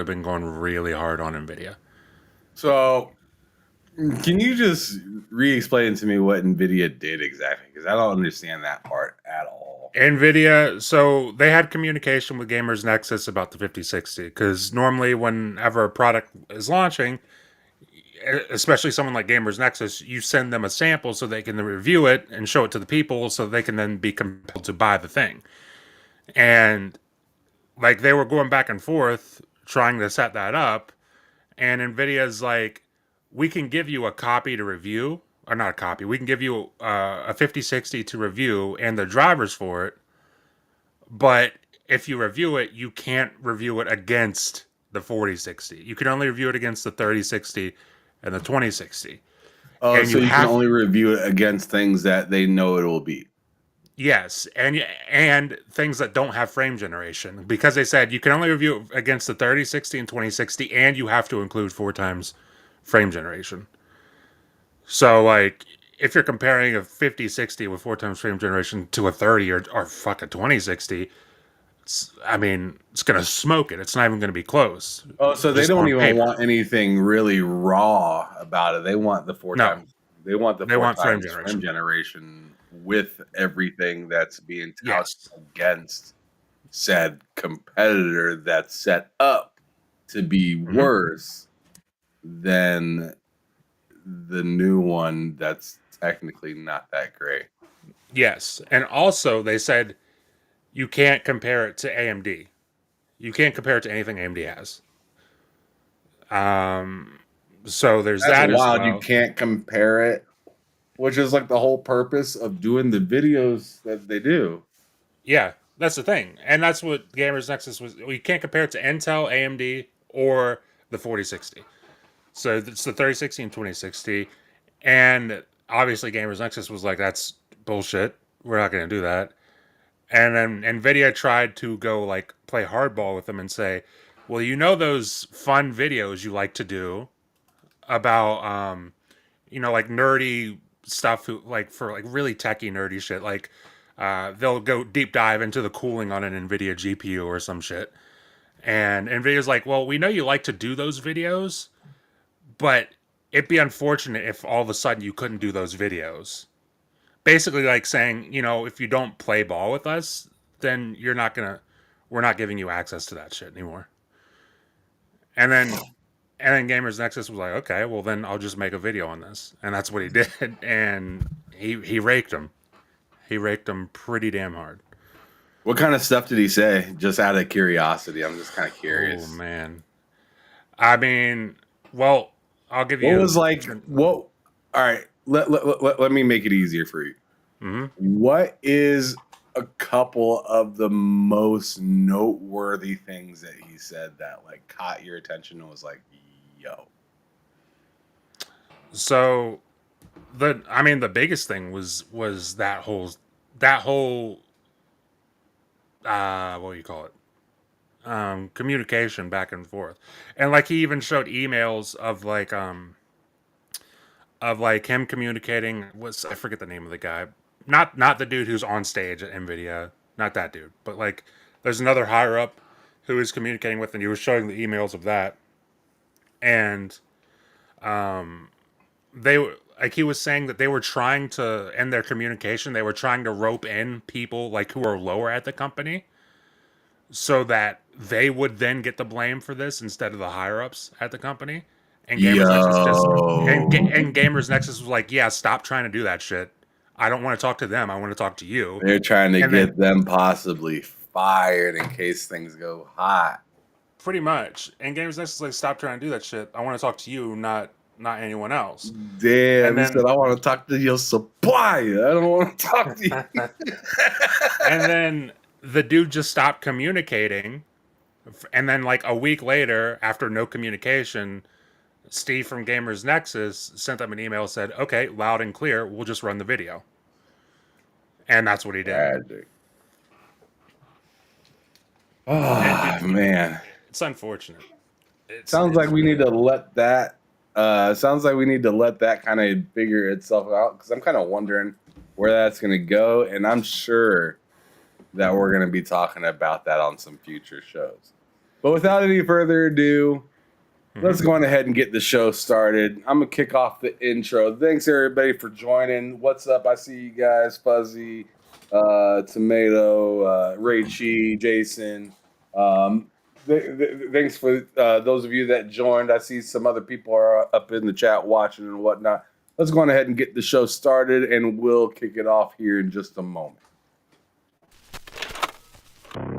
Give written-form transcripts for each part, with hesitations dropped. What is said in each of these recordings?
have been going really hard on NVIDIA. So, can you just re-explain to me what NVIDIA did exactly? Because I don't understand that part at all. NVIDIA, so they had communication with Gamers Nexus about the 5060, because normally whenever a product is launching, especially someone like Gamers Nexus, you send them a sample so they can review it and show it to the people so they can then be compelled to buy the thing. And like they were going back and forth trying to set that up, and NVIDIA's like, we can give you a copy to review, or not a copy, we can give you a 5060 to review and the drivers for it, but if you review it, you can't review it against the 4060. You can only review it against the 3060 and the 2060. Oh, And so you you can have, only review it against things that they know it will beat. yes, and things that don't have frame generation, because they said you can only review it against the 3060 and 2060, and you have to include 4 times frame generation. So like if you're comparing a 5060 with 4 times frame generation to a 30 or fuck a 2060, I mean, it's going to smoke it. It's not even going to be close. Oh, so they Just don't on even paper. want anything really raw about it. They want the four No, times. They want the they four want frame times generation. frame generation with everything that's being touted Yes. against said competitor that's set up to be worse than the new one that's technically not that great. Yes. And also, they said you can't compare it to AMD. You can't compare it to anything AMD has. So there's That's that as wild. You well. can't compare it, which is like the whole purpose of doing the videos that they do. Yeah, that's the thing. And that's what Gamers Nexus was. You can't compare it to Intel, AMD, or the 4060. So it's the 3060 and 2060. And obviously, Gamers Nexus was like, that's bullshit. We're not going to do that. And then NVIDIA tried to go like play hardball with them and say, well, you know, those fun videos you like to do about, like nerdy stuff, like for like really techie nerdy shit. Like they'll go deep dive into the cooling on an NVIDIA GPU or some shit. And NVIDIA's like, well, we know you like to do those videos, but it'd be unfortunate if all of a sudden you couldn't do those videos. Basically, like saying, if you don't play ball with us, then we're not giving you access to that shit anymore. And then Gamers Nexus was like, okay, well then I'll just make a video on this, and that's what he did, and he raked him. He raked him pretty damn hard. What kind of stuff did he say? Just out of curiosity, I'm just kind of curious. Oh man, I mean, well, I'll give you. What was like? What? All right, let me make it easier for you. Mm-hmm. What is a couple of the most noteworthy things that he said that like caught your attention and was like, yo? So the biggest thing was that whole what do you call it, communication back and forth. And like he even showed emails of like him communicating. I forget the name of the guy, not the dude who's on stage at Nvidia, not that dude, but like there's another higher up who is communicating with, and he was showing the emails of that. And they like he was saying that they were trying to end their communication. They were trying to rope in people like who are lower at the company so that they would then get the blame for this instead of the higher ups at the company. And Gamers Nexus just and Gamers Nexus was like, yeah, stop trying to do that shit. I don't want to talk to them. I want to talk to you. They're trying to And get then them possibly fired in case things go hot. pretty much, and Gamers Nexus was like, stop trying to do that shit. I want to talk to you, not anyone else. Damn, And he said, then I want to talk to your supplier. I don't want to talk to you. and then the dude just stopped communicating. And then like a week later, after no communication, Steve from Gamers Nexus sent them an email, said, okay, loud and clear, we'll just run the video. And that's what he did. Tragic. Oh, man. It's unfortunate. Sounds like we need to let that kind of figure itself out, because I'm kind of wondering where that's going to go, and I'm sure that we're going to be talking about that on some future shows. But without any further ado, let's go on ahead and get the show started. I'm going to kick off the intro. Thanks, everybody, for joining. What's up? I see you guys, Fuzzy, Tomato, Ray Chi, Jason. Thanks for those of you that joined. I see some other people are up in the chat watching and whatnot. Let's go on ahead and get the show started, and we'll kick it off here in just a moment.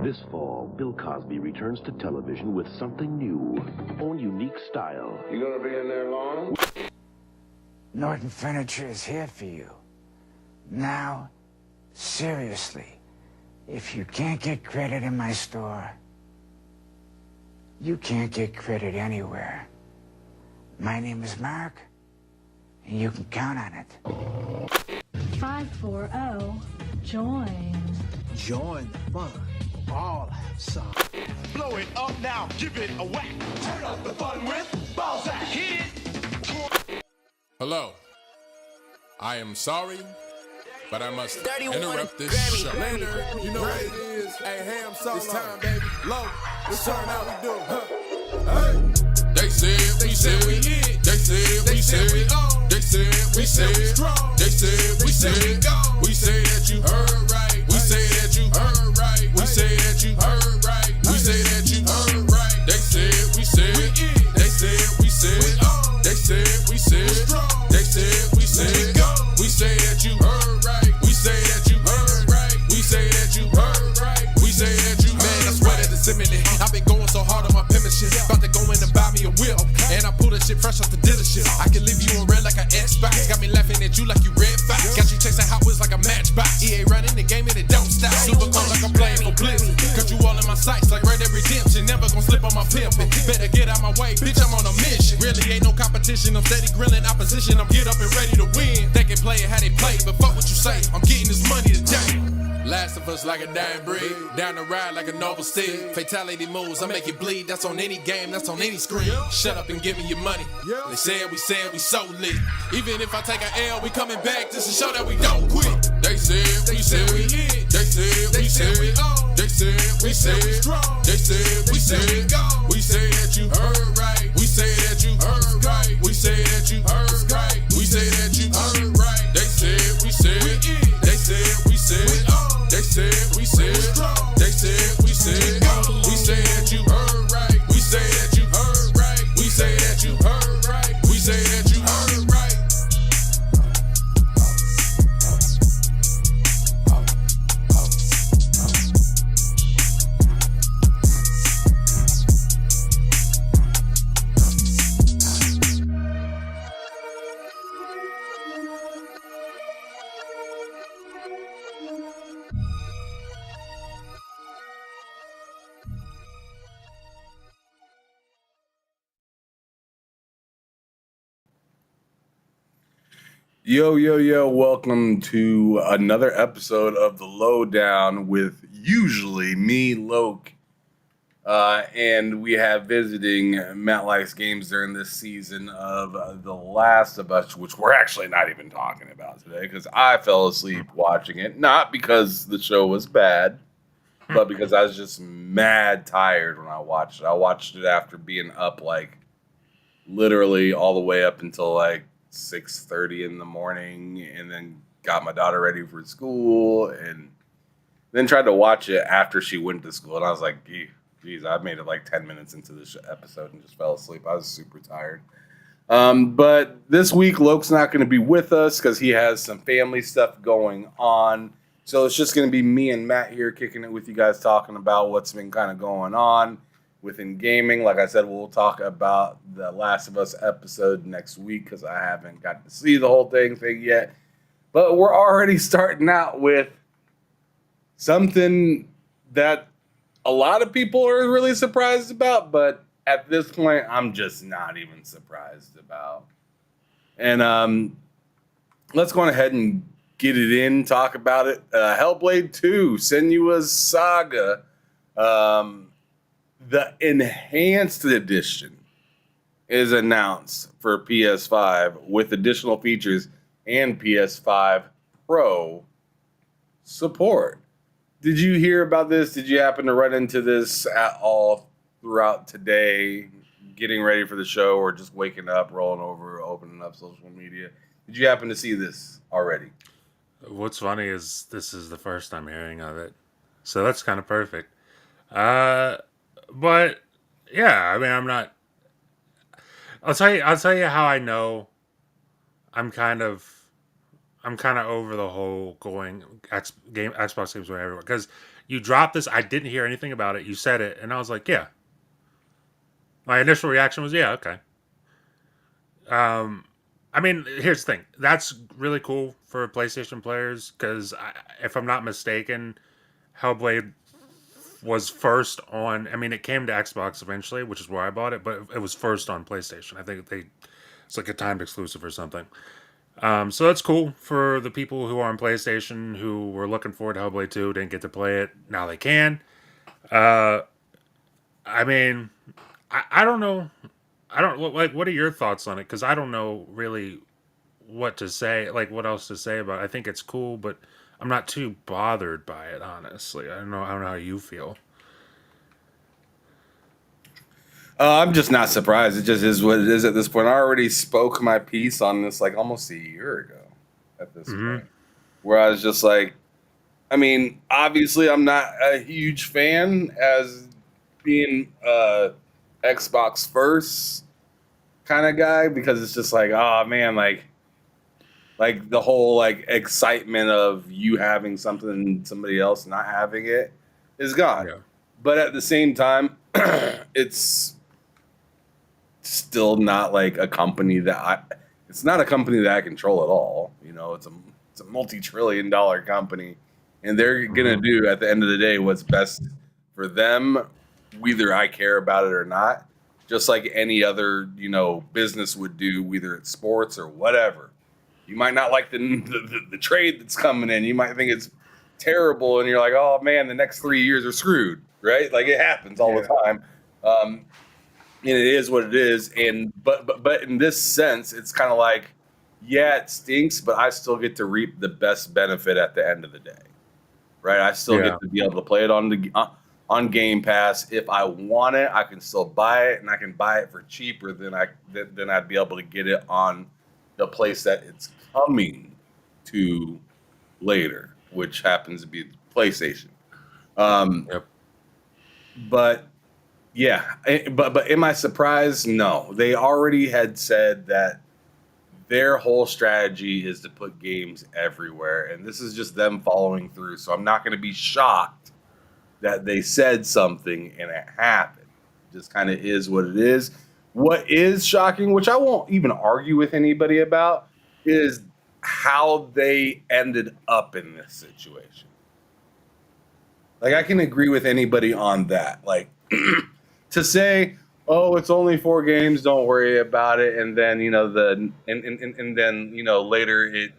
This fall, Bill Cosby returns to television with something new, own unique style. You gonna be in there long? Norton Furniture is here for you. Now, seriously, if you can't get credit in my store, you can't get credit anywhere. My name is Mark, and you can count on it. 540, join. Join the fun. All have some. Blow it up now, give it a whack. Turn up the fun with Balzac. Hit it. Hello. I am sorry, but I must interrupt this show. Later, you know what it is. Hey, ham solo. It's time, baby. Low. Let's turn how we do. Hey. They said we said we hit. They said we said we on. They said we said we strong. They said we said we go. We say that you heard right. We say that you heard right. We say that you heard right. We say that you heard right. They said we said we in. They said we said we on. They said we said strong. They said we said go. We say that you heard right. We say that you heard right. We say that you heard right. We say that you heard right. Man, I swear that it's imminent. I've been going so hard on my penmanship. About to go in and buy me a whip. And I pull that shit fresh off the dealership. I can leave you on red like an Xbox. Got me laughing at you like you Red Fox. Got you chasing Hot Wheels like a Matchbox. EA running the game and it don't stop. Super cold like I'm playing for Blizzard. Got you all in my sights like Red Dead Redemption. Never gonna slip on my pimpin'. Better get out my way, bitch, I'm on a mission. Really ain't no competition. I'm steady grilling opposition. I'm get up and ready to win. They can play it how they play, but fuck what you say. I'm getting this money today. Last of us like a dying breed. Down the ride like a noble steed. Fatality moves, I make it bleed. That's on any game, that's on any screen. Shut up and give me your money. They said we so lit. Even if I take an L, we coming back just to show that we don't quit. They said we hit. They said we said we on. They said we said we strong. They said we said we go. We say that you heard right. We say that you heard right. We say that you heard right. We say that you heard right. They said we said we in. They said we said we on. They said we said strong. They said we said go. We say that you heard right. We say that you heard right. We say that you heard right. We say that you heard right. Yo, welcome to another episode of The Lowdown with usually me, Loke, and we have visiting Matt Likes Games during this season of The Last of Us, which we're actually not even talking about today because I fell asleep watching it, not because the show was bad, but because I was just mad tired when I watched it. I watched it after being up like literally all the way up until like 6:30 in the morning, and then got my daughter ready for school, and then tried to watch it after she went to school. And I was like, geez, I made it like 10 minutes into this episode and just fell asleep. I was super tired. But this week, Loke's not going to be with us because he has some family stuff going on. So it's just going to be me and Matt here kicking it with you guys, talking about what's been kind of going on within gaming. Like I said, we'll talk about the Last of Us episode next week because I haven't got to see the whole thing yet. But we're already starting out with something that a lot of people are really surprised about, but at this point, I'm just not even surprised about. And let's go on ahead and get it in, talk about it. Hellblade 2, Senua's Saga. The Enhanced Edition is announced for PS5 with additional features and PS5 Pro support. Did you hear about this? Did you happen to run into this at all? throughout today, getting ready for the show, or just waking up, rolling over, opening up social media? Did you happen to see this already? What's funny is this is the first I'm hearing of it, so that's kind of perfect. Uh, but yeah, I mean, I'm not. I'll tell you. I'll tell you how I know. I'm kind of. I'm kind of over the whole going Xbox games were everywhere because you dropped this. I didn't hear anything about it. You said it, and I was like, yeah. My initial reaction was, yeah, okay. I mean, here's the thing. That's really cool for PlayStation players because, if I'm not mistaken, Hellblade was first on. I mean, it came to Xbox eventually, which is where I bought it, but it was first on PlayStation. I think it's like a timed exclusive or something. So that's cool for the people who are on PlayStation who were looking forward to Hellblade 2, didn't get to play it. Now they can. I mean, I don't know. I don't like. What are your thoughts on it? Because I don't know really what to say. Like what else to say about it. I think it's cool, but I'm not too bothered by it. Honestly, I don't know. I don't know how you feel. I'm just not surprised. It just is what it is at this point. I already spoke my piece on this like almost a year ago at this point, where I was just like, I mean, obviously, I'm not a huge fan as being Xbox first kind of guy because it's just like, oh man, like the whole like excitement of you having something and somebody else not having it is gone. Yeah. But at the same time, it's still not like a company it's not a company that I control at all. You know, it's a multi-trillion-dollar company, and they're gonna do at the end of the day what's best for them, whether I care about it or not. Just like any other, you know, business would do, whether it's sports or whatever. You might not like the trade that's coming in. You might think it's terrible, and you're like, oh man, the next 3 years are screwed, right? Like it happens all the time. And it is what it is. And but in this sense, it's kind of like, yeah, it stinks, but I still get to reap the best benefit at the end of the day, right? I still get to be able to play it on Game Pass. If I want it, I can still buy it, and I can buy it for cheaper than I'd be able to get it on the place that it's coming to later, which happens to be PlayStation. But yeah, but am I surprised? No. They already had said that their whole strategy is to put games everywhere, and this is just them following through. So I'm not going to be shocked that they said something and it happened. It just kind of is what it is. What is shocking, which I won't even argue with anybody about, is how they ended up in this situation. Like, I can agree with anybody on that. Like, to say, oh, it's only 4 games, don't worry about it, and then, you know, and then, you know, later it,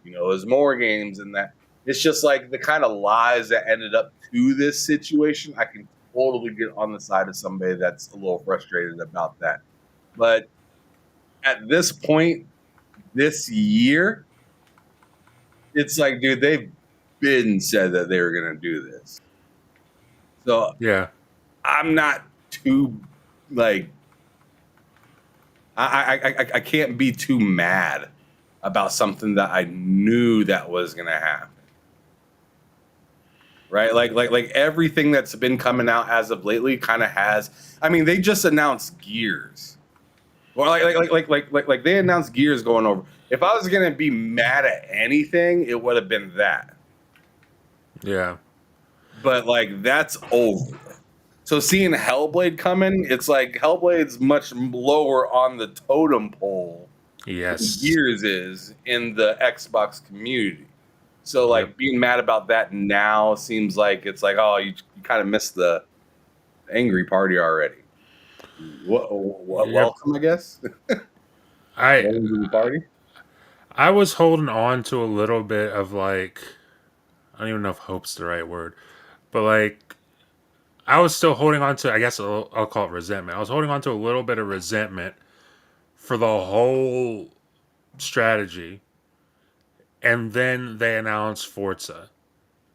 you know, is more games than that. It's just like the kind of lies that ended up to this situation. I can totally get on the side of somebody that's a little frustrated about that. But at this point, this year, it's like, dude, they've been said that they were going to do this. So Yeah. I'm not too like I can't be too mad about something that I knew that was gonna happen. Right? Like everything that's been coming out as of lately kind of has. I mean, they just announced Gears. Well, like they announced Gears going over. If I was gonna be mad at anything, it would have been that. Yeah. But like that's over. So seeing Hellblade coming, it's like Hellblade's much lower on the totem pole Yes. than Gears is in the Xbox community. So like being mad about that now seems like it's like, oh, you kind of missed the angry party already. Welcome, I guess. Welcome to the party. I was holding on to a little bit of like, I don't even know if hope's the right word, but like, I was still holding on to, I guess I'll call it resentment. I was holding on to a little bit of resentment for the whole strategy. And then they announced Forza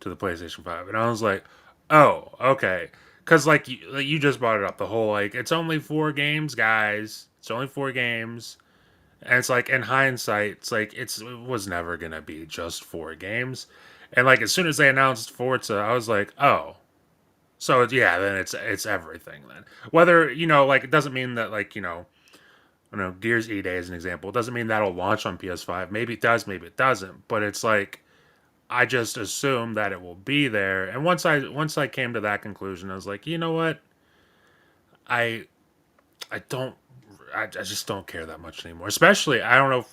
to the PlayStation 5. And I was like, oh, okay. because like you just brought it up, the whole like it's only 4 games, guys. It's only 4 games, and it's like in hindsight, it's like it was never gonna be just 4 games, and like as soon as they announced Forza, I was like, oh, so yeah, then it's everything then. Whether like it doesn't mean that like I don't know, Gears E Day as an example. It doesn't mean that'll launch on PS5. Maybe it does, maybe it doesn't. But it's like I just assume that it will be there. And once I came to that conclusion, I was like, you know what? I I don't I just don't care that much anymore. Especially I don't know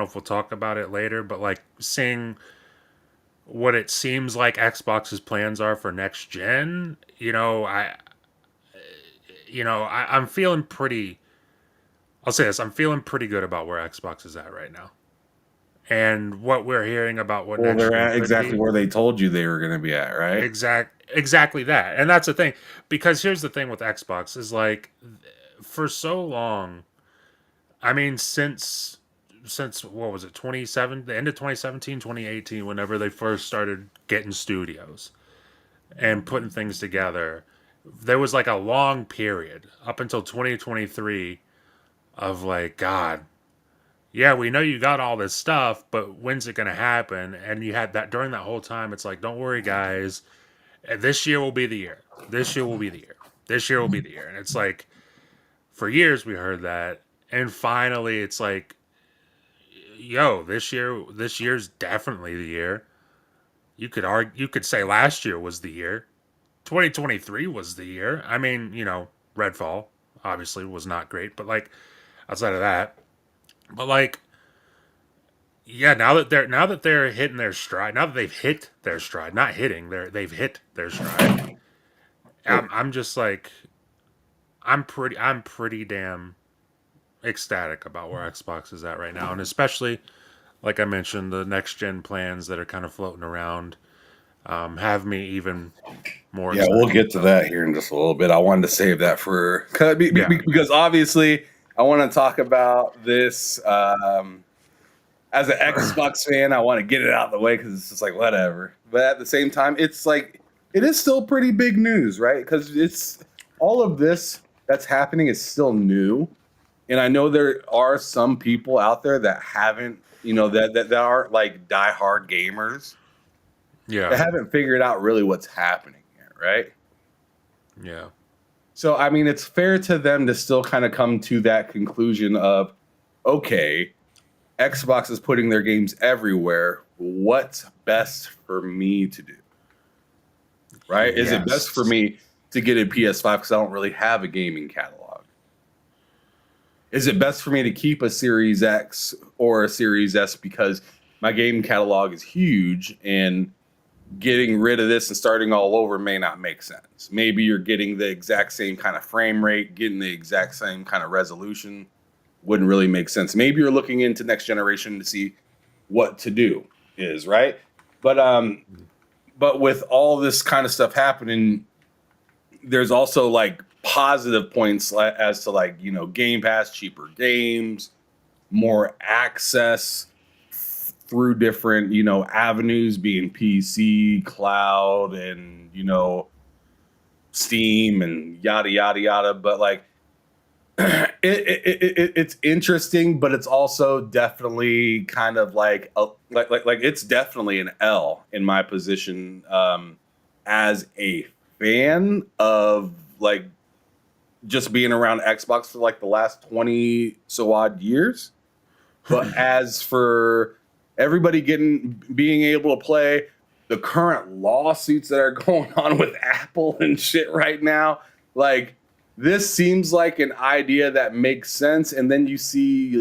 if we'll talk about it later, but like seeing what it seems like Xbox's plans are for next gen, I'm feeling pretty I'll say this, I'm feeling pretty good about where Xbox is at right now. And what we're hearing about what Well, next they're gen at could exactly be. where they told you they were going to be at, right? Exactly that. And that's the thing. Because here's the thing with Xbox is like for so long, I mean since what was it, 27 the end of 2017, 2018, whenever they first started getting studios and putting things together, there was like a long period up until 2023 of like, God, yeah, we know you got all this stuff, but when's it going to happen? And you had that during that whole time. It's like, don't worry, guys. This year will be the year. This year will be the year. This year will be the year. And it's like, for years we heard that. And finally, it's like, yo, this year's definitely the year. You could say last year was the year. 2023 was the year. I mean, Redfall obviously was not great, but like outside of that, but like, yeah, now that they're hitting their stride, now that they've hit their stride, not hitting, they've hit their stride. I'm just like, I'm pretty damn ecstatic about where Xbox is at right now, and especially like I mentioned, the next gen plans that are kind of floating around have me even more. Yeah, we'll get to that here in just a little bit. I wanted to save that for Yeah. because obviously I want to talk about this as an Xbox fan. I want to get it out of the way because it's just like whatever. But at the same time, it's like it is still pretty big news, right? Because it's all of this that's happening is still new, and I know there are some people out there that haven't, that aren't like diehard gamers. They Yeah. haven't figured out really what's happening yet, right? Yeah. So, I mean, it's fair to them to still kind of come to that conclusion of, okay, Xbox is putting their games everywhere. What's best for me to do? Right? Is it best for me to get a PS5 because I don't really have a gaming catalog? Is it best for me to keep a Series X or a Series S because my game catalog is huge and getting rid of this and starting all over may not make sense? Maybe you're getting the exact same kind of frame rate, getting the exact same kind of resolution. Wouldn't really make sense. Maybe you're looking into next generation to see what to do is, right? But with all this kind of stuff happening, there's also like positive points as to like, Game Pass, cheaper games, more access through different, avenues, being PC, cloud, and, Steam and yada, yada, yada. But like, it's interesting, but it's also definitely kind of like it's definitely an L in my position as a fan of like just being around Xbox for like the last 20 so odd years. But as for everybody being able to play, the current lawsuits that are going on with Apple and shit right now, like, this seems like an idea that makes sense. And then you see,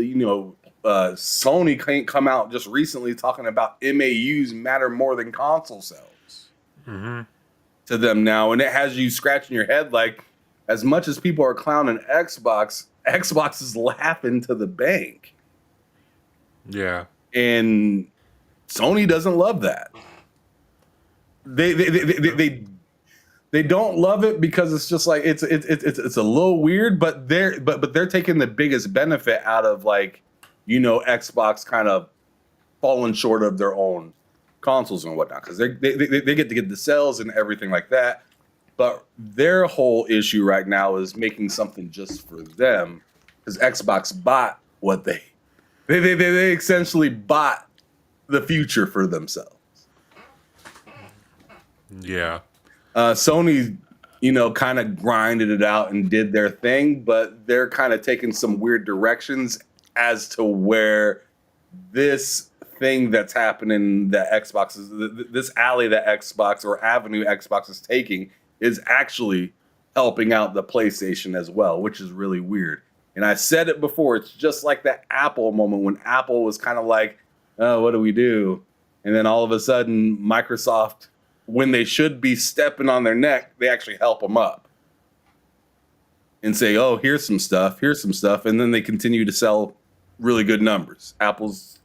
Sony come out just recently talking about MAUs matter more than console sales to them now. And it has you scratching your head like, as much as people are clowning Xbox is laughing to the bank. Yeah. And Sony doesn't love that. They don't love it because it's just like it's a little weird, but they're taking the biggest benefit out of like, Xbox kind of falling short of their own consoles and whatnot because they get to get the sales and everything like that. But their whole issue right now is making something just for them, because Xbox bought what they essentially bought the future for themselves. Yeah. Sony, kind of grinded it out and did their thing, but they're kind of taking some weird directions as to where this thing that's happening that Xbox is, this alley that Xbox or avenue Xbox is taking is actually helping out the PlayStation as well, which is really weird. And I said it before, it's just like that Apple moment when Apple was kind of like, oh, what do we do? And then all of a sudden, Microsoft, when they should be stepping on their neck, they actually help them up and say, oh, here's some stuff. And then they continue to sell really good numbers. Apple's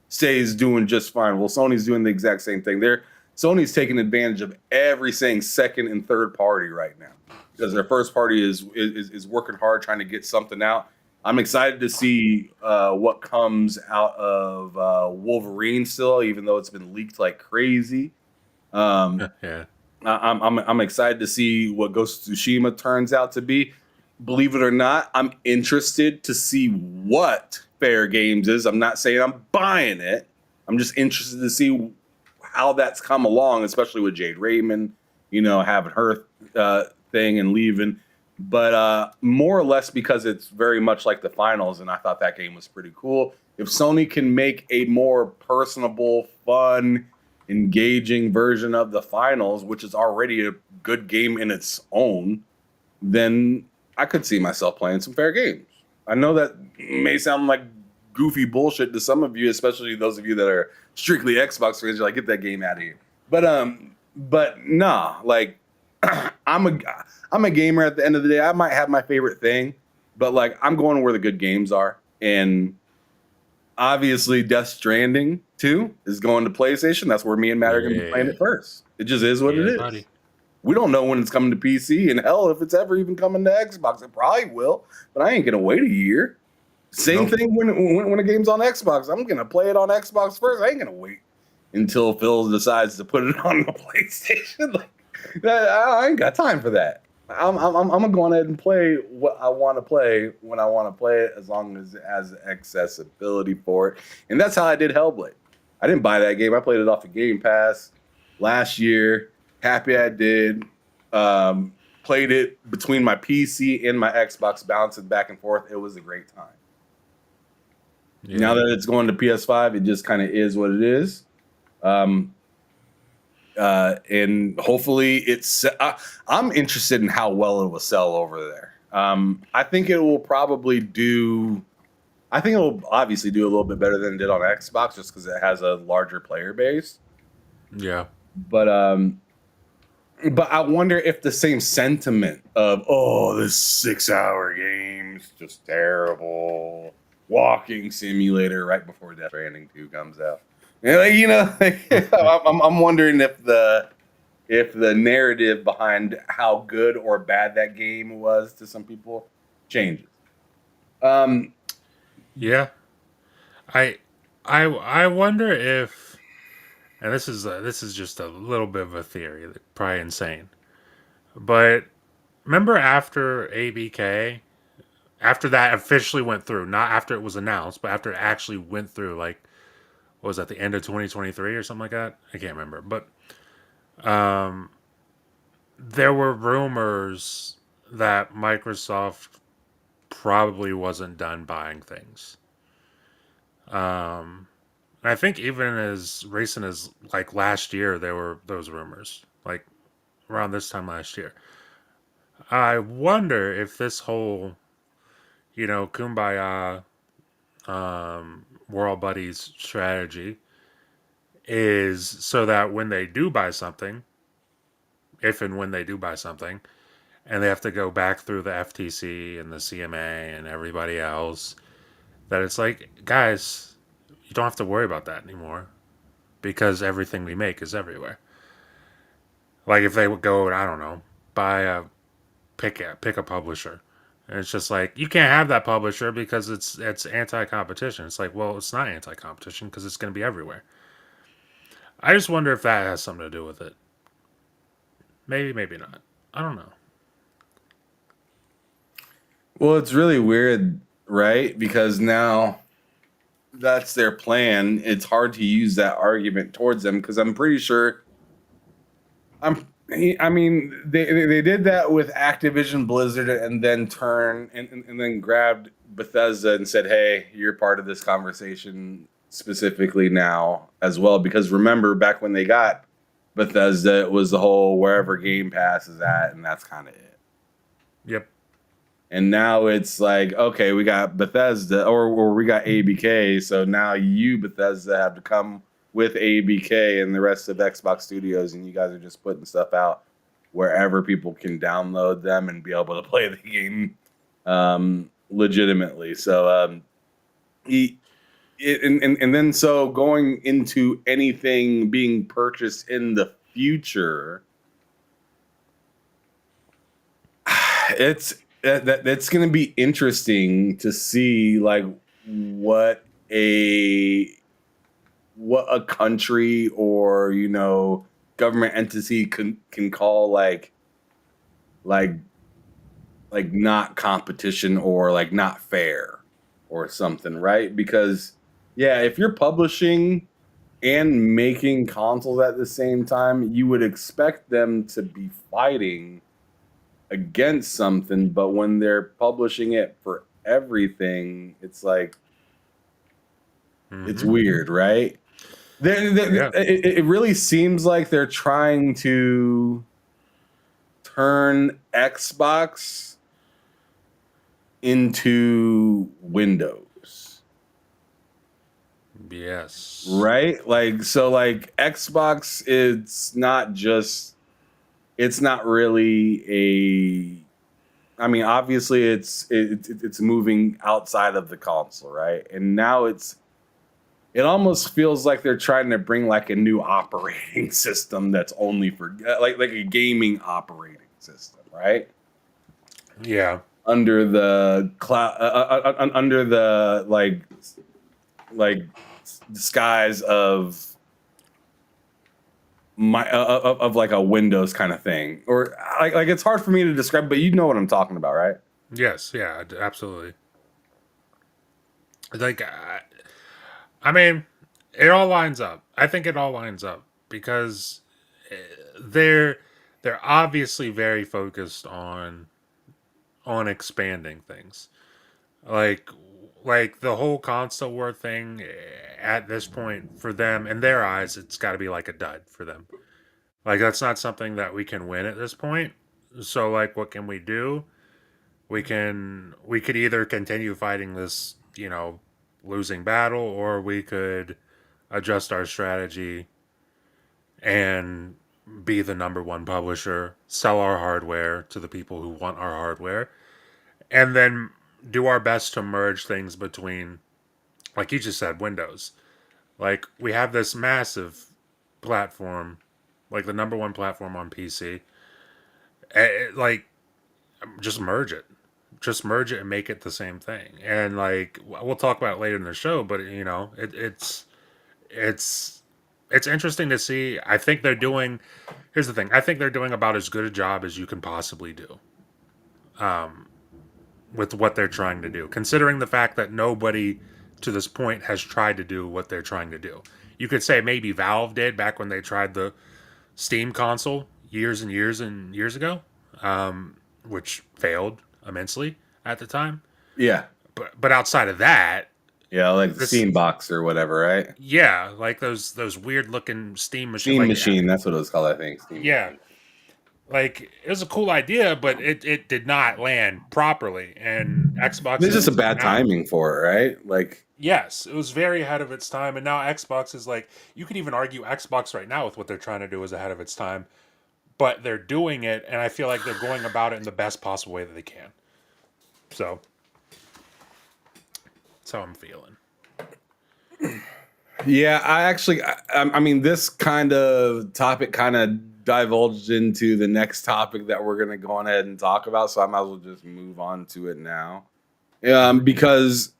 stays doing just fine. Well, Sony's doing the exact same thing. Sony's taking advantage of everything second and third party right now, because their first party is working hard trying to get something out. I'm excited to see what comes out of Wolverine still, even though it's been leaked like crazy. Yeah. I'm excited to see what Ghost of Tsushima turns out to be. Believe it or not, I'm interested to see what Fair Games is. I'm not saying I'm buying it. I'm just interested to see how that's come along, especially with Jade Raymond, having her thing and leaving. But more or less because it's very much like the finals, and I thought that game was pretty cool. If Sony can make a more personable, fun, engaging version of the finals, which is already a good game in its own, then I could see myself playing some Fair Games. I know that may sound like goofy bullshit to some of you, especially those of you that are strictly Xbox fans. You're like, get that game out of here. But nah, like I'm a gamer at the end of the day. I might have my favorite thing, but like I'm going where the good games are. And obviously Death Stranding 2 is going to PlayStation. That's where me and Matt are going to be playing it first. It just is what it is. Buddy. We don't know when it's coming to PC, and hell, if it's ever even coming to Xbox, it probably will. But I ain't gonna wait a year. Same thing when a game's on Xbox. I'm gonna play it on Xbox first. I ain't gonna wait until Phil decides to put it on the PlayStation. Like that, I ain't got time for that. I'm gonna go ahead and play what I want to play when I want to play it, as long as it has accessibility for it. And that's how I did Hellblade. I didn't buy that game. I played it off of Gamepass last year. Happy I did. Played it between my PC and my Xbox, bouncing back and forth. It was a great time. Yeah. Now that it's going to PS5, it just kind of is what it is. And hopefully I'm interested in how well it will sell over there. I think it will probably do. I think it will obviously do a little bit better than it did on Xbox, just because it has a larger player base. Yeah. But I wonder if the same sentiment of, oh, this 6-hour game's just terrible, walking simulator right before Death Stranding 2 comes out. I'm wondering if the narrative behind how good or bad that game was to some people changes. Yeah. I wonder if, and this is just a little bit of a theory, probably insane, but remember after ABK, after that officially went through, not after it was announced, but after it actually went through, like, what was that, the end of 2023 or something like that? I can't remember, but there were rumors that Microsoft probably wasn't done buying things. I think even as recent as like last year, there were those rumors, like around this time last year. I wonder if this whole, kumbaya, we're all buddies strategy is so that when they do buy something, if and when they do buy something, and they have to go back through the FTC and the CMA and everybody else, that it's like, guys, you don't have to worry about that anymore because everything we make is everywhere. Like if they would go, I don't know, pick a publisher, and it's just like, you can't have that publisher because it's anti-competition. It's like, well, it's not anti-competition because it's going to be everywhere. I just wonder if that has something to do with it. Maybe not. I don't know. Well, it's really weird, right? Because now that's their plan. It's hard to use that argument towards them because I'm pretty sure. I mean, they did that with Activision Blizzard and then and then grabbed Bethesda and said, "Hey, you're part of this conversation specifically now as well." Because remember, back when they got Bethesda, it was the whole wherever Game Pass is at, and that's kind of it. Yep. And now it's like, okay, we got Bethesda or we got ABK, so now you Bethesda have to come with ABK and the rest of Xbox Studios, and you guys are just putting stuff out wherever people can download them and be able to play the game legitimately. So, and then so going into anything being purchased in the future, it's going to be interesting to see like what a country or government entity can call like not competition or like not fair or something, right? Because if you're publishing and making consoles at the same time, you would expect them to be fighting against something, but when they're publishing it for everything, it's like it's weird, right? It really seems like they're trying to turn Xbox into Windows. Yes. Right? Like Xbox, it's not really I mean, obviously it's moving outside of the console, right? And now it almost feels like they're trying to bring like a new operating system that's only for like a gaming operating system, right? Yeah. Under the cloud, under the like disguise of like a Windows kind of thing, or like it's hard for me to describe, but you know what I'm talking about, right? Yes. Yeah. Absolutely. Like, I mean, it all lines up. I think it all lines up because they're obviously very focused on expanding things. Like the whole console war thing at this point for them in their eyes, it's got to be like a dud for them. Like that's not something that we can win at this point. So like, what can we do? We could either continue fighting this, losing battle, or we could adjust our strategy and be the number one publisher, sell our hardware to the people who want our hardware, and then do our best to merge things between, like you just said, Windows. Like we have this massive platform, like the number one platform on PC. Like just merge it. Just merge it and make it the same thing. And like we'll talk about it later in the show, but it's interesting to see. I think they're doing. Here's the thing. I think they're doing about as good a job as you can possibly do. With what they're trying to do, considering the fact that nobody to this point has tried to do what they're trying to do. You could say maybe Valve did back when they tried the Steam console years and years and years ago, which failed immensely at the time. Yeah. But outside of that, like the Steam box or whatever, right? Yeah, like those weird looking Steam machine. Steam machine, that's what it was called, I think. Steam machine. Like it was a cool idea, but it did not land properly, and Xbox. There's just a bad timing for it, right? Like, yes, it was very ahead of its time, and now Xbox is like, you could even argue Xbox right now with what they're trying to do is ahead of its time, but they're doing it, and I feel like they're going about it in the best possible way that they can. So that's how I'm feeling. Yeah, I mean, this kind of topic kind of divulged into the next topic that we're going to go on ahead and talk about, so I might as well just move on to it now. Because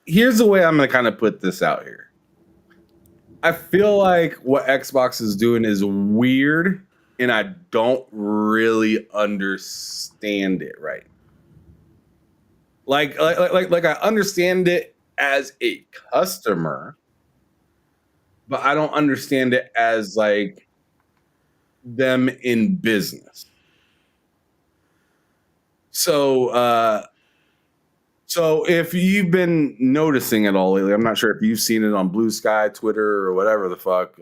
here's the way I'm going to kind of put this out here. I feel like what Xbox is doing is weird, and I don't really understand it right. Like I understand it as a customer, but I don't understand it as like them in business. So if you've been noticing it all lately, I'm not sure if you've seen it on Blue Sky, Twitter, or whatever the fuck.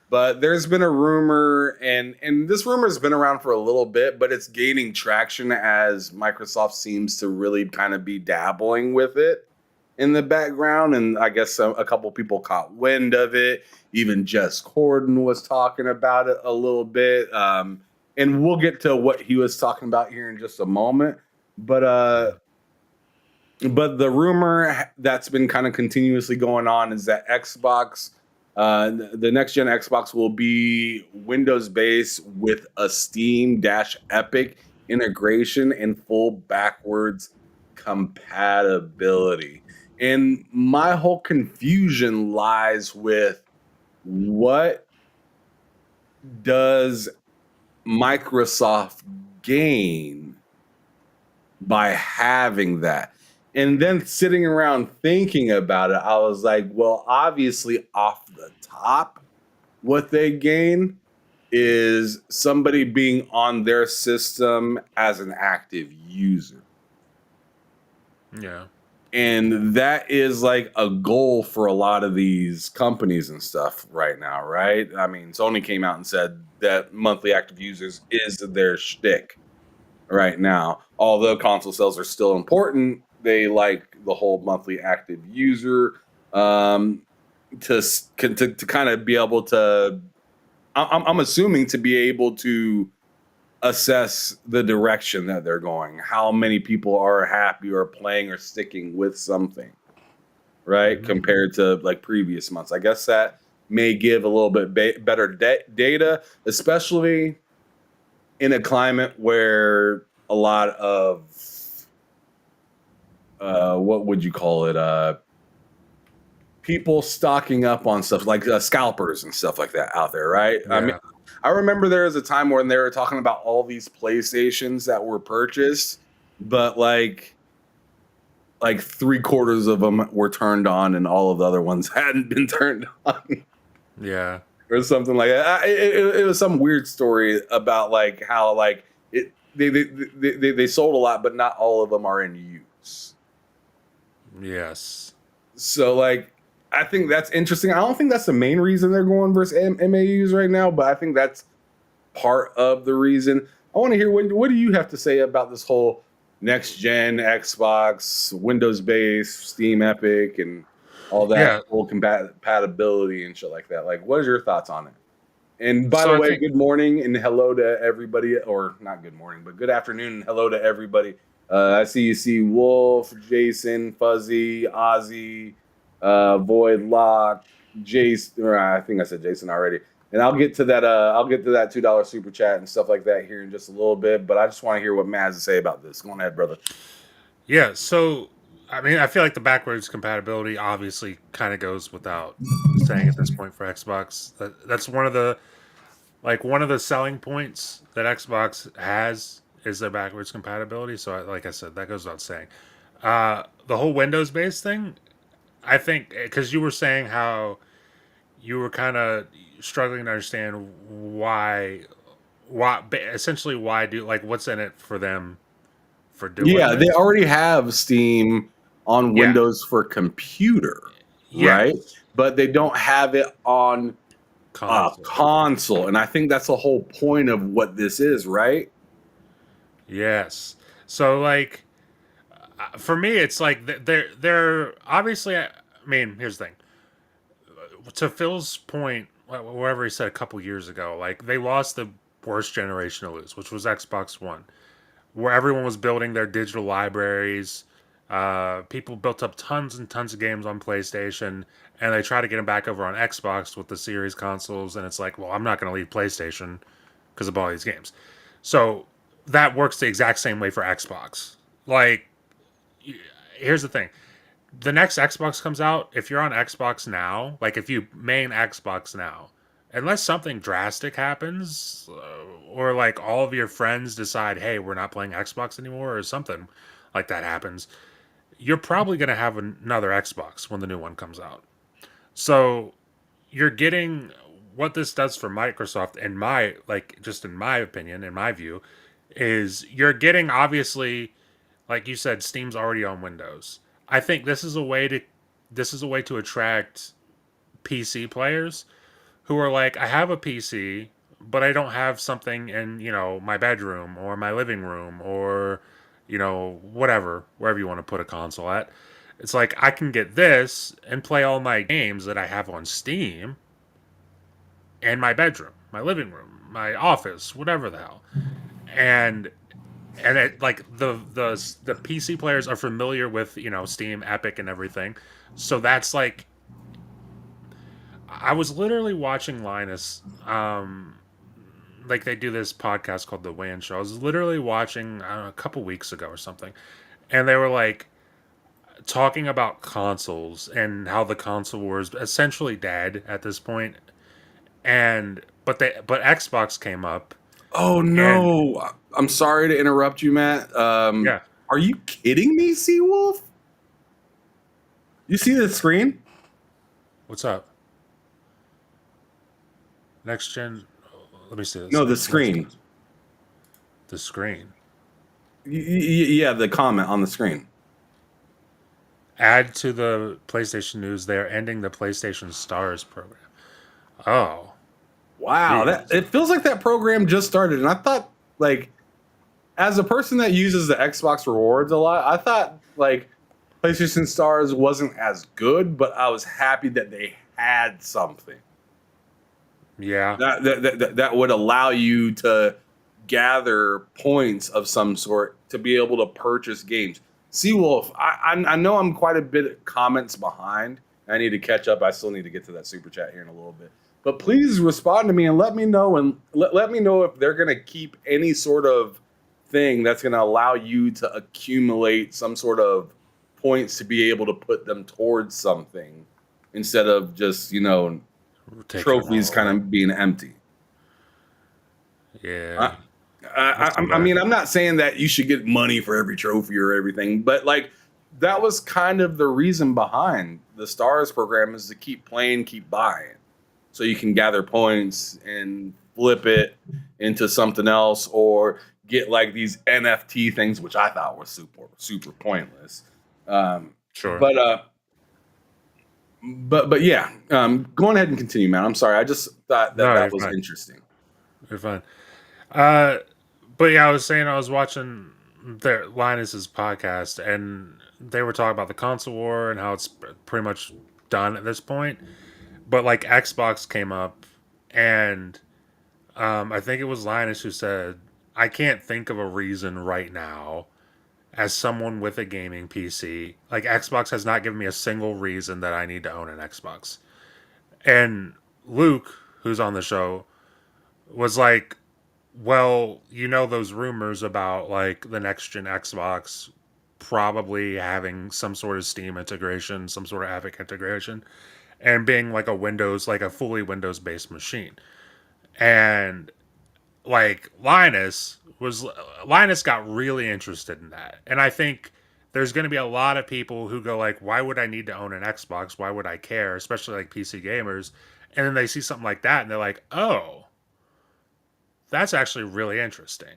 But there's been a rumor, and this rumor has been around for a little bit, but it's gaining traction as Microsoft seems to really kind of be dabbling with it in the background. And I guess a couple people caught wind of it. Even Jess Corden was talking about it a little bit. And we'll get to what he was talking about here in just a moment. But the rumor that's been kind of continuously going on is that Xbox, the next gen Xbox, will be Windows based with a Steam Epic integration and full backwards compatibility. And my whole confusion lies with what does Microsoft gain by having that? And then sitting around thinking about it, I was like, well, obviously off the top, what they gain is somebody being on their system as an active user. Yeah. And that is like a goal for a lot of these companies and stuff right now, right? I mean, Sony came out and said that monthly active users is their shtick right now. Although console sales are still important, they like the whole monthly active user to kind of be able to. I'm assuming to be able to assess the direction that they're going, how many people are happy or playing or sticking with something, right? Compared to like previous months. I guess that may give a little bit better data, especially in a climate where a lot of what would you call it? People stocking up on stuff like scalpers and stuff like that out there, right? Yeah. I mean, I remember there was a time when they were talking about all these PlayStations that were purchased, but like 3/4 of them were turned on, and all of the other ones hadn't been turned on. Yeah. Or something like that. It was some weird story about like how like they sold a lot, but not all of them are in use. Yes. So like, I think that's interesting. I don't think that's the main reason they're going versus MAUs right now, but I think that's part of the reason. I want to hear what do you have to say about this whole next gen Xbox, Windows based, Steam Epic, and all that full compatibility and shit like that. Like, what is your thoughts on it? And by the way, good morning and hello to everybody, or not good morning, but good afternoon and hello to everybody. I see Wolf, Jason, Fuzzy, Ozzy, Void Lock, Jason, or I think I said Jason already. And I'll get to that $2 super chat and stuff like that here in just a little bit. But I just want to hear what Matt has to say about this. Go on ahead, brother. Yeah, so I mean, I feel like the backwards compatibility obviously kind of goes without saying at this point for Xbox. That's one of the selling points that Xbox has is their backwards compatibility. So, like I said, that goes without saying. The whole Windows based thing, I think, because you were saying how you were kind of struggling to understand why essentially why do like what's in it for them for doing. Yeah, this. they already have Steam on Windows for computer, right? But they don't have it on console, and I think that's the whole point of what this is, right? Yes. So like for me it's like they're obviously, I mean, here's the thing. To Phil's point, wherever he said a couple years ago, like they lost the worst generation to lose, which was Xbox One, where everyone was building their digital libraries. People built up tons and tons of games on PlayStation, and they try to get them back over on Xbox with the series consoles, and it's like, well, I'm not going to leave PlayStation because of all these games. So that works the exact same way for Xbox. Like, here's the thing. The next Xbox comes out, if you're on Xbox now, like if you main Xbox now, unless something drastic happens, or like all of your friends decide, hey, we're not playing Xbox anymore, or something like that happens, you're probably going to have another Xbox when the new one comes out. So you're getting what this does for Microsoft, in my, like, just in my opinion, in my view, is you're getting, obviously, like you said, Steam's already on Windows. I think this is a way to attract PC players who are like, I have a PC, but I don't have something in, my bedroom or my living room or, wherever you want to put a console at. It's like I can get this and play all my games that I have on Steam in my bedroom, my living room, my office, whatever the hell. And it, like, the PC players are familiar with, Steam, Epic, and everything. So that's like, I was literally watching Linus, like, they do this podcast called The Wan Show. I was literally watching, I don't know, a couple weeks ago or something, and they were like talking about consoles and how the console war is essentially dead at this point. And but Xbox came up. Oh no! I'm sorry to interrupt you, Matt. Yeah. Are you kidding me, Seawolf? You see the screen? What's up? Next gen. Let me see this. No, the screen. The screen. Yeah, the comment on the screen. Add to the PlayStation news. They are ending the PlayStation Stars program. Oh. Wow, it feels like that program just started, and I thought, like, as a person that uses the Xbox rewards a lot, I thought, like, PlayStation Stars wasn't as good, but I was happy that they had something. Yeah. That would allow you to gather points of some sort to be able to purchase games. Seawolf, I know I'm quite a bit of comments behind. I need to catch up. I still need to get to that super chat here in a little bit. But please respond to me and let me know, and let me know if they're going to keep any sort of thing that's going to allow you to accumulate some sort of points to be able to put them towards something instead of just, trophies kind of being empty. Yeah. I mean, I'm not saying that you should get money for every trophy or everything, but like that was kind of the reason behind the Stars program, is to keep playing, keep buying, so you can gather points and flip it into something else, or get like these NFT things, which I thought were super pointless. Sure. But yeah, go ahead and continue, man. I'm sorry. I just thought that was interesting. You're fine. But yeah, I was saying, I was watching Linus's podcast, and they were talking about the console war and how it's pretty much done at this point. But like Xbox came up, and I think it was Linus who said, I can't think of a reason right now, as someone with a gaming PC, like Xbox has not given me a single reason that I need to own an Xbox. And Luke, who's on the show, was like, well, those rumors about like the next gen Xbox probably having some sort of Steam integration, some sort of Epic integration, and being like a fully Windows based machine. And like Linus got really interested in that. And I think there's going to be a lot of people who go like, why would I need to own an Xbox? Why would I care? Especially like PC gamers. And then they see something like that and they're like, oh, that's actually really interesting.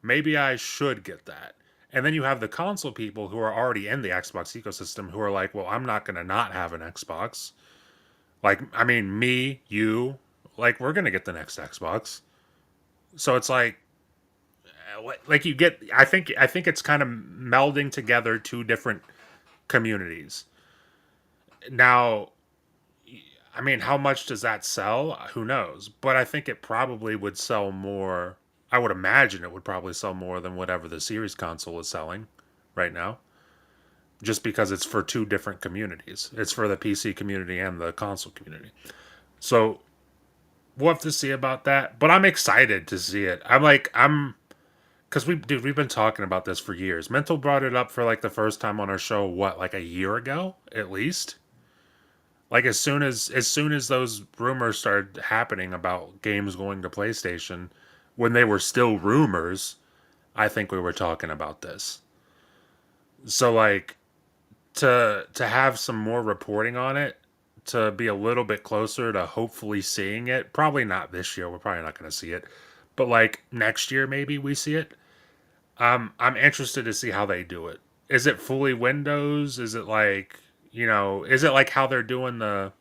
Maybe I should get that. And then you have the console people who are already in the Xbox ecosystem who are like, well, I'm not going to not have an Xbox. Like, I mean, me, you, like, we're going to get the next Xbox. So it's like you get, I think it's kind of melding together two different communities. Now, I mean, how much does that sell? Who knows? But I think it probably would sell more. I would imagine it would probably sell more than whatever the Series console is selling right now. Just because it's for two different communities. It's for the PC community and the console community. So we'll have to see about that. But I'm excited to see it. Because we've been talking about this for years. Mental brought it up for like the first time on our show, like a year ago, at least? Like as soon as those rumors started happening about games going to PlayStation, when they were still rumors, I think we were talking about this. So like to have some more reporting on it, to be a little bit closer to hopefully seeing it. Probably not this year. We're probably not going to see it, but like next year maybe we see it. I'm interested to see how they do it. Is it fully Windows? Is it like, is it like how they're doing the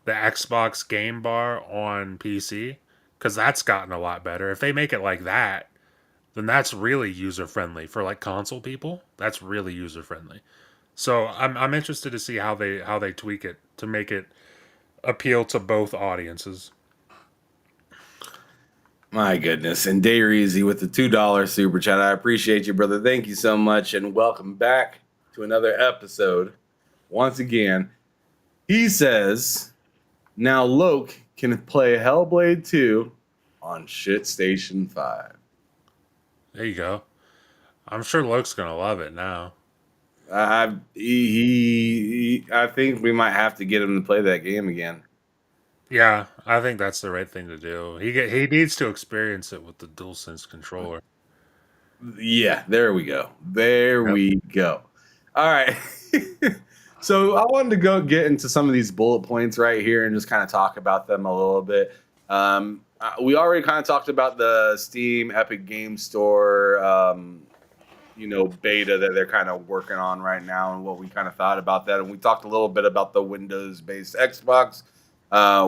Xbox game bar on PC? Because that's gotten a lot better. If they make it like that, then that's really user friendly for like console people. That's really user friendly. So I'm interested to see how they tweak it to make it appeal to both audiences. My goodness. And Dayreezy with the $2 super chat. I appreciate you, brother. Thank you so much. And welcome back to another episode. Once again, he says, now Loke can play Hellblade 2 on ShitStation 5. There you go. I'm sure Luke's gonna love it now. I think we might have to get him to play that game again. Yeah, I think that's the right thing to do. He needs to experience it with the DualSense controller. Yeah, there we go. There Yep. we go. All right. So I wanted to go get into some of these bullet points right here and just kind of talk about them a little bit. We already kind of talked about the Steam Epic Game Store, beta that they're kind of working on right now and what we kind of thought about that. And we talked a little bit about the Windows-based Xbox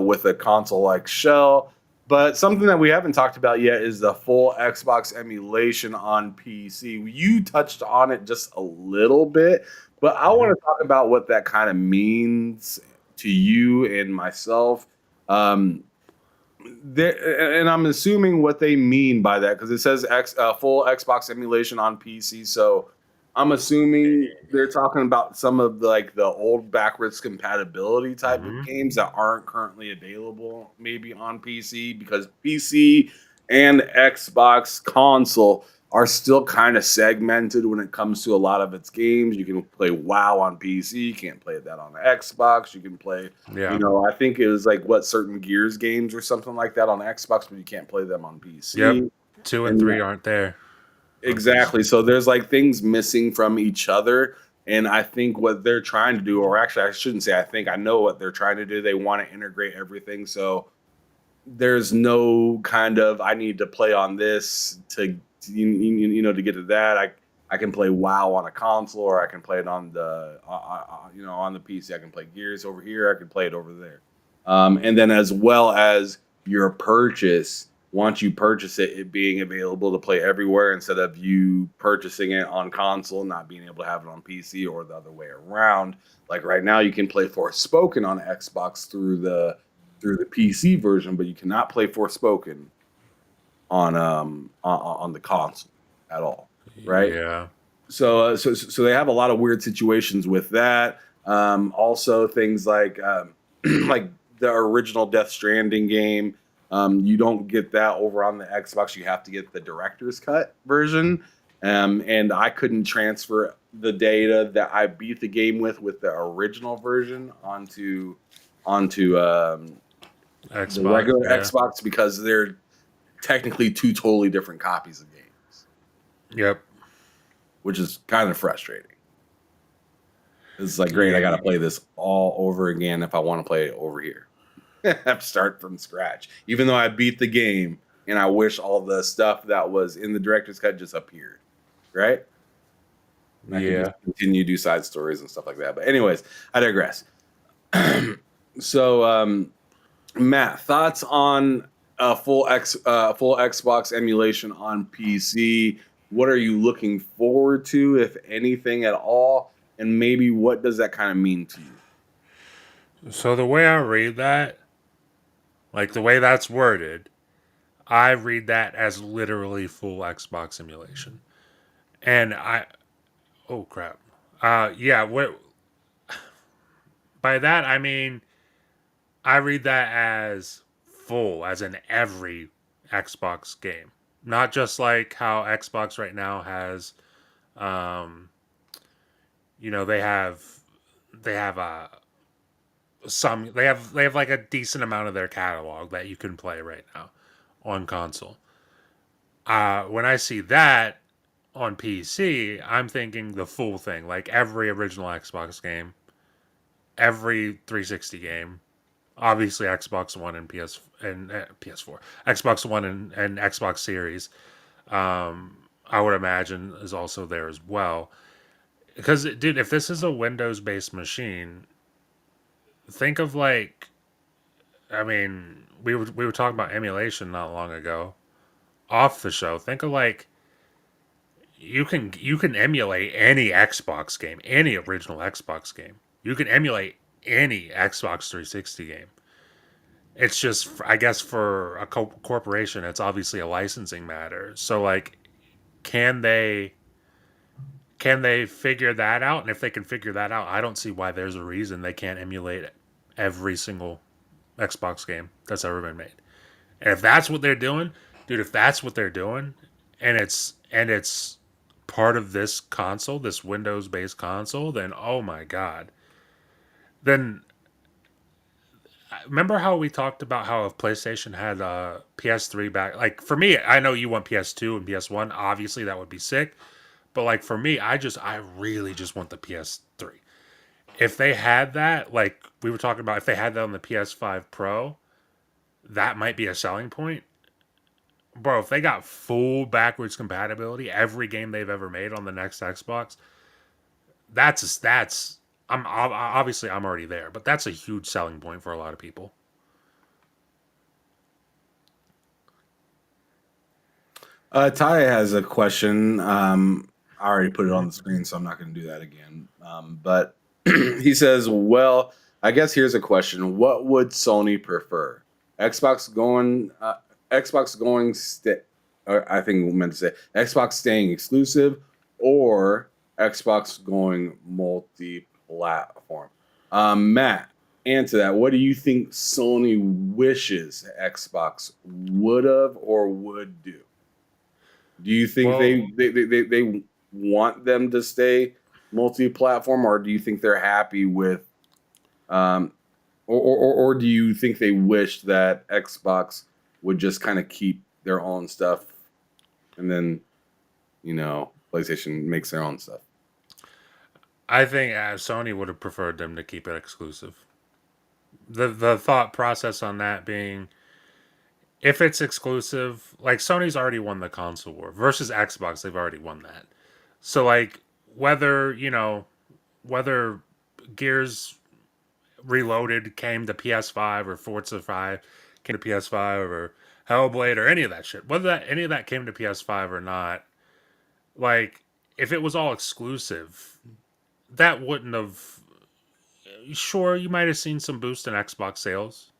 with a console-like shell. But something that we haven't talked about yet is the full Xbox emulation on PC. You touched on it just a little bit, but I want to talk about what that kind of means to you and myself. And I'm assuming what they mean by that because it says full Xbox emulation on PC. So I'm assuming they're talking about some of the old backwards compatibility type of games that aren't currently available maybe on PC, because PC and Xbox console are still kind of segmented when it comes to a lot of its games. You can play WoW on PC, you can't play that on the Xbox. You can play, I think it was certain Gears games or something like that on Xbox, but you can't play them on PC. Yep. 2 and 3 aren't there. Exactly. So there's things missing from each other. And I think what they're trying to do, or actually I shouldn't say I know what they're trying to do. They want to integrate everything. So there's no kind of, I need to play on this to get to that. I can play WoW on a console, or I can play it on the, on the PC. I can play Gears over here. I can play it over there. And then as well as your purchase, once you purchase it being available to play everywhere instead of you purchasing it on console, not being able to have it on PC, or the other way around. Like right now, you can play Forspoken on Xbox through the PC version, but you cannot play Forspoken on the console at all, right? Yeah. So they have a lot of weird situations with that. Also, things like like the original Death Stranding game. You don't get that over on the Xbox. You have to get the director's cut version. And I couldn't transfer the data that I beat the game with the original version onto Xbox, the regular Xbox, because they're technically two totally different copies of games. Yep. Which is kind of frustrating. It's great, I got to play this all over again if I want to play it over here. I have to start from scratch, even though I beat the game, and I wish all the stuff that was in the director's cut just appeared, right? And I could just continue to do side stories and stuff like that. But anyways, I digress. So, Matt, thoughts on full Xbox emulation on PC? What are you looking forward to, if anything at all? And maybe what does that kind of mean to you? So the way I read that, like the way that's worded, I read that as literally full Xbox emulation. And oh crap. By that I mean I read that as full, as in every Xbox game. Not just like how Xbox right now has they have they have like a decent amount of their catalog that you can play right now on console. When I see that on PC, I'm thinking the full thing, like every original Xbox game, every 360 game, obviously Xbox One and PS4, Xbox One and Xbox Series. I would imagine is also there as well. Because, dude, if this is a Windows-based machine, think of like, I mean, we were talking about emulation not long ago, off the show. Think of like you can emulate any Xbox game, any original Xbox game. You can emulate any Xbox 360 game. It's just, I guess, for a corporation, it's obviously a licensing matter. So, like, can they figure that out? And if they can figure that out, I don't see why there's a reason they can't emulate every single Xbox game that's ever been made. And if that's what they're doing, dude, if that's what they're doing, and it's part of this console, this Windows-based console, then oh my god. Then remember how we talked about how if PlayStation had a PS3 back, like for me, I know you want PS2 and PS1, obviously that would be sick. But like for me, I really just want the PS3. If they had that, like we were talking about, if they had that on the PS5 Pro, that might be a selling point. Bro, if they got full backwards compatibility, every game they've ever made on the next Xbox, that's obviously I'm already there, but that's a huge selling point for a lot of people. Ty has a question. I already put it on the screen, so I'm not going to do that again. But he says, "Well, I guess here's a question: what would Sony prefer? Xbox going, or I think we meant to say Xbox staying exclusive, or Xbox going multi-platform?" Matt, answer that. What do you think Sony wishes Xbox would have or would do? Do you think Well, they want them to stay multi-platform, or do you think they're happy with, or do you think they wish that Xbox would just kind of keep their own stuff, and then, PlayStation makes their own stuff? I think Sony would have preferred them to keep it exclusive. The thought process on that being, if it's exclusive, like Sony's already won the console war versus Xbox, they've already won that. So like whether Gears Reloaded came to PS5 or Forza 5 came to PS5 or Hellblade or any of that shit, whether any of that came to PS5 or not, like if it was all exclusive, that wouldn't have. Sure, you might have seen some boost in Xbox sales,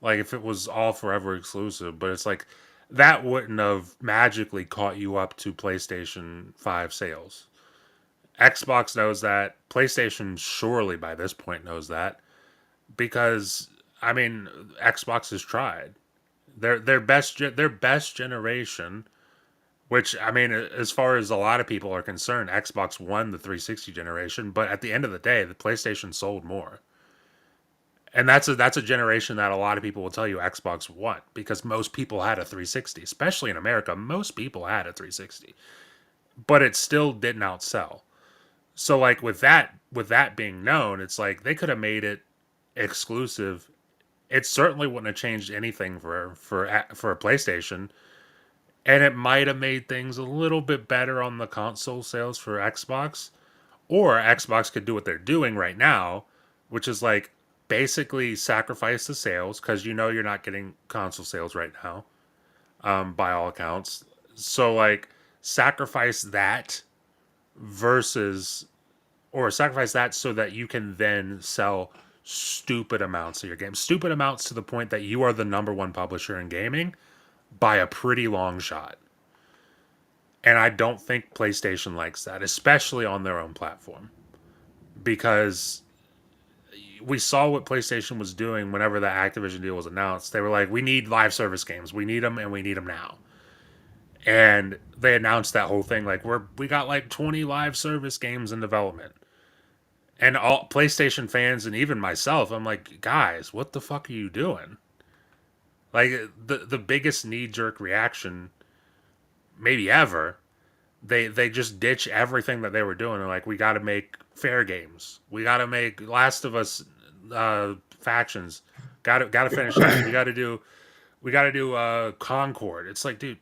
like if it was all forever exclusive, but it's like that wouldn't have magically caught you up to PlayStation 5 sales. Xbox knows that. PlayStation surely by this point knows that, because I mean Xbox has tried their best generation, which I mean as far as a lot of people are concerned, Xbox won the 360 generation, but at the end of the day, the PlayStation sold more. And that's a generation that a lot of people will tell you Xbox won, because most people had a 360, especially in America. Most people had a 360, but it still didn't outsell. So like with that being known, it's like they could have made it exclusive. It certainly wouldn't have changed anything for a PlayStation, and it might have made things a little bit better on the console sales for Xbox. Or Xbox could do what they're doing right now, which is like basically sacrifice the sales, because you're not getting console sales right now, by all accounts. So like sacrifice that versus or sacrifice that so that you can then sell stupid amounts of your game. Stupid amounts to the point that you are the number one publisher in gaming by a pretty long shot. And I don't think PlayStation likes that, especially on their own platform. Because we saw what PlayStation was doing whenever the Activision deal was announced. They were like, we need live service games. We need them, and we need them now. And they announced that whole thing like we got like 20 live service games in development. And all PlayStation fans and even myself, I'm like, guys, what the fuck are you doing? Like the biggest knee jerk reaction maybe ever. They just ditch everything that they were doing. They're like, we got to make fair games. We got to make Last of Us factions. Got to finish that. We got to do Concord. It's like, dude,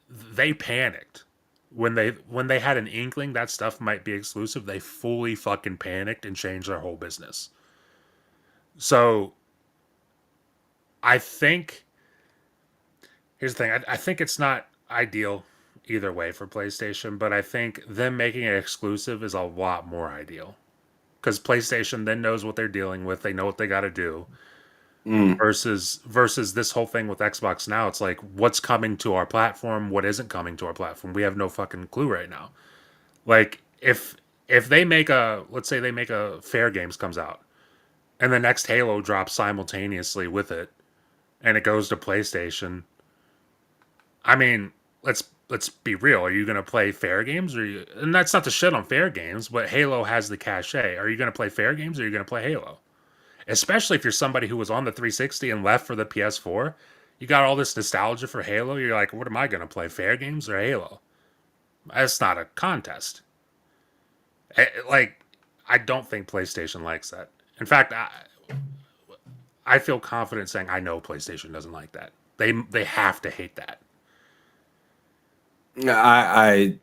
they panicked when they had an inkling that stuff might be exclusive. They fully fucking panicked and changed their whole business. So I think here's the thing. I think it's not ideal either way for PlayStation, but I think them making it exclusive is a lot more ideal because PlayStation then knows what they're dealing with. They know what they got to do. Versus this whole thing with Xbox now, it's like what's coming to our platform, what isn't coming to our platform. We have no fucking clue right now. Like if they make a let's say they make a Fair Games comes out and the next Halo drops simultaneously with it and it goes to PlayStation. I mean, let's be real. Are you going to play Fair Games and that's not to shit on Fair Games, but Halo has the cachet. Are you going to play Fair Games or are you going to play Halo? Especially if you're somebody who was on the 360 and left for the PS4, you got all this nostalgia for Halo. You're like, what am I going to play, Fair Games or Halo? That's not a contest. I don't think PlayStation likes that. In fact, I feel confident saying I know PlayStation doesn't like that. They have to hate that. I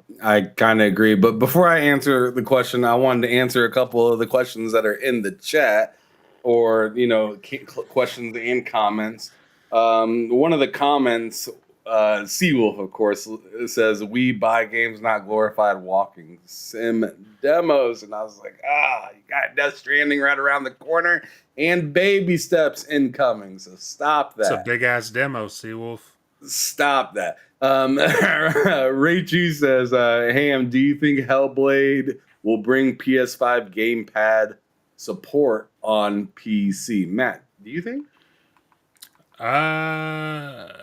kind of agree, but before I answer the question, I wanted to answer a couple of the questions that are in the chat, or questions and comments. One of the comments, Seawolf, of course, says, "We buy games, not glorified walking sim demos," and I was like, you got Death Stranding right around the corner and baby steps incoming, so stop that. It's a big ass demo, Seawolf. Stop that. Ray Chu says, Ham, do you think Hellblade will bring PS5 gamepad support on PC? Matt, do you think? On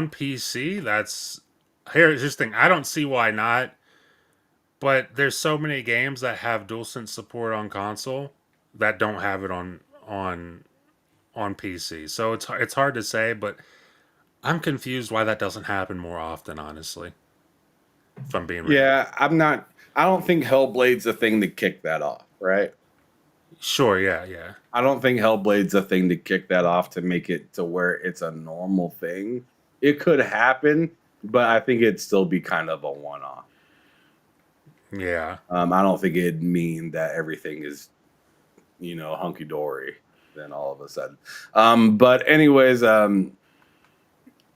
PC, here's the thing. I don't see why not, but there's so many games that have DualSense support on console that don't have it on PC. So it's hard to say, but I'm confused why that doesn't happen more often, honestly. If I'm being real. Yeah, I don't think Hellblade's a thing to kick that off, right? Sure, yeah. I don't think Hellblade's a thing to kick that off to make it to where it's a normal thing. It could happen, but I think it'd still be kind of a one-off. Yeah. I don't think it'd mean that everything is, hunky-dory then all of a sudden. But anyways,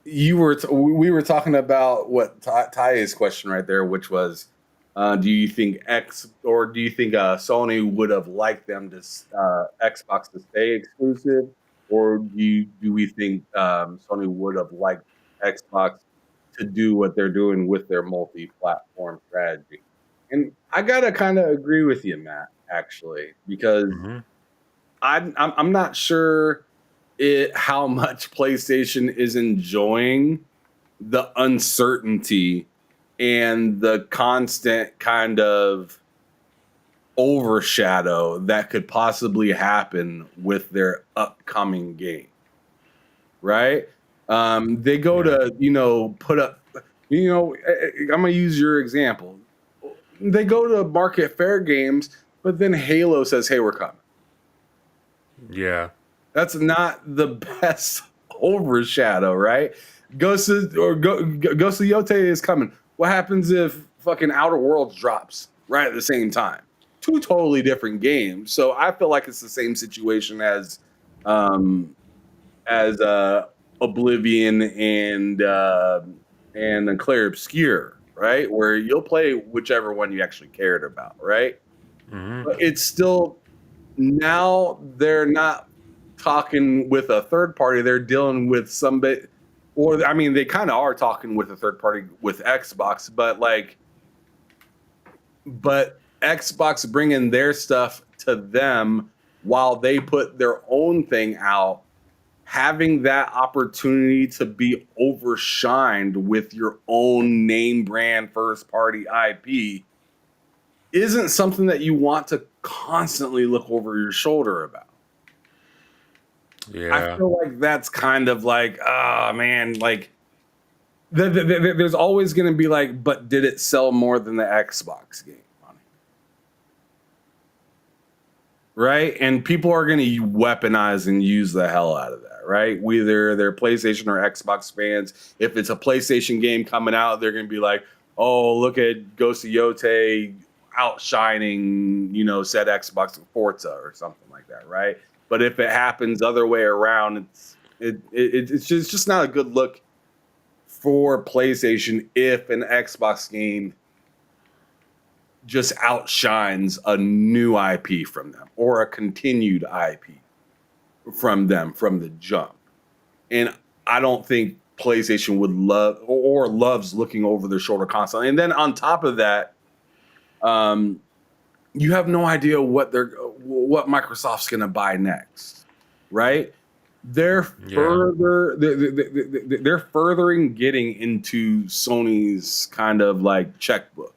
we were talking about what Ty's question right there, which was, do you think Sony would have liked them to Xbox to stay exclusive, or do we think Sony would have liked Xbox to do what they're doing with their multi-platform strategy? And I gotta kind of agree with you, Matt, actually, because I'm not sure how much PlayStation is enjoying the uncertainty and the constant kind of overshadow that could possibly happen with their upcoming game, right? They go to, put up, I'm going to use your example. They go to market Fair Games, but then Halo says, hey, we're coming. Yeah. That's not the best overshadow, right? Ghost of Yote is coming. What happens if fucking Outer Worlds drops right at the same time? Two totally different games. So I feel like it's the same situation as Oblivion and Clair Obscur, right? Where you'll play whichever one you actually cared about, right? Mm-hmm. But it's still, now they're not talking with a third party, they're dealing with somebody, or I mean, they kind of are talking with a third party with Xbox, but Xbox bringing their stuff to them while they put their own thing out, having that opportunity to be overshined with your own name brand first party IP isn't something that you want to constantly look over your shoulder about. Yeah. I feel like that's kind of like, oh man, like there's always going to be like, but did it sell more than the Xbox game? Right? And people are going to weaponize and use the hell out of that, right? Whether they're PlayStation or Xbox fans. If it's a PlayStation game coming out, they're going to be like, oh, look at Ghost of Yote outshining, said Xbox Forza or something like that, right? But if it happens other way around, it's just not a good look for PlayStation if an Xbox game just outshines a new IP from them or a continued IP from them from the jump. And I don't think PlayStation would love or loves looking over their shoulder constantly. And then on top of that, you have no idea what Microsoft's going to buy next, right? They're furthering getting into Sony's kind of like checkbook,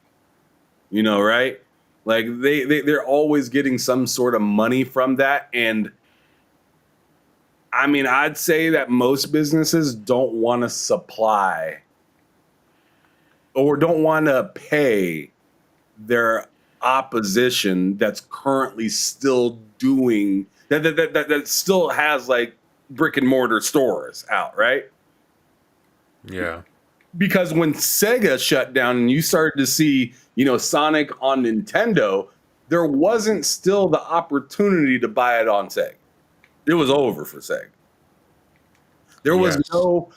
right? Like they're always getting some sort of money from that. And I mean, I'd say that most businesses don't want to supply or don't want to pay their opposition that's currently still doing that still has like brick and mortar stores out, right? Yeah. Because when Sega shut down and you started to see, Sonic on Nintendo, there wasn't still the opportunity to buy it on Sega. It was over for Sega. There was no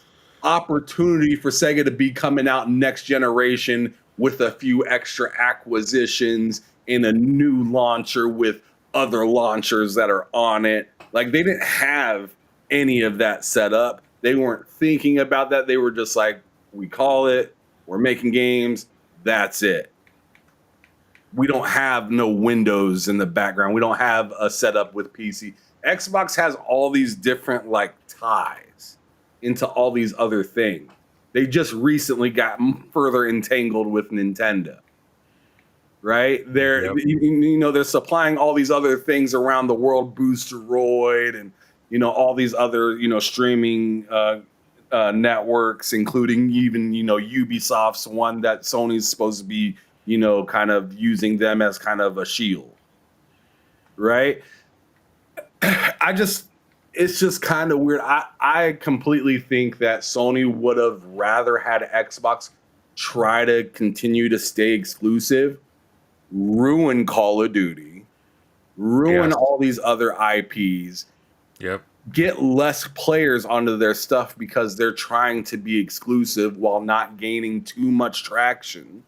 opportunity for Sega to be coming out next generation with a few extra acquisitions and a new launcher with other launchers that are on it. Like they didn't have any of that set up. They weren't thinking about that. They were just like, we call it, we're making games, that's it. We don't have no windows in the background. We don't have a setup with PC. Xbox has all these different like ties into all these other things. They just recently got further entangled with Nintendo, right? They're they're supplying all these other things around the world, Boosteroid, and all these other streaming networks, including even Ubisoft's one that Sony's supposed to be kind of using them as kind of a shield, right? It's just kind of weird. I completely think that Sony would have rather had Xbox try to continue to stay exclusive, ruin Call of Duty, ruin all these other IPs. Yep. Get less players onto their stuff because they're trying to be exclusive while not gaining too much traction,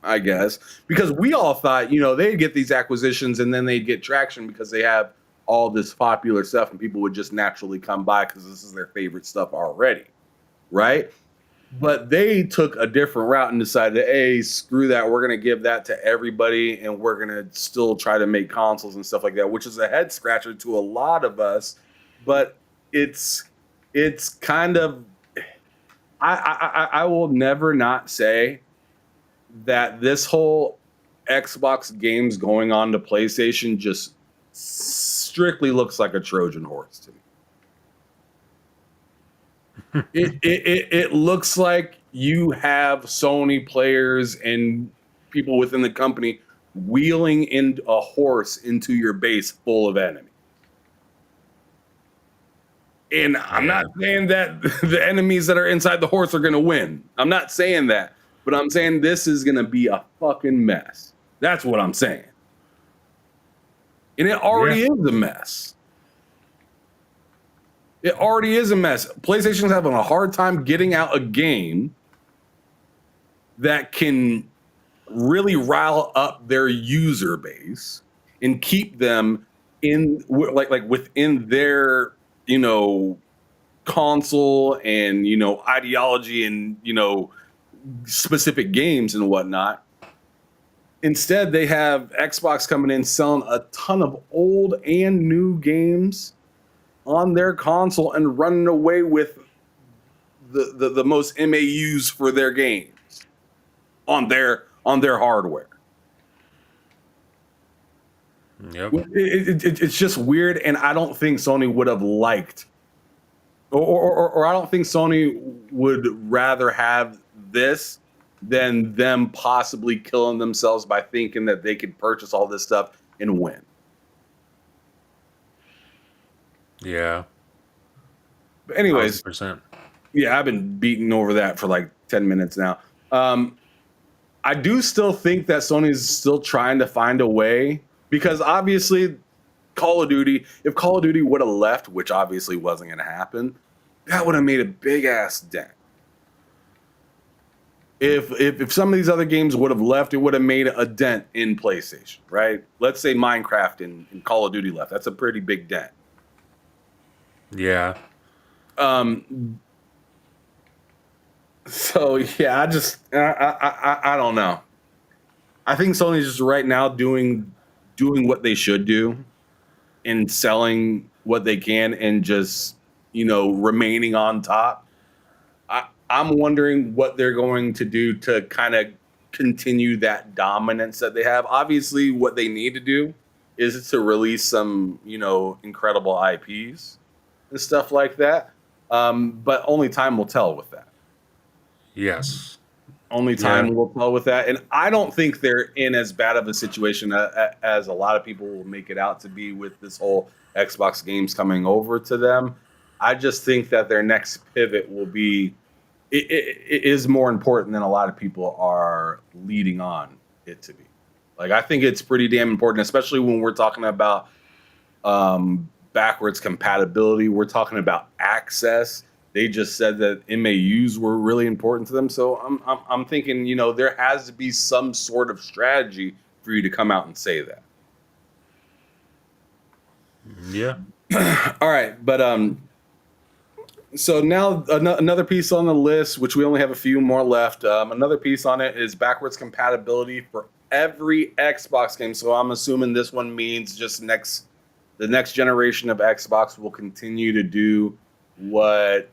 I guess. Because we all thought, they'd get these acquisitions and then they'd get traction because they have all this popular stuff and people would just naturally come by because this is their favorite stuff already, right? But they took a different route and decided, hey, screw that. We're going to give that to everybody and we're going to still try to make consoles and stuff like that, which is a head scratcher to a lot of us. But it's kind of, I will never not say that this whole Xbox games going on to PlayStation just strictly looks like a Trojan horse to me. It looks like you have Sony players and people within the company wheeling in a horse into your base full of enemies. And I'm not saying that the enemies that are inside the horse are going to win. I'm not saying that. But I'm saying this is going to be a fucking mess. That's what I'm saying. And it already is a mess. It already is a mess. PlayStation's having a hard time getting out a game that can really rile up their user base and keep them in like within their console and ideology and specific games and whatnot. Instead, they have Xbox coming in selling a ton of old and new games on their console and running away with the most MAUs for their games on their hardware. Yep. It's just weird, and I don't think Sony would have liked, or I don't think Sony would rather have this than them possibly killing themselves by thinking that they could purchase all this stuff and win. Yeah. But anyways, 100%. yeah, I've been beating over that for like 10 minutes now. I do still think that Sony's still trying to find a way, because obviously Call of Duty, if Call of Duty would have left, which obviously wasn't going to happen, that would have made a big ass dent. If some of these other games would have left, it would have made a dent in PlayStation, right? Let's say Minecraft and Call of Duty left. That's a pretty big dent. Yeah. So yeah, I don't know. I think Sony's just right now doing what they should do and selling what they can and just, remaining on top. I'm wondering what they're going to do to kind of continue that dominance that they have. Obviously, what they need to do is to release some, incredible IPs and stuff like that. But only time will tell with that. Yes. Only time will tell with that. And I don't think they're in as bad of a situation as a lot of people will make it out to be with this whole Xbox games coming over to them. I just think that their next pivot will be, it is more important than a lot of people are leading on it to be. Like, I think it's pretty damn important, especially when we're talking about backwards compatibility. We're talking about access. They just said that MAUs were really important to them. So I'm thinking, there has to be some sort of strategy for you to come out and say that. Yeah. All right, but so now another piece on the list, which we only have a few more left. Another piece on it is backwards compatibility for every Xbox game. So I'm assuming this one means just the next generation of Xbox will continue to do what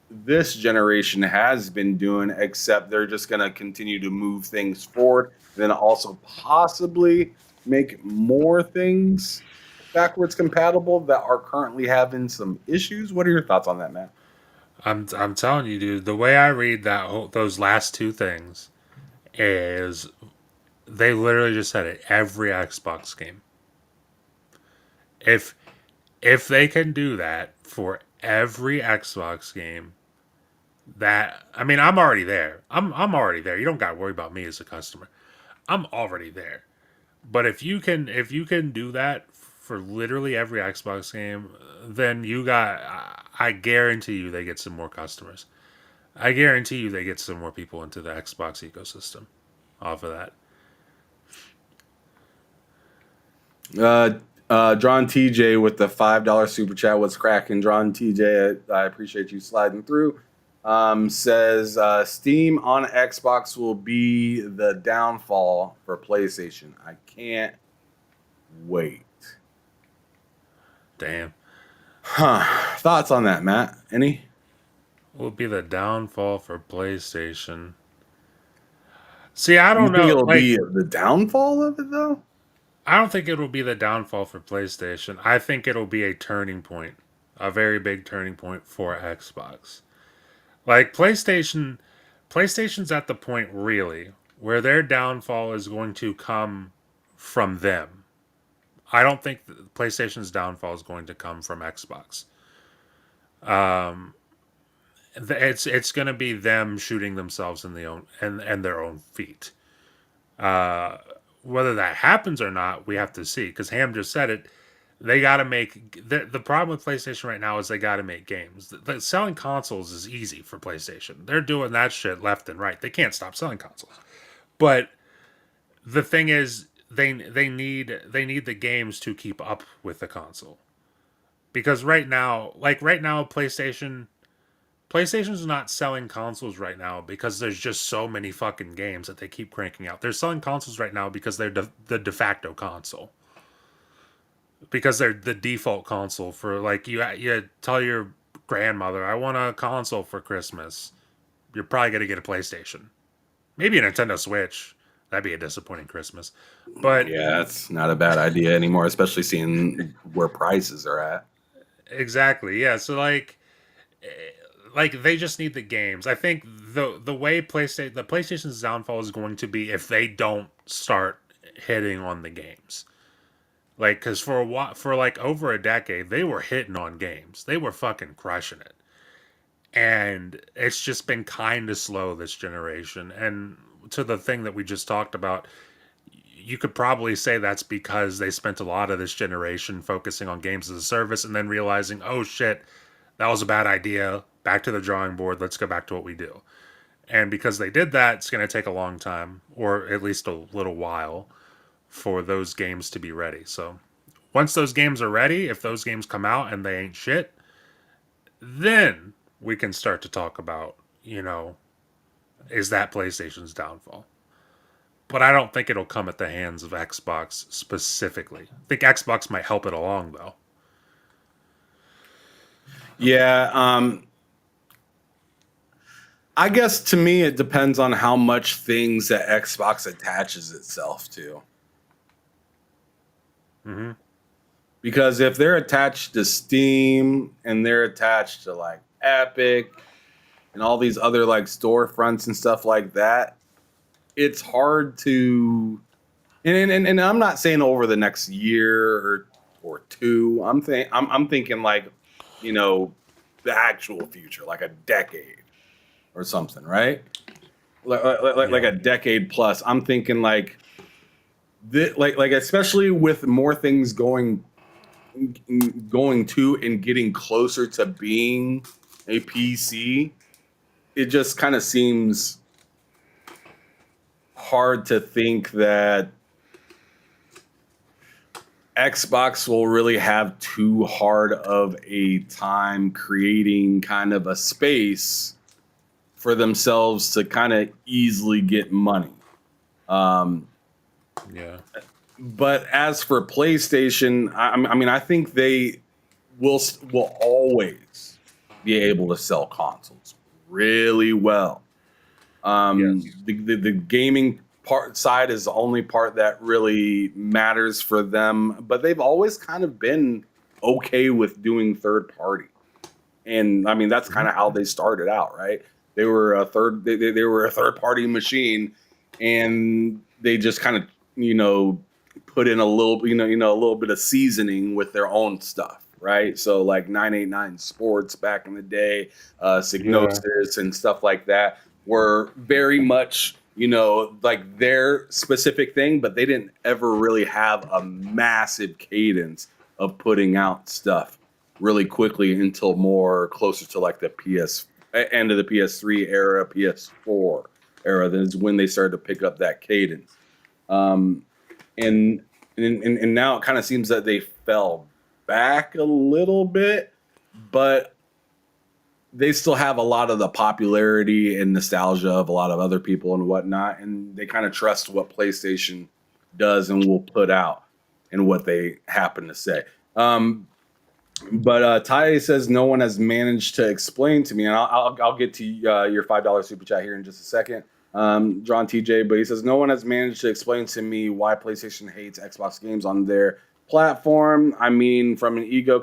this generation has been doing, except they're just going to continue to move things forward, then also possibly make more things backwards compatible that are currently having some issues. What are your thoughts on that, Matt? I'm telling you, dude, the way I read those last two things is they literally just said it, every Xbox game. If they can do that for every Xbox game, I'm already there. I'm already there. You don't got to worry about me as a customer. I'm already there. But if you can do that for literally every Xbox game, then I guarantee you they get some more customers. I guarantee you they get some more people into the Xbox ecosystem off of that. Drawn TJ with the $5 super chat. What's cracking, Drawn TJ? I appreciate you sliding through. Says Steam on Xbox will be the downfall for PlayStation. I can't wait. Damn. Thoughts on that, Matt? Any? Will be the downfall for PlayStation. See, I don't You think know. it'll be the downfall of it, though? I don't think it'll be the downfall for PlayStation. I think it'll be a turning point, a very big turning point for Xbox. Like PlayStation's at the point really where their downfall is going to come from them. I don't think PlayStation's downfall is going to come from Xbox. It's going to be them shooting themselves in their own feet. Whether that happens or not, we have to see. Because Ham just said it. They got to make... The problem with PlayStation right now is they got to make games. Selling consoles is easy for PlayStation. They're doing that shit left and right. They can't stop selling consoles. But the thing is, they need the games to keep up with the console. Because right now, PlayStation's not selling consoles right now because there's just so many fucking games that they keep cranking out. They're selling consoles right now because they're the de facto console. Because they're the default console for, like, you tell your grandmother, I want a console for Christmas. You're probably going to get a PlayStation. Maybe a Nintendo Switch. That'd be a disappointing Christmas. But Yeah, it's not a bad idea anymore, especially seeing where prices are at. exactly, yeah. So like they just need the games. I think the way PlayStation's downfall is going to be if they don't start hitting on the games. Like, because for a while, for like over a decade, they were hitting on games. They were fucking crushing it. And it's just been kind of slow this generation. And to the thing that we just talked about, you could probably say that's because they spent a lot of this generation focusing on games as a service and then realizing, oh shit, that was a bad idea. Back to the drawing board. Let's go back to what we do. And because they did that, it's going to take a long time, or at least a little while, for those games to be ready. So once those games are ready, if those games come out and they ain't shit, then we can start to talk about, is that PlayStation's downfall? But I don't think it'll come at the hands of Xbox specifically. I think Xbox might help it along, though. Yeah, I guess to me it depends on how much things that Xbox attaches itself to. Mm-hmm. Because if they're attached to Steam and they're attached to like Epic and all these other like storefronts and stuff like that, it's hard to. And I'm not saying over the next year or two. I'm thinking like, the actual future, like a decade or something, right? Like a decade plus. I'm thinking like especially with more things going to and getting closer to being a PC, it just kind of seems hard to think that Xbox will really have too hard of a time creating kind of a space for themselves to kind of easily get money. Yeah. But as for PlayStation, I think they will always be able to sell consoles really well. Yes. The gaming side is the only part that really matters for them, but they've always kind of been okay with doing third party. And I mean, that's kind of how they started out, right? They were a they were a third party machine, and they just kind of, put in a little, a little bit of seasoning with their own stuff, right? So like 989 Sports back in the day, Psygnosis and stuff like that were very much, like their specific thing, but they didn't ever really have a massive cadence of putting out stuff really quickly until more closer to like the end of the PS3 era, PS4 era. That is when they started to pick up that cadence. And now it kind of seems that they fell back a little bit, but they still have a lot of the popularity and nostalgia of a lot of other people and whatnot, and they kind of trust what PlayStation does and will put out and what they happen to say. But Ty says no one has managed to explain to me, and I'll get to your $5 super chat here in just a second, John TJ. But he says no one has managed to explain to me why PlayStation hates Xbox games on their platform. I mean, from an ego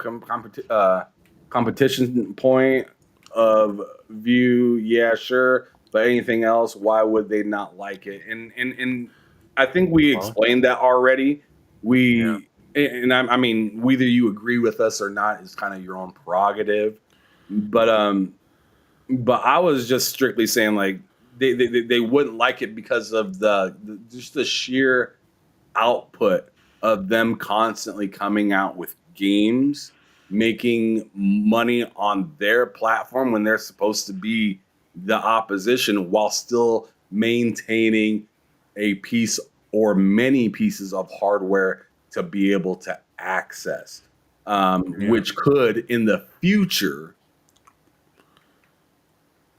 competition point of view, yeah, sure, but anything else, why would they not like it? And I think we explained that already. I mean, whether you agree with us or not is kind of your own prerogative, but I was just strictly saying like they wouldn't like it because of just the sheer output of them constantly coming out with games, making money on their platform when they're supposed to be the opposition, while still maintaining a piece or many pieces of hardware to be able to access, which could in the future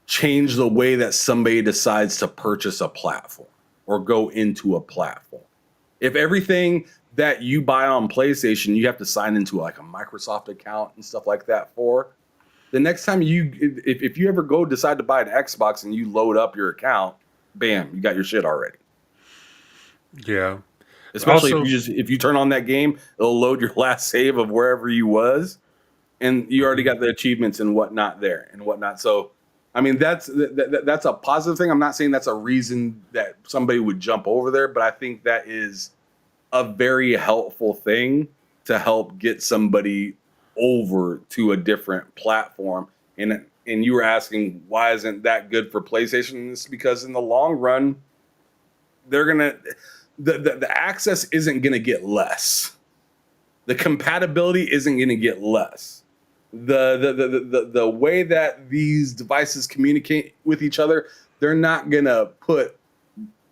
change the way that somebody decides to purchase a platform or go into a platform. If everything that you buy on PlayStation, you have to sign into like a Microsoft account and stuff like that for, the next time if you ever decide to buy an Xbox and you load up your account, bam, you got your shit already. Yeah. Especially Also, if you turn on that game, it'll load your last save of wherever you was, and you already got the achievements and whatnot there and whatnot. So, I mean, that's a positive thing. I'm not saying that's a reason that somebody would jump over there, but I think that is a very helpful thing to help get somebody over to a different platform. And you were asking why isn't that good for PlayStation? It's because in the long run, they're gonna the access isn't gonna get less. The compatibility isn't gonna get less. The way that these devices communicate with each other, they're not gonna put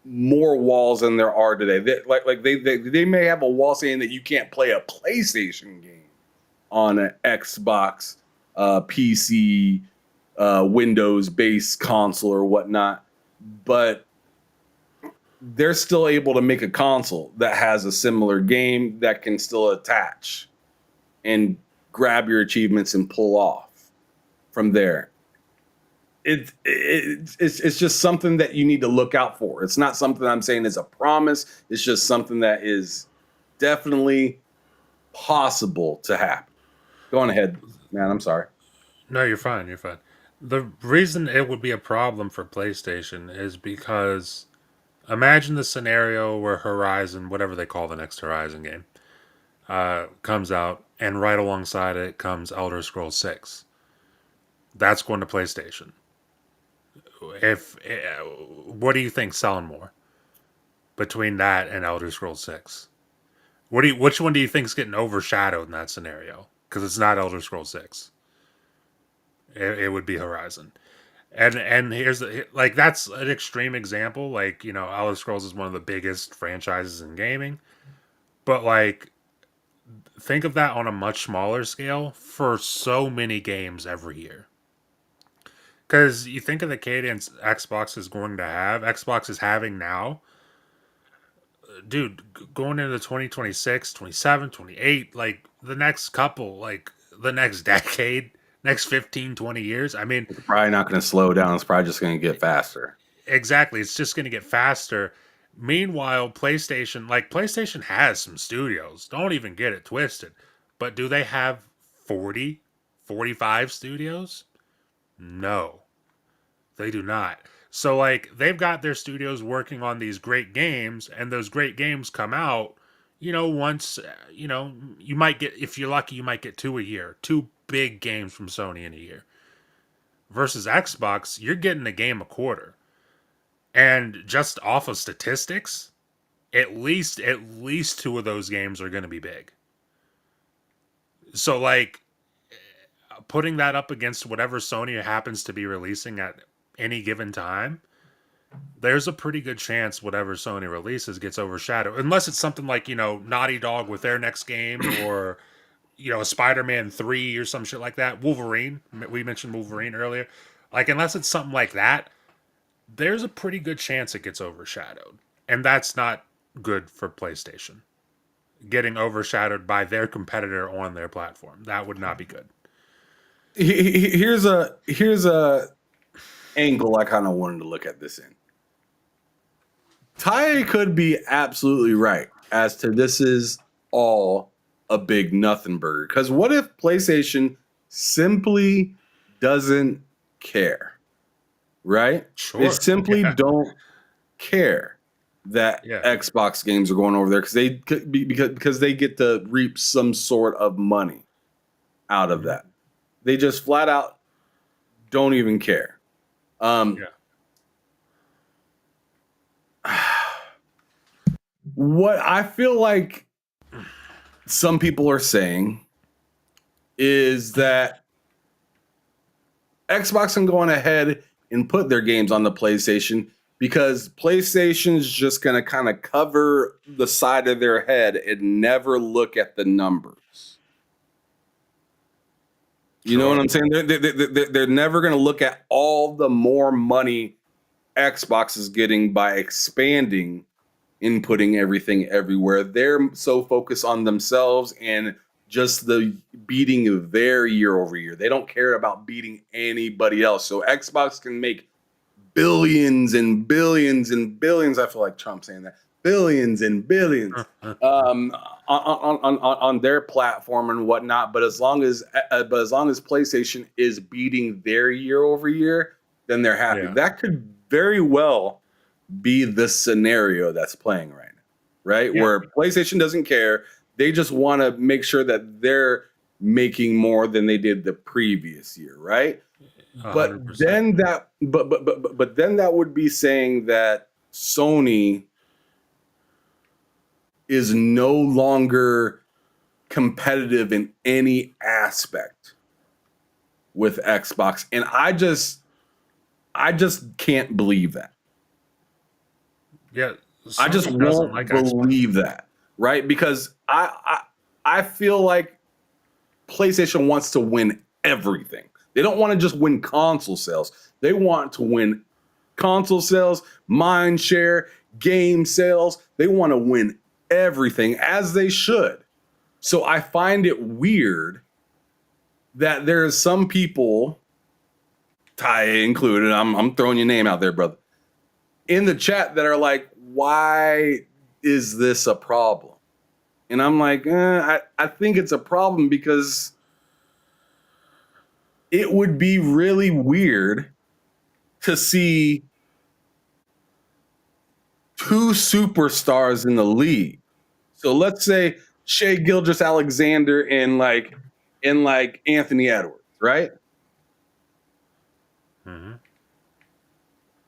more walls than there are today. They may have a wall saying that you can't play a PlayStation game on an Xbox, PC, Windows-based console or whatnot, but they're still able to make a console that has a similar game that can still attach and grab your achievements and pull off from there. It's just something that you need to look out for. It's not something I'm saying is a promise. It's just something that is definitely possible to happen. Go on ahead, man. I'm sorry. no, you're fine. You're fine. The reason it would be a problem for PlayStation is because imagine the scenario where Horizon, whatever they call the next Horizon game, comes out, and right alongside it comes Elder Scrolls 6. That's going to PlayStation. If what do you think selling more between that and Elder Scrolls 6? Which one do you think is getting overshadowed in that scenario? Because it's not Elder Scrolls 6. It would be Horizon. And here's like that's an extreme example. Like, Elder Scrolls is one of the biggest franchises in gaming, but like think of that on a much smaller scale for so many games every year. Because you think of the cadence Xbox is having now, dude, going into 2026, 27, 28, like the next couple, like the next decade, next 15, 20 years. I mean, It's probably not going to slow down. It's probably just going to get faster. exactly. It's just going to get faster. Meanwhile, PlayStation has some studios. Don't even get it twisted. But do they have 40, 45 studios? No, they do not. So, like, they've got their studios working on these great games, and those great games come out, once, you might get, if you're lucky, you might get two a year, two big games from Sony in a year. Versus Xbox, you're getting a game a quarter. And just off of statistics, at least two of those games are going to be big. So like putting that up against whatever Sony happens to be releasing at any given time, there's a pretty good chance whatever Sony releases gets overshadowed. Unless it's something like, Naughty Dog with their next game or Spider-Man 3 or some shit like that. Wolverine, we mentioned Wolverine earlier. Like unless it's something like that, there's a pretty good chance it gets overshadowed. And that's not good for PlayStation. Getting overshadowed by their competitor on their platform. That would not be good. Here's a angle I kind of wanted to look at this in. Ty could be absolutely right as to this is all a big nothing burger. Because what if PlayStation simply doesn't care? Right? Sure. They simply don't care that Xbox games are going over there because they get to reap some sort of money out of that. They just flat out don't even care. What I feel like some people are saying is that Xbox can go on ahead and put their games on the PlayStation because PlayStation's just going to kind of cover the side of their head and never look at the numbers. You know what I'm saying? They're never going to look at all the more money Xbox is getting by expanding and putting everything everywhere. They're so focused on themselves and just the beating of their year over year. They don't care about beating anybody else. So Xbox can make billions and billions and billions. I feel like Trump saying that. billions and billions on their platform and whatnot. But as long as PlayStation is beating their year over year, then they're happy. Yeah. That could very well be the scenario that's playing right now, right? Yeah. Where PlayStation doesn't care. They just want to make sure that they're making more than they did the previous year, right? 100%. But then that would be saying that Sony is no longer competitive in any aspect with Xbox, and I just can't believe that. Yeah, I just Sony doesn't won't like Xbox. believe that, right? Because I feel like PlayStation wants to win everything. They don't want to just win console sales. They want to win console sales, mind share, game sales. They want to win everything, as they should. So I find it weird that there's some people, Ty included, I'm throwing your name out there, brother, in the chat that are like, why is this a problem? And I'm like, I think it's a problem because it would be really weird to see two superstars in the league. So let's say Shea Gilgeous-Alexander and like Anthony Edwards, right? Mm-hmm.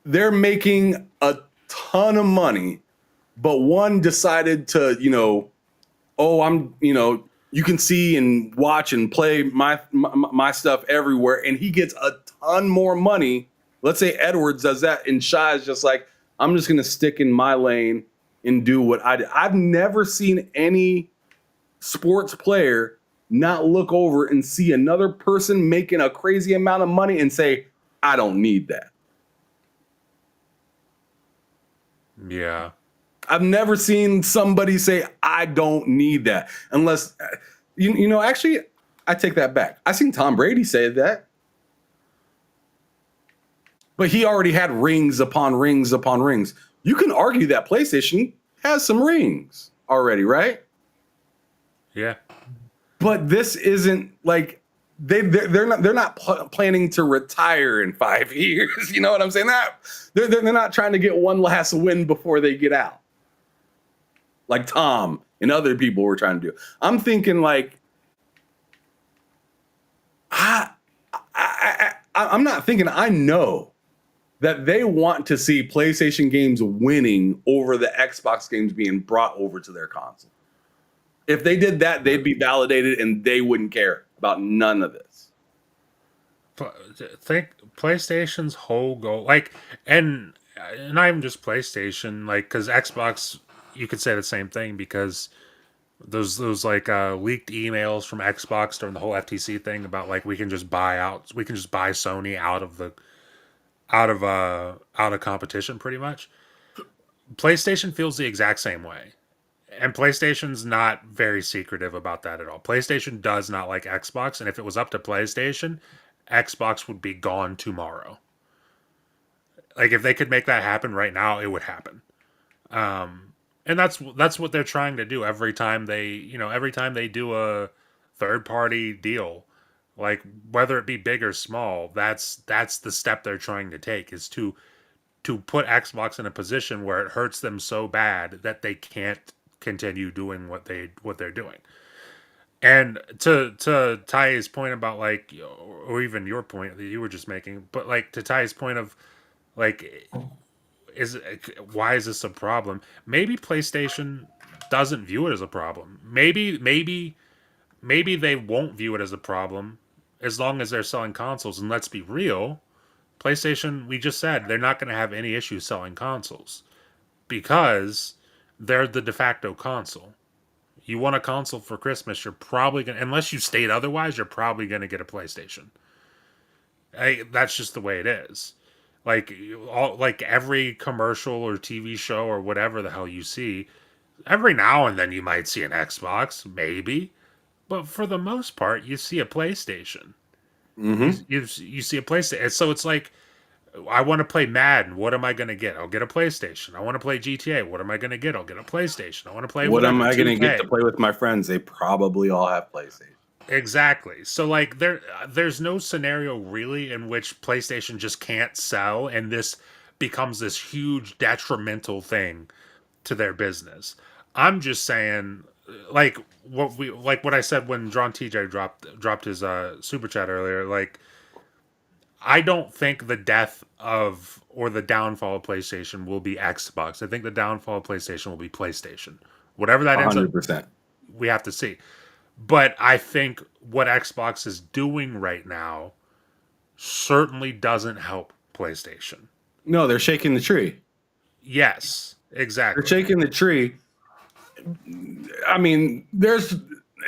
They're making a ton of money, but one decided to, you can see and watch and play my stuff everywhere, and he gets a ton more money. Let's say Edwards does that, and Shai is just like, I'm just gonna stick in my lane and do what I do. I've never seen any sports player not look over and see another person making a crazy amount of money and say, I don't need that. Yeah. I've never seen somebody say, I don't need that. Unless, actually, I take that back. I seen Tom Brady say that. But he already had rings upon rings upon rings. You can argue that PlayStation has some rings already, right? Yeah. But this isn't like they're not planning to retire in 5 years. You know what I'm saying? They're not trying to get one last win before they get out, like Tom and other people were trying to do. I'm thinking like, I'm not thinking. I know that they want to see PlayStation games winning over the Xbox games being brought over to their console. If they did that, they'd be validated and they wouldn't care about none of this. Think PlayStation's whole goal, and not even just PlayStation, because Xbox, you could say the same thing, because those leaked emails from Xbox during the whole FTC thing about we can just buy Sony out of competition pretty much. PlayStation feels the exact same way. And PlayStation's not very secretive about that at all. PlayStation does not like Xbox, and if it was up to PlayStation, Xbox would be gone tomorrow. If they could make that happen right now, it would happen. And that's what they're trying to do every time they do a third-party deal, whether it be big or small. That's the step they're trying to take, is to put Xbox in a position where it hurts them so bad that they can't continue doing what they're doing. And to Ty's point about or even your point that you were just making, but to Ty's point of why is this a problem? Maybe PlayStation doesn't view it as a problem. Maybe they won't view it as a problem as long as they're selling consoles. And let's be real, PlayStation, we just said, they're not going to have any issues selling consoles because they're the de facto console. You want a console for Christmas, you're probably going to, unless you state otherwise, you're probably going to get a PlayStation. That's just the way it is. Every commercial or TV show or whatever the hell you see, every now and then you might see an Xbox, maybe. But for the most part, you see a PlayStation. Mm-hmm. You see a PlayStation. So it's I want to play Madden. What am I going to get? I'll get a PlayStation. I want to play GTA. What am I going to get? I'll get a PlayStation. I want to play What am whatever, I going to get 2K. to play with my friends? They probably all have PlayStation. Exactly. So like there's no scenario really in which PlayStation just can't sell and this becomes this huge detrimental thing to their business. I'm just saying like what I said when John TJ dropped his super chat earlier, like I don't think the death of or the downfall of PlayStation will be Xbox. I think the downfall of PlayStation will be PlayStation. Whatever that ends up 100%. we have to see. But I think what Xbox is doing right now certainly doesn't help PlayStation. No, they're shaking the tree. Yes, exactly. They're shaking the tree. I mean,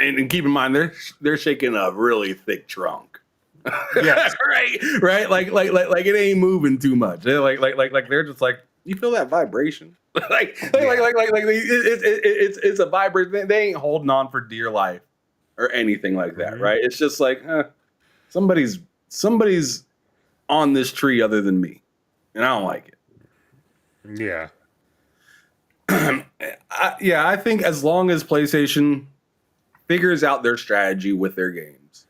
and keep in mind they're shaking a really thick trunk. Yes. right. Like it ain't moving too much. They're like they're just like, you feel that vibration? It's a vibration. They ain't holding on for dear life or anything like that, right? It's just like somebody's on this tree other than me, and I don't like it. Yeah. I think as long as PlayStation figures out their strategy with their games,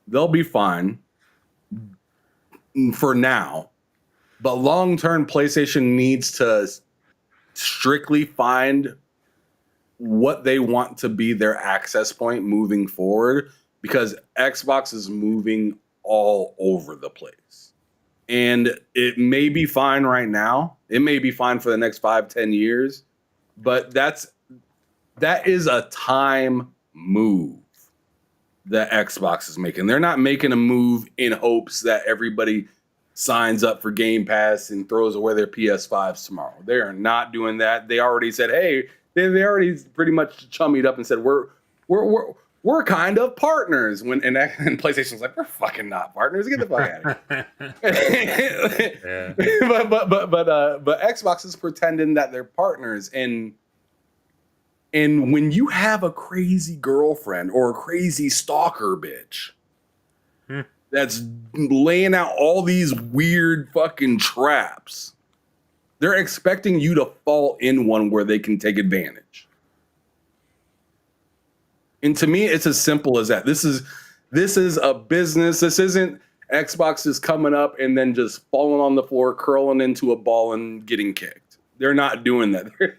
they'll be fine for now. But long term, PlayStation needs to strictly find what they want to be their access point moving forward, because Xbox is moving all over the place. And it may be fine right now. It may be fine for the next 5-10 years, but that is a time move that Xbox is making. They're not making a move in hopes that everybody signs up for Game Pass and throws away their PS5s tomorrow. They are not doing that. They already said, hey, they already pretty much chummied up and said, we're kind of partners. And PlayStation's like, we're fucking not partners. Get the fuck out of here. Yeah. But Xbox is pretending that they're partners. And when you have a crazy girlfriend or a crazy stalker bitch that's laying out all these weird fucking traps, they're expecting you to fall in one where they can take advantage. And to me, it's as simple as that. This is a business. This isn't Xbox is coming up and then just falling on the floor, curling into a ball and getting kicked. They're not doing that. They're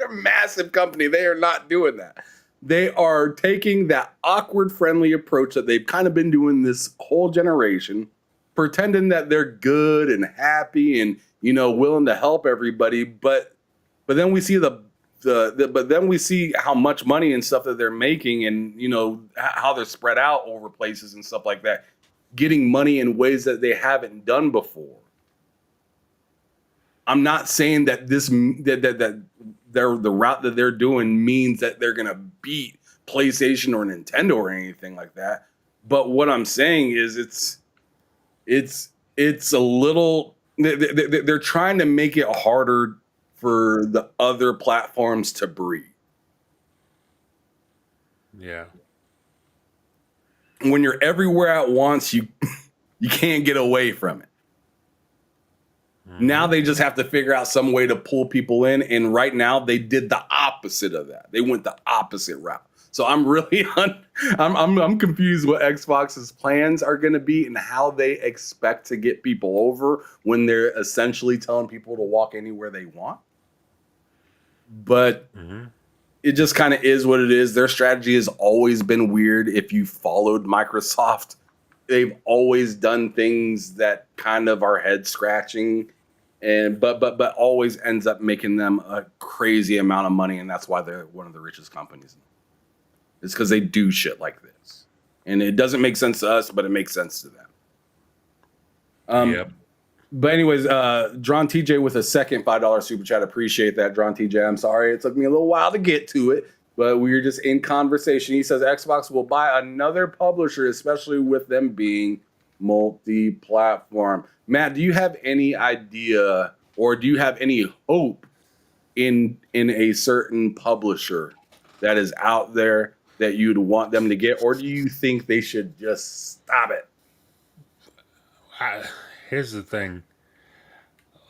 a massive company. They are not doing that. They are taking that awkward, friendly approach that they've kind of been doing this whole generation, pretending that they're good and happy and, willing to help everybody. But then we see but then we see how much money and stuff that they're making, and how they're spread out over places and stuff like that, getting money in ways that they haven't done before. I'm not saying that the route that they're doing means that they're gonna beat PlayStation or Nintendo or anything like that. But what I'm saying is it's a little, they're trying to make it harder for the other platforms to breathe. Yeah. When you're everywhere at once, you can't get away from it. Now they just have to figure out some way to pull people in, and right now they did the opposite of that. They went the opposite route. So I'm really I'm confused what Xbox's plans are going to be and how they expect to get people over when they're essentially telling people to walk anywhere they want. But it just kind of is what it is. Their strategy has always been weird. If you followed Microsoft, they've always done things that kind of are head scratching, and but always ends up making them a crazy amount of money, and that's why they're one of the richest companies. It's because they do shit like this, and it doesn't make sense to us, but it makes sense to them. Yep. But anyways, Drawn TJ with a second $5 super chat. Appreciate that, Drawn TJ. I'm sorry it took me a little while to get to it, but we were just in conversation. He says Xbox will buy another publisher, especially with them being multi-platform. Matt, do you have any idea, or do you have any hope in a certain publisher that is out there that you'd want them to get, or do you think they should just stop it? here's the thing.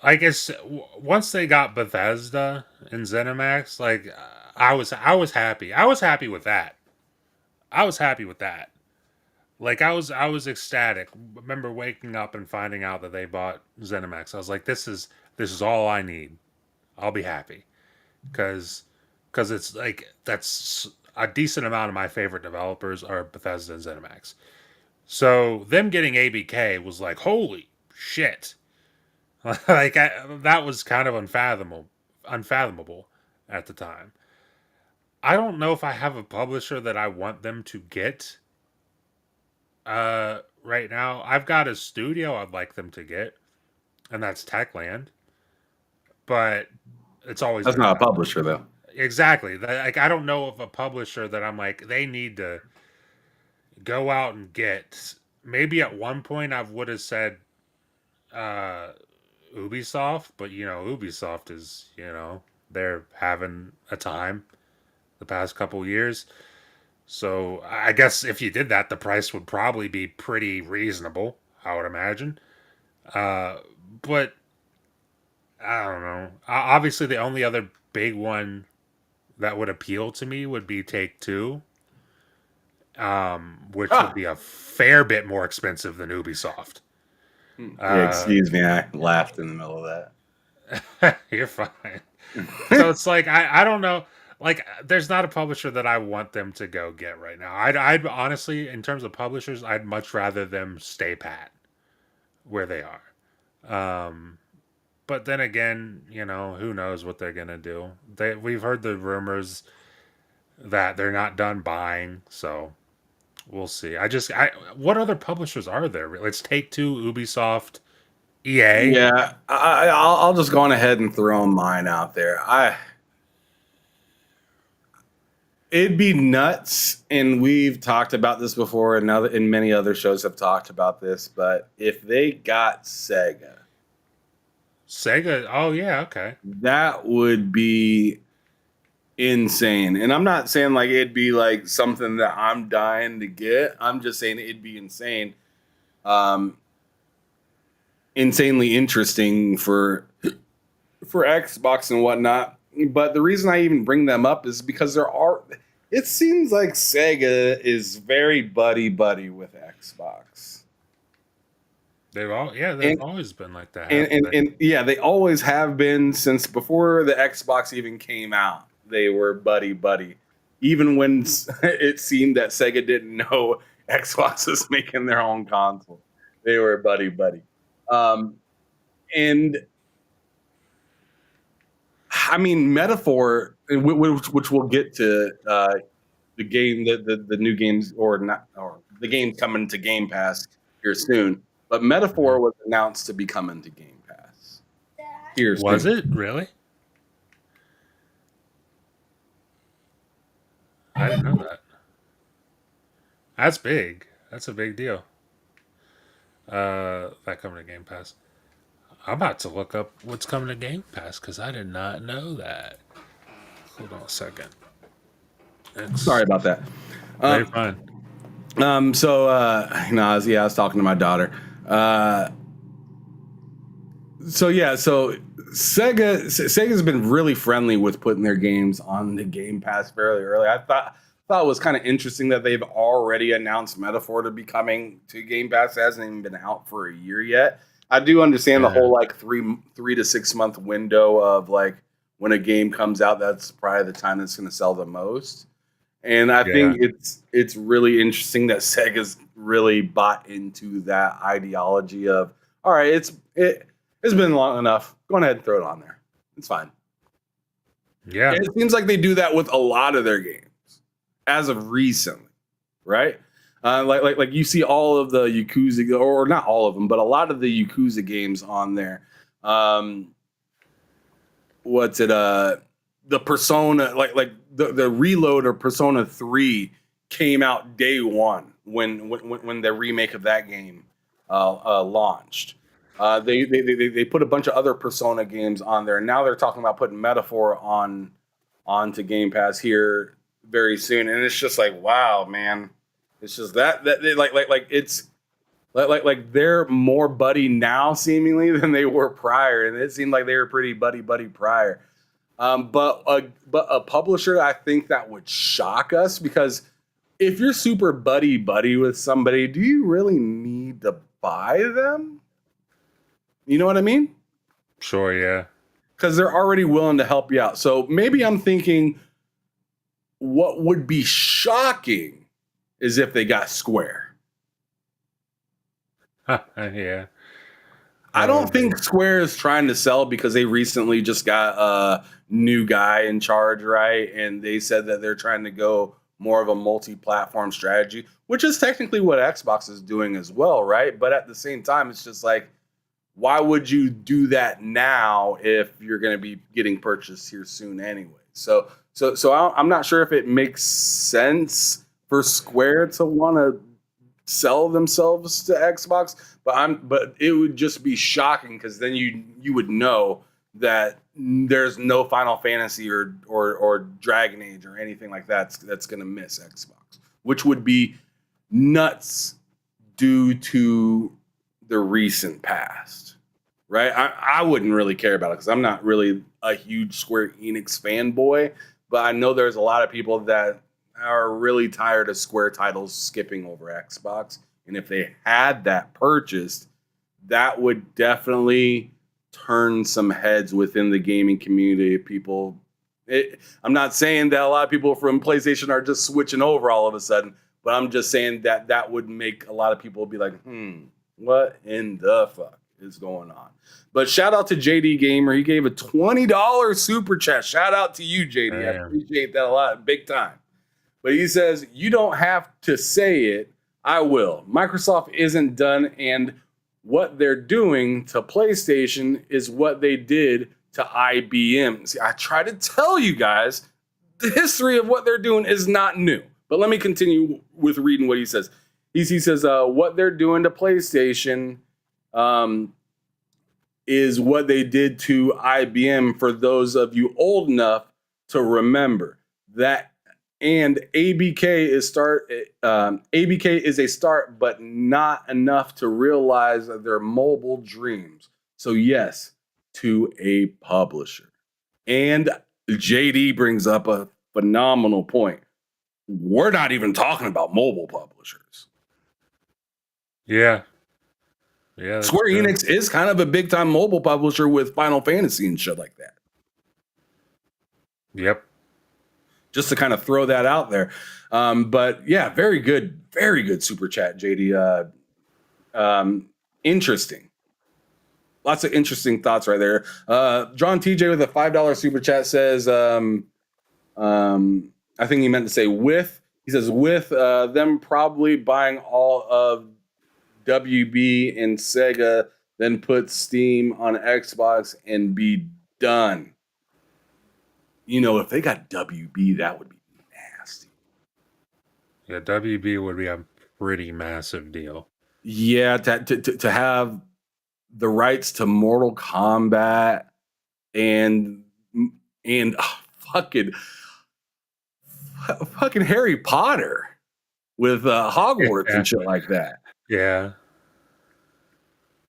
I guess once they got Bethesda and ZeniMax, like I was happy. I was happy with that. I was happy with that. Like I was ecstatic. Remember waking up and finding out that they bought ZeniMax. I was like, this is all I need. I'll be happy because it's like that's a decent amount of my favorite developers are Bethesda and ZeniMax. So them getting ABK was like, holy shit. That was kind of unfathomable at the time. I don't know if I have a publisher that I want them to get right now. I've got a studio I'd like them to get, and that's Techland. But it's always That's been not a that. publisher though. Exactly. Like I don't know of a publisher that I'm like they need to go out and get. Maybe at one point I would have said uh Ubisoft, but Ubisoft is, they're having a time the past couple years. So I guess if you did that, the price would probably be pretty reasonable, I would imagine. Uh, but I don't know. Obviously, the only other big one that would appeal to me would be Take Two, which would be a fair bit more expensive than Ubisoft. Yeah, excuse me, I laughed in the middle of that. You're fine. So it's like I don't know. Like, there's not a publisher that I want them to go get right now. I'd honestly, in terms of publishers, I'd much rather them stay pat where they are. But then again, who knows what they're gonna do? We've heard the rumors that they're not done buying, so we'll see. What other publishers are there? Let's Take Two, Ubisoft, EA. Yeah, I'll just go on ahead and throw mine out there. It'd be nuts, and we've talked about this before, and many other shows have talked about this. But if they got Sega, Oh yeah, okay. that would be insane. And I'm not saying like it'd be like something that I'm dying to get. I'm just saying it'd be insane, insanely interesting for Xbox and whatnot. But the reason I even bring them up is because it seems like Sega is very buddy with Xbox. They've always been like that. And yeah, they always have been since before the Xbox even came out. They were buddy. Even when it seemed that Sega didn't know Xbox was making their own console, they were buddy. And I mean, Metaphor, which we'll get to the game, the new games, or the game coming to Game Pass here soon. But Metaphor was announced to be coming to Game Pass here soon. Was it really? I didn't know that. That's big. That's a big deal. That coming to Game Pass. I'm about to look up what's coming to Game Pass because I did not know that. Hold on a second. Sorry about that. Very fine. I was talking to my daughter. So Sega's been really friendly with putting their games on the Game Pass fairly early. I thought it was kind of interesting that they've already announced Metaphor to be coming to Game Pass. It hasn't even been out for a year yet. I do understand the whole like 3 to 6 month window of like when a game comes out. That's probably the time that's going to sell the most. And I think it's really interesting that Sega's really bought into that ideology of, all right, it's been long enough. Go ahead and throw it on there. It's fine. Yeah. And it seems like they do that with a lot of their games as of recently, right? Like you see all of the Yakuza, or not all of them, but a lot of the Yakuza games on there. The Persona, like the Reload or Persona 3 came out day one when the remake of that game launched. They put a bunch of other Persona games on there, and now they're talking about putting Metaphor onto Game Pass here very soon. And it's just like, wow, man. It's just that it's Like they're more buddy now seemingly than they were prior, and it seemed like they were pretty buddy prior. But a publisher, I think that would shock us, because if you're super buddy with somebody, do you really need to buy them? You know what I mean? Sure, yeah. Because they're already willing to help you out. So maybe I'm thinking what would be shocking is if they got Square. Yeah. I don't think Square is trying to sell because they recently just got a new guy in charge, right? And they said that they're trying to go more of a multi-platform strategy, which is technically what Xbox is doing as well, right? But at the same time, it's just like, why would you do that now if you're going to be getting purchased here soon anyway? So I'm not sure if it makes sense for Square to want to sell themselves to Xbox, but it would just be shocking, because then you would know that there's no Final Fantasy or Dragon Age or anything like that that's going to miss Xbox, which would be nuts due to the recent past, right? I wouldn't really care about it because I'm not really a huge Square Enix fanboy, but I know there's a lot of people that are really tired of Square titles skipping over Xbox. And if they had that purchased, that would definitely turn some heads within the gaming community. People, I'm not saying that a lot of people from PlayStation are just switching over all of a sudden, but I'm just saying that would make a lot of people be like, what in the fuck is going on? But shout out to JD Gamer. He gave a $20 super chat. Shout out to you, JD. Damn. I appreciate that a lot. Big time. But he says, you don't have to say it. I will. Microsoft isn't done, and what they're doing to PlayStation is what they did to IBM. See, I try to tell you guys, the history of what they're doing is not new. But let me continue with reading what he says. He says, what they're doing to PlayStation is what they did to IBM, for those of you old enough to remember that. And ABK is a start, but not enough to realize their mobile dreams. So yes, to a publisher. And JD brings up a phenomenal point. We're not even talking about mobile publishers. Yeah. Square Enix is kind of a big time mobile publisher with Final Fantasy and shit like that. Yep. Just to kind of throw that out there. But yeah, very good super chat, JD. Interesting. Lots of interesting thoughts right there. John TJ with a $5 super chat says, I think he meant to say with. He says, with them probably buying all of WB and Sega, then put Steam on Xbox and be done. You know, if they got WB, that would be nasty. Yeah, WB would be a pretty massive deal. Yeah, to have the rights to Mortal Kombat and fucking Harry Potter with Hogwarts and shit like that. Yeah.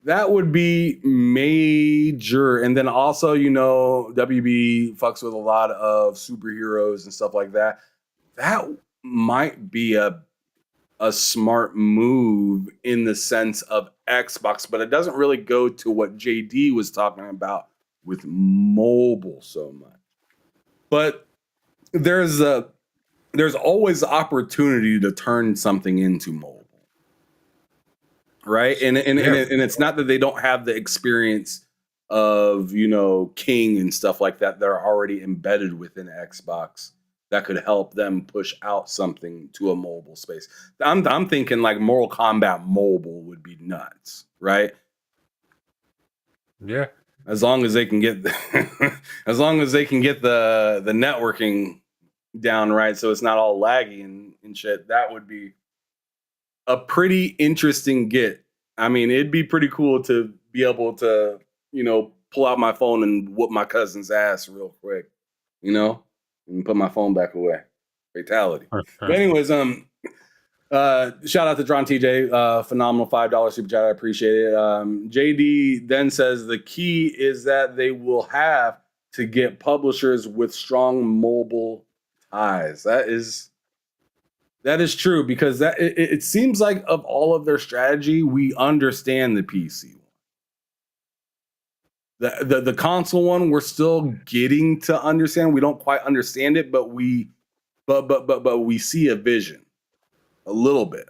That would be major. And then also, you know, WB fucks with a lot of superheroes and stuff like that. That might be a smart move in the sense of Xbox, but it doesn't really go to what JD was talking about with mobile so much. But there's always opportunity to turn something into mobile. Right. And it's not that they don't have the experience of, you know, King and stuff like that. They're already embedded within Xbox that could help them push out something to a mobile space. I'm thinking like Mortal Kombat mobile would be nuts. Right. Yeah. As long as they can get the networking down right, so it's not all laggy and shit, that would be a pretty interesting get. I mean, it'd be pretty cool to be able to, you know, pull out my phone and whoop my cousin's ass real quick, you know, and put my phone back away. Fatality. But anyways, Shout out to John TJ, phenomenal $5 super chat. I appreciate it. JD then says the key is that they will have to get publishers with strong mobile ties. That is true because it seems like of all of their strategy, we understand the PC one. The console one, we're still getting to understand. We don't quite understand it, but we see a vision a little bit.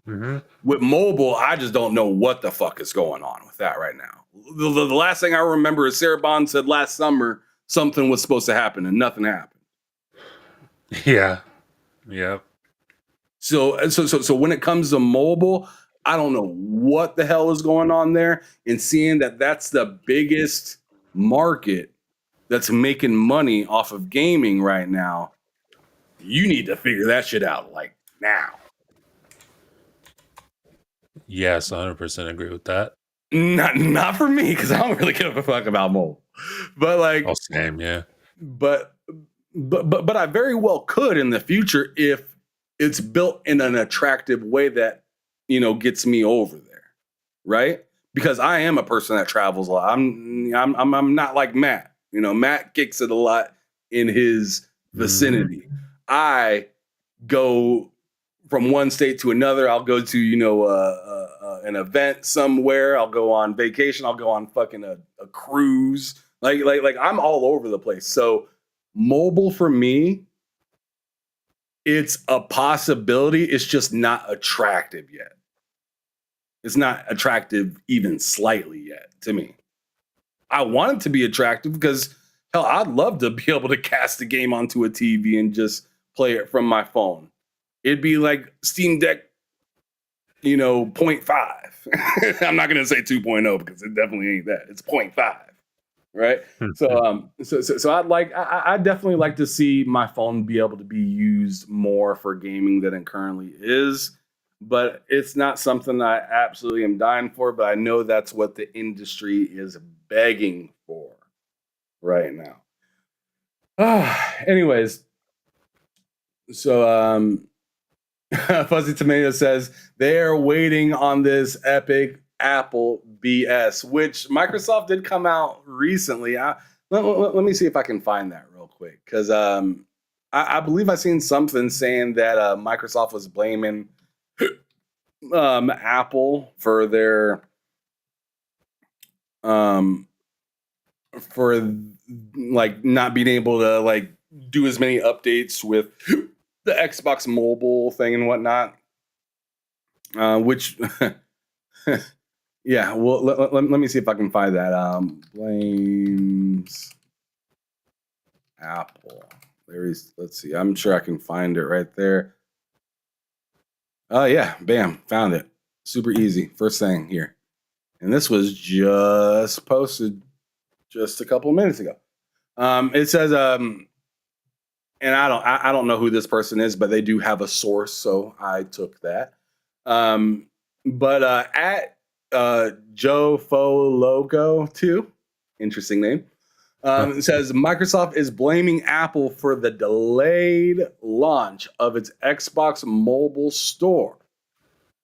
Mm-hmm. With mobile, I just don't know what the fuck is going on with that right now. The last thing I remember is Sarah Bond said last summer something was supposed to happen and nothing happened. Yeah. Yep. So when it comes to mobile, I don't know what the hell is going on there. And seeing that that's the biggest market that's making money off of gaming right now, you need to figure that shit out like now. Yes, 100% agree with that. Not for me, because I don't really give a fuck about mobile. But like, All same, yeah. But I very well could in the future if it's built in an attractive way that, you know, gets me over there, right? Because I am a person that travels a lot. I'm not like Matt. You know, Matt kicks it a lot in his vicinity. Mm-hmm. I go from one state to another. I'll go to, you know, an event somewhere. I'll go on vacation. I'll go on fucking a cruise. Like I'm all over the place. So mobile for me, it's a possibility. It's just not attractive yet. It's not attractive even slightly yet to me. I want it to be attractive because, hell, I'd love to be able to cast a game onto a TV and just play it from my phone. It'd be like Steam Deck, you know, 0.5. I'm not going to say 2.0 because it definitely ain't that. It's 0.5. Right. So I'd definitely like to see my phone be able to be used more for gaming than it currently is. But it's not something I absolutely am dying for. But I know that's what the industry is begging for right now. Anyways, so Fuzzy Tomato says they are waiting on this epic Apple BS, which Microsoft did come out recently. Let me see if I can find that real quick, because I believe I seen something saying that Microsoft was blaming Apple for their for like not being able to like do as many updates with the Xbox mobile thing and whatnot, which yeah, well, let me see if I can find that. Blames Apple. There is. Let's see. I'm sure I can find it right there. Oh yeah, bam, found it. Super easy. First thing here, and this was just posted just a couple of minutes ago. It says, and I don't know who this person is, but they do have a source, so I took that. But at Joe Fo Logo 2, interesting name. It says Microsoft is blaming Apple for the delayed launch of its Xbox mobile store.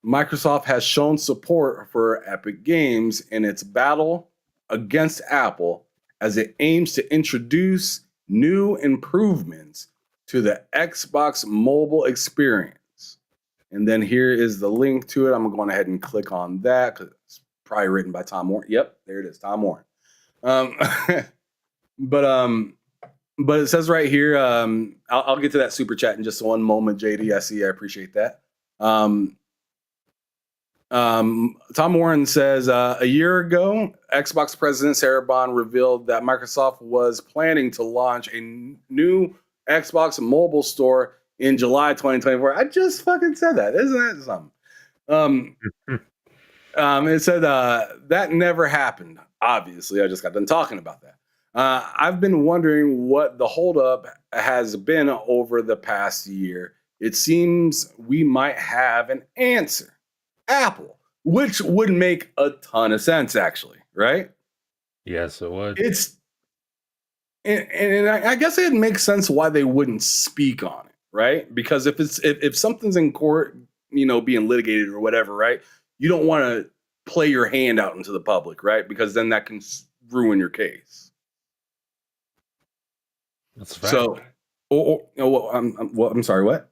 Microsoft has shown support for Epic Games in its battle against Apple as it aims to introduce new improvements to the Xbox mobile experience. And then here is the link to it. I'm going ahead and click on that because it's probably written by Tom Warren. Yep, there it is, Tom Warren. But it says right here, I'll get to that super chat in just one moment, JD. I appreciate that. Tom Warren says, a year ago, Xbox President Sarah Bond revealed that Microsoft was planning to launch a new Xbox mobile store in July 2024. I just fucking said that. Isn't that something? It said that never happened. Obviously, I just got done talking about that. I've been wondering what the holdup has been over the past year. It seems we might have an answer. Apple, which would make a ton of sense, actually, right? Yes, it would. And I guess it makes sense why they wouldn't speak on it, right? Because if something's in court, being litigated or whatever, right? You don't want to play your hand out into the public, right? Because then that can ruin your case. That's a fact. So, I'm sorry, what?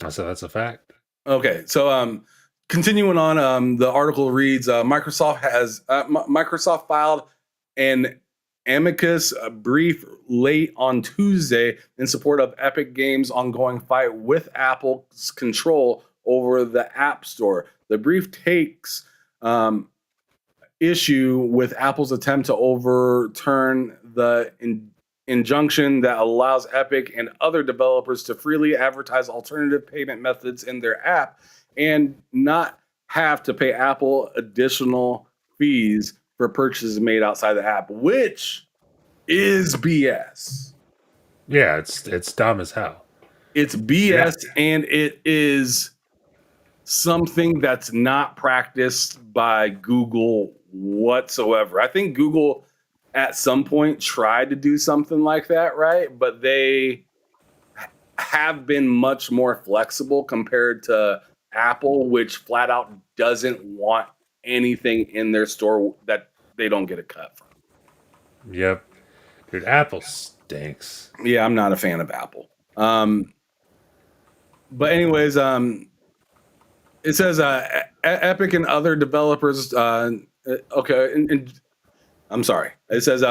I said that's a fact. Okay, so continuing on, the article reads: Microsoft filed an amicus brief late on Tuesday in support of Epic Games' ongoing fight with Apple's control over the App Store. The brief takes issue with Apple's attempt to overturn the injunction that allows Epic and other developers to freely advertise alternative payment methods in their app and not have to pay Apple additional fees for purchases made outside the app, which is BS. Yeah, it's dumb as hell. It's BS, and it is something that's not practiced by Google whatsoever. I think Google at some point tried to do something like that, right? But they have been much more flexible compared to Apple, which flat out doesn't want anything in their store that they don't get a cut from. Yep. Dude, Apple stinks. Yeah, I'm not a fan of Apple. But anyways, it says Epic and other developers. Okay, and I'm sorry. It says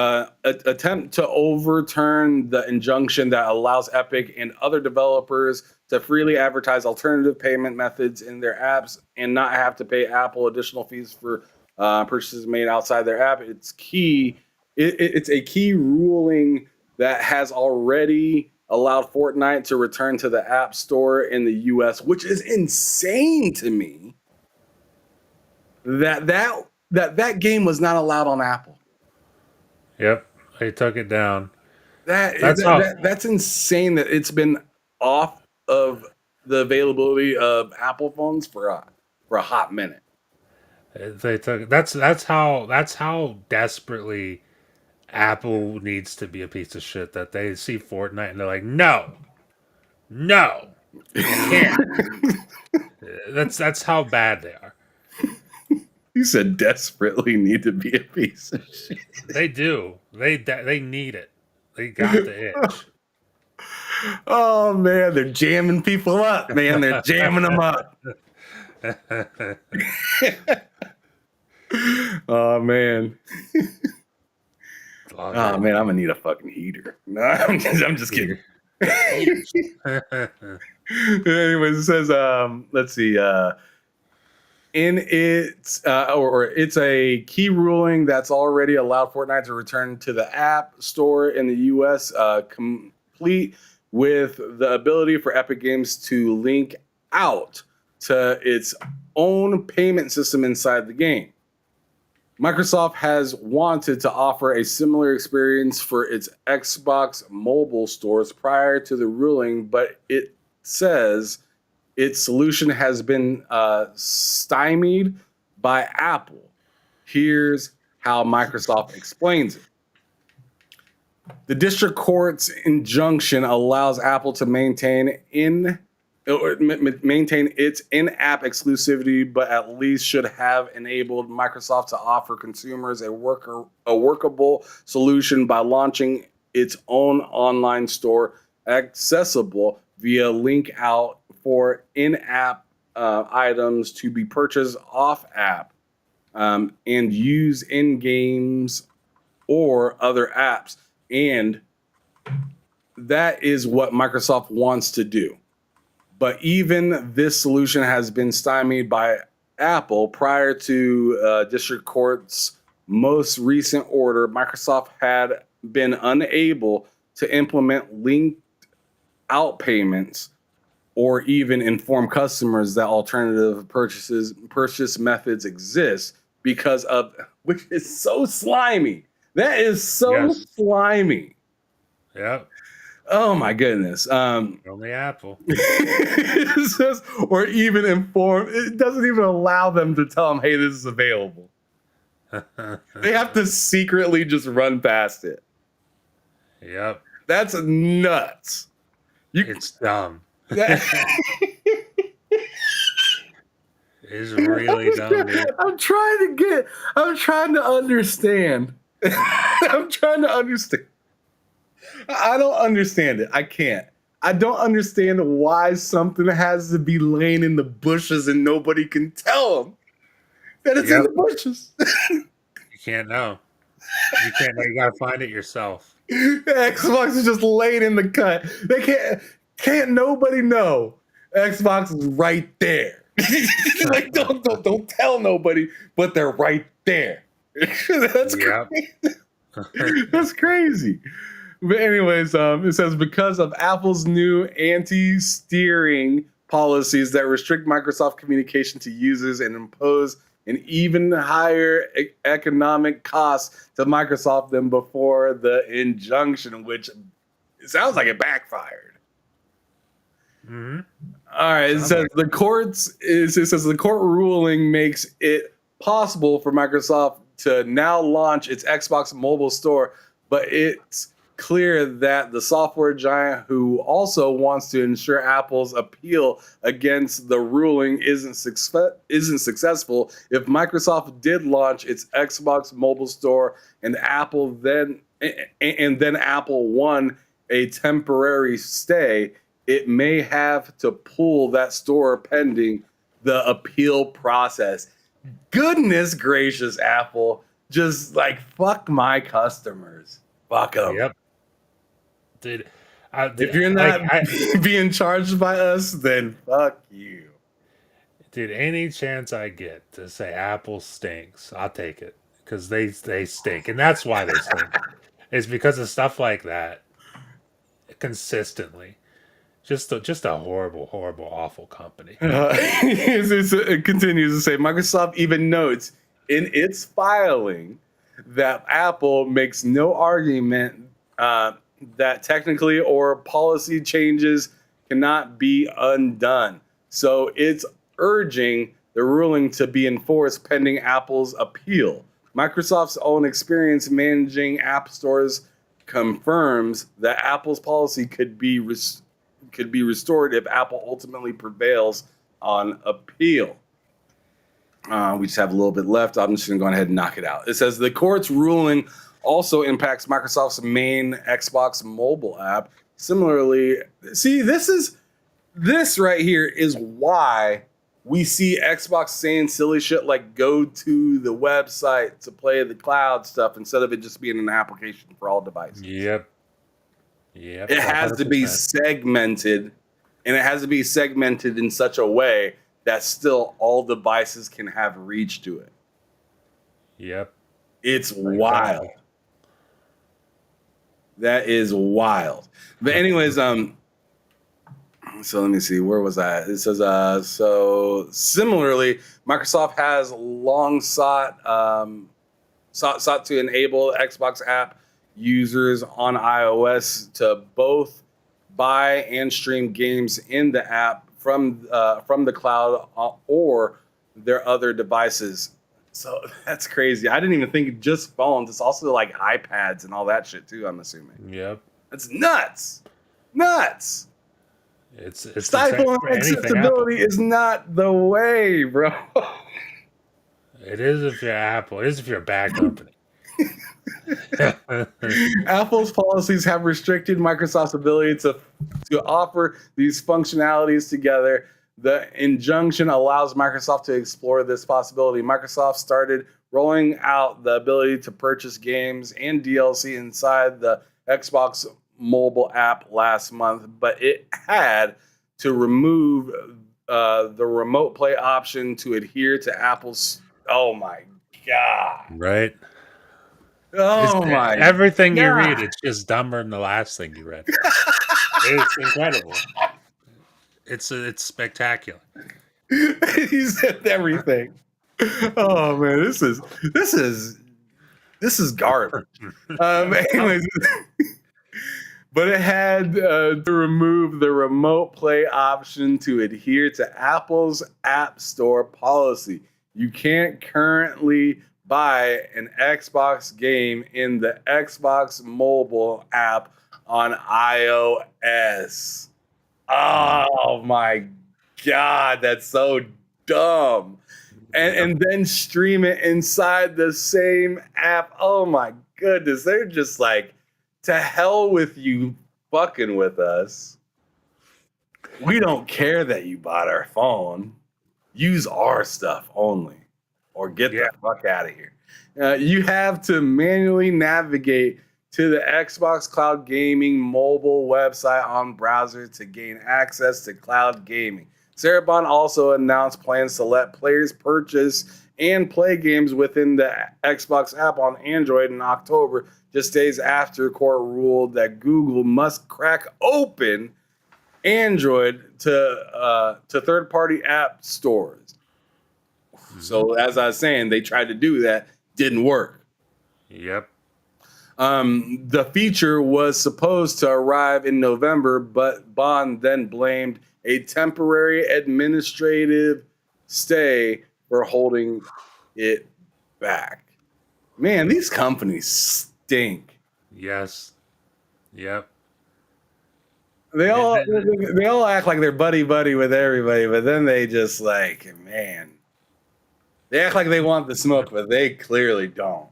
attempt to overturn the injunction that allows Epic and other developers to freely advertise alternative payment methods in their apps and not have to pay Apple additional fees for purchases made outside their app. It's key. It's a key ruling that has already allowed Fortnite to return to the App Store in the US, which is insane to me. That game was not allowed on Apple. Yep, they took it down. That's insane that it's been off of the availability of Apple phones for a hot minute. They took that's how desperately Apple needs to be a piece of shit that they see Fortnite and they're like, no, you can't. That's how bad they are. You said desperately need to be a piece of shit. They do. They need it. They got the itch. Oh man, they're jamming people up, man. They're jamming them up. Oh man. Oh man, I'm gonna need a fucking heater. No, I'm just kidding. Anyways, it says, let's see. It's a key ruling that's already allowed Fortnite to return to the App Store in the US, complete with the ability for Epic Games to link out to its own payment system inside the game. Microsoft has wanted to offer a similar experience for its Xbox mobile stores prior to the ruling, but it says its solution has been stymied by Apple. Here's how Microsoft explains it. The district court's injunction allows Apple to maintain its in-app exclusivity, but at least should have enabled Microsoft to offer consumers a workable solution by launching its own online store accessible via link out for in-app items to be purchased off app and use in games or other apps. And that is what Microsoft wants to do. But even this solution has been stymied by Apple. Prior to district court's most recent order, Microsoft had been unable to implement linked out payments or even inform customers that alternative purchase methods exist because of, which is so slimy. That is so slimy. Yep. Oh my goodness. Only Apple. It says, or even inform. It doesn't even allow them to tell them, hey, this is available. They have to secretly just run past it. Yep. That's nuts. It's dumb. It's really dumb, dude. I'm trying to understand. I'm trying to understand. I don't understand it. I can't. I don't understand why something has to be laying in the bushes and nobody can tell them that it's in the bushes. You can't know. You can't know. You gotta find it yourself. Xbox is just laid in the cut. They can't nobody know. Xbox is right there. Like don't tell nobody, but they're right there. That's crazy. That's crazy. But anyways, it says because of Apple's new anti-steering policies that restrict Microsoft communication to users and impose an even higher economic cost to Microsoft than before the injunction, which it sounds like it backfired. Mm-hmm. All right, it says the court ruling makes it possible for Microsoft to now launch its Xbox mobile store, but it's clear that the software giant, who also wants to ensure Apple's appeal against the ruling isn't successful, if Microsoft did launch its Xbox mobile store and then Apple won a temporary stay, it may have to pull that store pending the appeal process. Goodness gracious, Apple. Just like, fuck my customers. Fuck them. Yep. Dude, if you're not being charged by us, then fuck you. Dude, any chance I get to say Apple stinks, I'll take it. Because they stink. And that's why they stink. It's because of stuff like that. Consistently. Just a horrible, horrible, awful company. It continues to say, Microsoft even notes in its filing that Apple makes no argument that technically or policy changes cannot be undone. So it's urging the ruling to be enforced pending Apple's appeal. Microsoft's own experience managing app stores confirms that Apple's policy could be restored if Apple ultimately prevails on appeal. We just have a little bit left. I'm just going to go ahead and knock it out. It says the court's ruling also impacts Microsoft's main Xbox mobile app. Similarly, see, this right here is why we see Xbox saying silly shit like go to the website to play the cloud stuff instead of it just being an application for all devices. Yep. It has 100%. To be segmented, and it has to be segmented in such a way that still all devices can have reach to it. Yep. It's wild. That is wild. But anyways, so let me see. Where was I? It says, so similarly, Microsoft has long sought to enable Xbox app users on iOS to both buy and stream games in the app from the cloud or their other devices. So that's crazy. I didn't even think just phones. It's also like iPads and all that shit too, I'm assuming. Yep. That's nuts. Nuts. It's stifling accessibility is not the way, bro. It is if you're Apple. It is if you're a bad company. Apple's policies have restricted Microsoft's ability to offer these functionalities together. The injunction allows Microsoft to explore this possibility. Microsoft started rolling out the ability to purchase games and DLC inside the Xbox mobile app last month, but it had to remove the remote play option to adhere to Apple's. Oh my God. Right. Oh my! Everything you read, it's just dumber than the last thing you read. It's incredible. It's spectacular. He said everything. Oh man, this is garbage. Anyways, but it had to remove the remote play option to adhere to Apple's App Store policy. You can't currently buy an Xbox game in the Xbox mobile app on iOS. Oh Oh my God, that's so dumb. And then stream it inside the same app. Oh my goodness. They're just like, to hell with you fucking with us. We don't care that you bought our phone. Use our stuff only, or get the fuck out of here. You have to manually navigate to the Xbox Cloud Gaming mobile website on browser to gain access to cloud gaming. Cerebon also announced plans to let players purchase and play games within the Xbox app on Android in October, just days after court ruled that Google must crack open Android to third-party app stores. So as I was saying, they tried to do that, didn't work. Yep. The feature was supposed to arrive in November, but Bond then blamed a temporary administrative stay for holding it back. Man, these companies stink. Yes. Yep. They all act like they're buddy with everybody, but then they just like, man, they act like they want the smoke, but they clearly don't.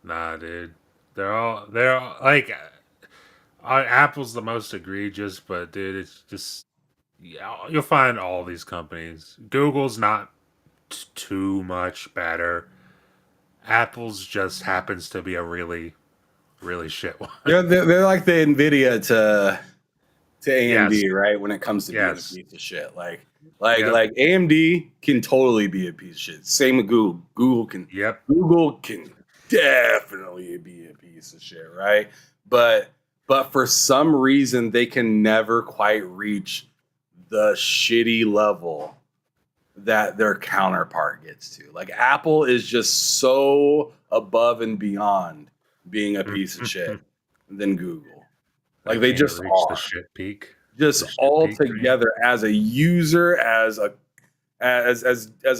Nah, dude. They're all like Apple's the most egregious, but dude, it's just you'll find all these companies. Google's not too much better. Apple's just happens to be a really shit one. They're like the Nvidia to AMD, Yes. right? When it comes to being a Yes. piece of shit, Yep. like AMD can totally be a piece of shit. Same with Google. Google can definitely be a piece of shit, right? But for some reason they can never quite reach the shitty level that their counterpart gets to. Like Apple is just so above and beyond being a piece of shit than Google. Like they can't just reach are. the shit peak. Just The shit all peak, man. together as a user, as a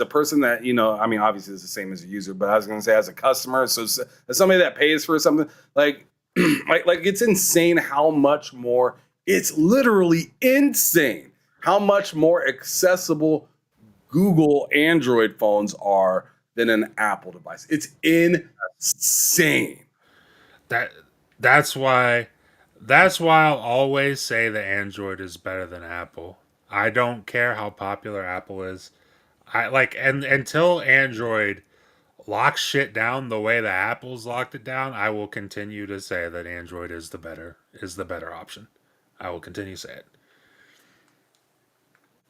person that, you know, I mean, obviously it's the same as a user, but I was going to say as a customer. So as somebody that pays for something, like it's insane how much more, it's literally insane how much more accessible Google Android phones are than an Apple device. It's insane. That's why I'll always say that Android is better than Apple. I don't care how popular Apple is. Until Android locks shit down the way that Apple's locked it down, I will continue to say that Android is the better option. I will continue to say it.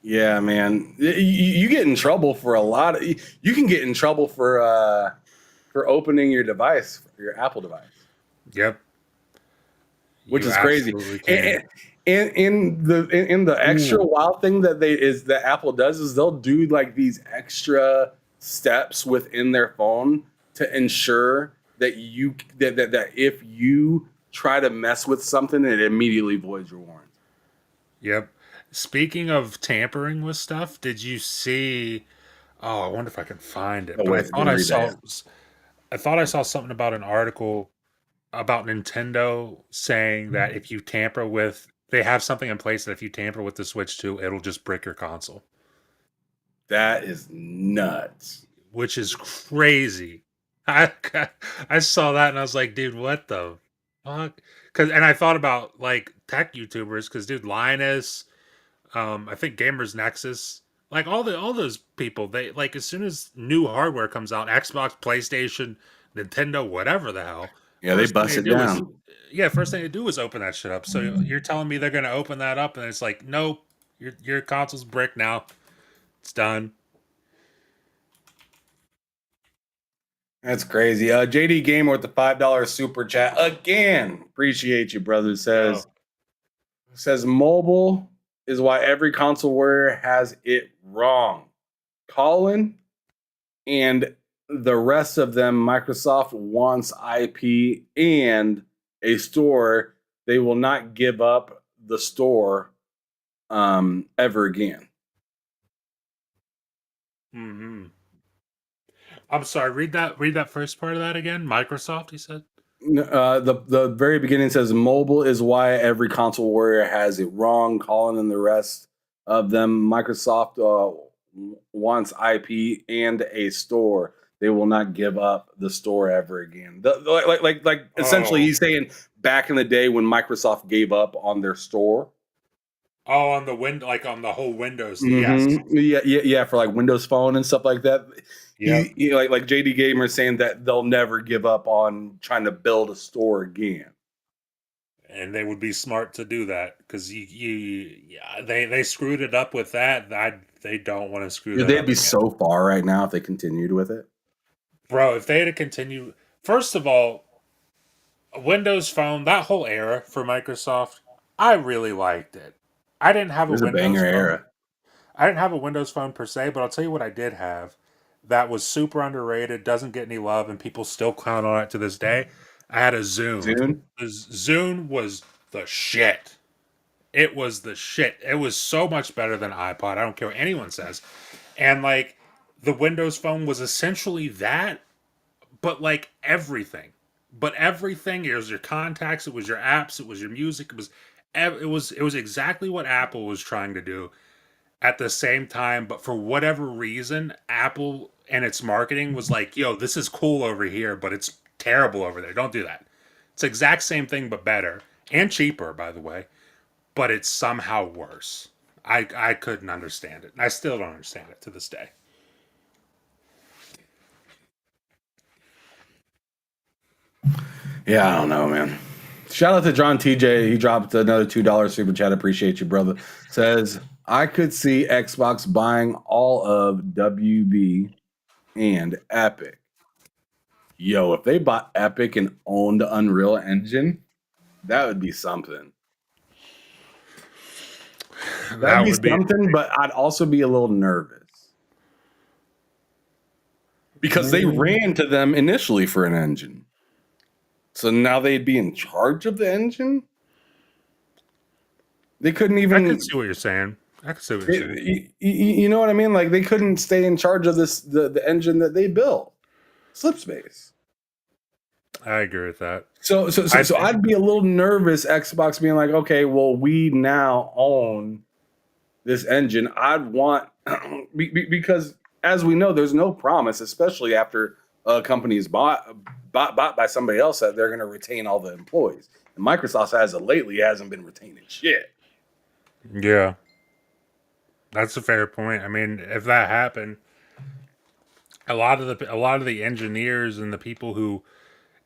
Yeah, man. You get in trouble for a lot of. You can get in trouble for opening your device, your Apple device. Yep. Which You is crazy. absolutely can. And in the extra wild thing that Apple does is they'll do like these extra steps within their phone to ensure that that if you try to mess with something, it immediately voids your warranty. Yep. Speaking of tampering with stuff, did you see? Oh, I wonder if I can find it. Oh, But wait, I didn't read that. I thought I saw something about an article about Nintendo saying that if you tamper with, they have something in place that if you tamper with the Switch 2, it'll just break your console, That is nuts. which is crazy. I saw that and I was like, dude, what the fuck? And I thought about like tech YouTubers, because dude, Linus, I think Gamers Nexus, like all those people, they like as soon as new hardware comes out, Xbox, PlayStation, Nintendo, whatever the hell. Yeah, they first thing bust it do is- down. first thing they do is open that shit up. So you're telling me they're gonna open that up and it's like, nope, your console's brick now. It's done. That's crazy. JD Gamer with the $5 super chat again. Appreciate you, brother. Says mobile is why every console warrior has it wrong. Colin and the rest of them, Microsoft wants IP and a store. They will not give up the store ever again. Mm-hmm. I'm sorry. Read that first part of that again. Microsoft, he said. The very beginning says mobile is why every console warrior has it wrong. Colin and the rest of them. Microsoft wants IP and a store. They will not give up the store ever again. Essentially, he's saying back in the day when Microsoft gave up on their store. Oh, on the like on the whole Windows thing. Yes. Yeah, for like Windows Phone and stuff like that. Yeah. Like JD Gamer saying that they'll never give up on trying to build a store again. And they would be smart to do that because they screwed it up with that. They don't want to screw that up. They'd be again. so far right now if they continued with it. Bro, if they had continued, first of all, Windows Phone, that whole era for Microsoft, I really liked it. I didn't have a It was a Windows banger phone. era. I didn't have a Windows Phone per se, but I'll tell you what I did have that was super underrated, doesn't get any love, and people still clown on it to this day. I had a Zune. Zune? The Zune was the shit. It was the shit. It was so much better than iPod. I don't care what anyone says. And like the Windows Phone was essentially that, but like everything. But everything. It was your contacts. It was your apps. It was your music. It was exactly what Apple was trying to do at the same time. But for whatever reason, Apple and its marketing was like, "Yo, this is cool over here, but it's terrible over there. Don't do that." It's the exact same thing, but better and cheaper, by the way. But it's somehow worse. I couldn't understand it. I still don't understand it to this day. Yeah, I don't know, man. Shout out to John TJ. He dropped another $2 super chat. Appreciate you, brother. Says, I could see Xbox buying all of WB and Epic. Yo, if they bought Epic and owned Unreal Engine, that would be something. That'd be something, but I'd also be a little nervous. Because they ran to them initially for an engine. So now they'd be in charge of the engine? They couldn't even... I can see what you're saying. You know what I mean? Like, they couldn't stay in charge of the engine that they built. Slipspace. I agree with that. So I'd be a little nervous, Xbox being like, okay, well, we now own this engine. I'd want... because, as we know, there's no promise, especially after a company is bought by somebody else, that they're going to retain all the employees. And Microsoft, as of lately, hasn't been retaining shit. Yeah. That's a fair point. I mean, if that happened, a lot of the engineers and the people who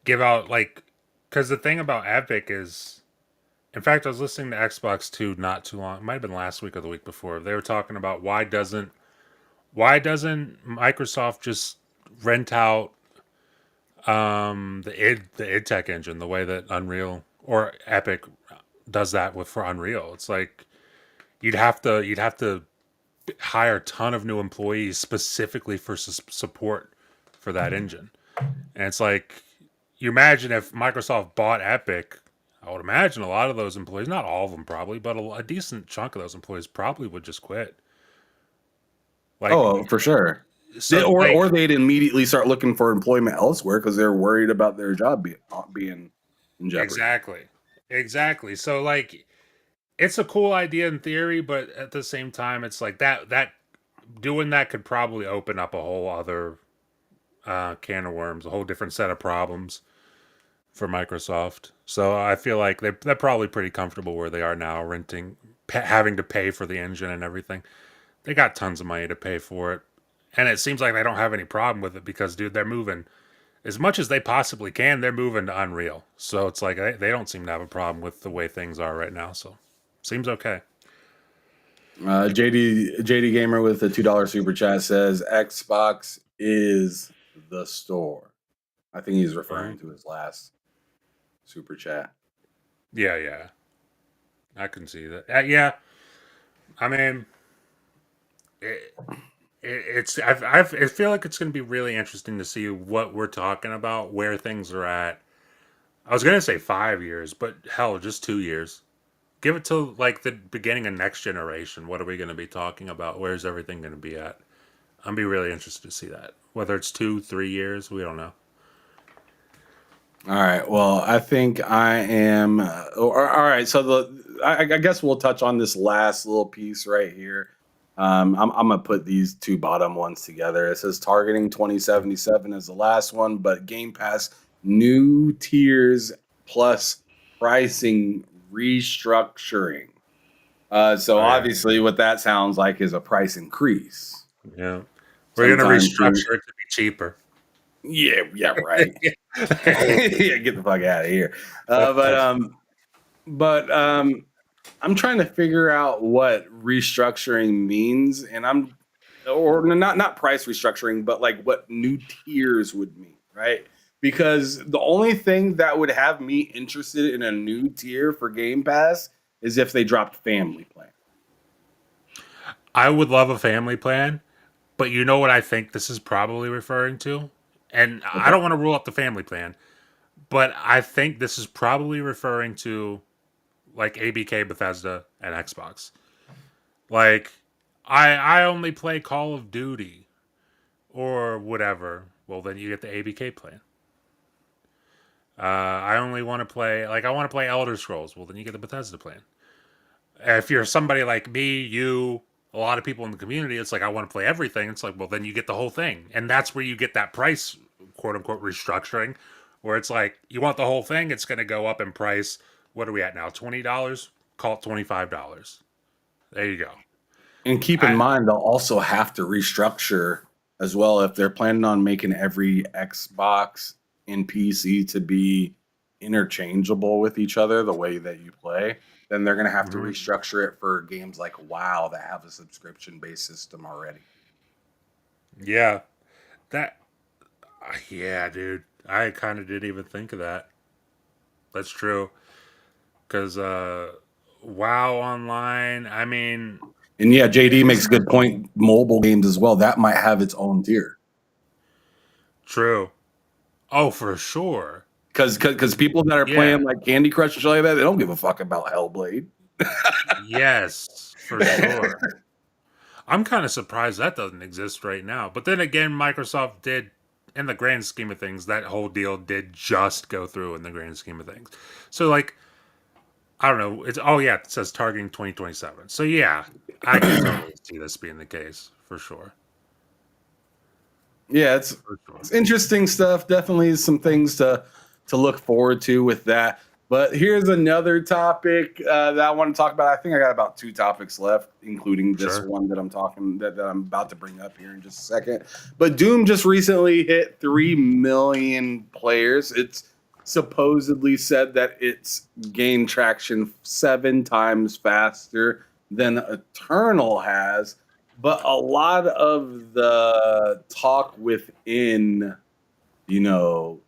give out, like, because the thing about Epic is, in fact, I was listening to Xbox 2 not too long. It might have been last week or the week before. They were talking about why doesn't Microsoft just rent out the id Tech engine the way that Unreal or Epic does that for Unreal. It's like you'd have to hire a ton of new employees specifically for support for that engine. And it's like, you imagine if Microsoft bought Epic, I would imagine a lot of those employees, not all of them probably, but a decent chunk of those employees probably would just quit. Like, oh, for sure. So, or they'd immediately start looking for employment elsewhere because they're worried about their job being in jeopardy. Exactly. So, like, it's a cool idea in theory, but at the same time, it's like that doing that could probably open up a whole other can of worms, a whole different set of problems for Microsoft. So I feel like they're probably pretty comfortable where they are now, having to pay for the engine and everything. They got tons of money to pay for it. And it seems like they don't have any problem with it because, dude, they're moving as much as they possibly can. They're moving to Unreal. So it's like they don't seem to have a problem with the way things are right now. So seems okay. JD Gamer with a $2 super chat says Xbox is the store. I think he's referring to his last super chat. Yeah. I can see that. Yeah. I mean, I feel like it's going to be really interesting to see what we're talking about, where things are at. I was going to say 5 years, but hell, just 2 years. Give it to like the beginning of next generation. What are we going to be talking about? Where's everything going to be at? I'm be really interested to see that. Whether it's 2-3 years, we don't know. All right. Well, I think I am. All right. So I guess we'll touch on this last little piece right here. I'm gonna put these two bottom ones together. It says targeting 2077 is the last one, but Game Pass new tiers plus pricing restructuring. So Oh, yeah. obviously, what that sounds like is a price increase Yeah. We're going to sometime soon. restructure it to be cheaper. Yeah, right. Yeah, get the fuck out of here. But I'm trying to figure out what restructuring means, and or not price restructuring, but like what new tiers would mean, right? Because the only thing that would have me interested in a new tier for Game Pass is if they dropped Family Plan. I would love a family plan, but you know what I think this is probably referring to? And I don't want to rule out the family plan, but I think this is probably referring to like ABK, Bethesda, and Xbox. Like, I only play Call of Duty or whatever. Well, then you get the ABK plan. I only want to play, like, I want to play Elder Scrolls. Well, then you get the Bethesda plan. If you're somebody like me, you, a lot of people in the community, it's like, I want to play everything. It's like, well, then you get the whole thing. And that's where you get that price, quote unquote, restructuring, where it's like, you want the whole thing, it's going to go up in price. What are we at now? $20? Call it $25. There you go. And keep in mind, they'll also have to restructure as well if they're planning on making every Xbox and PC to be interchangeable with each other the way that you play. Then they're going to have to restructure it for games like WoW that have a subscription-based system already. Yeah. That, yeah, dude. I kind of didn't even think of that. That's true. Because, WoW Online, I mean, And yeah, JD makes a good point. Mobile games as well. That might have its own tier. true. Oh, for sure. Because people that are Yeah. playing like Candy Crush and shit like that, they don't give a fuck about Hellblade. Yes, for sure. I'm kind of surprised that doesn't exist right now. But then again, Microsoft did, in the grand scheme of things, that whole deal did just go through in the grand scheme of things. So, like, I don't know. It's, oh yeah, it says targeting 2027. So yeah, I can totally see this being the case for sure. Yeah, For sure. it's interesting stuff. Definitely some things to look forward to with that. But here's another topic that I want to talk about. I think I got about 2 topics left, including this Sure. one that I'm about to bring up here in just a second. But Doom just recently hit 3 million players. It's supposedly said that it's gained traction 7 times faster than Eternal has. But a lot of the talk within, you know,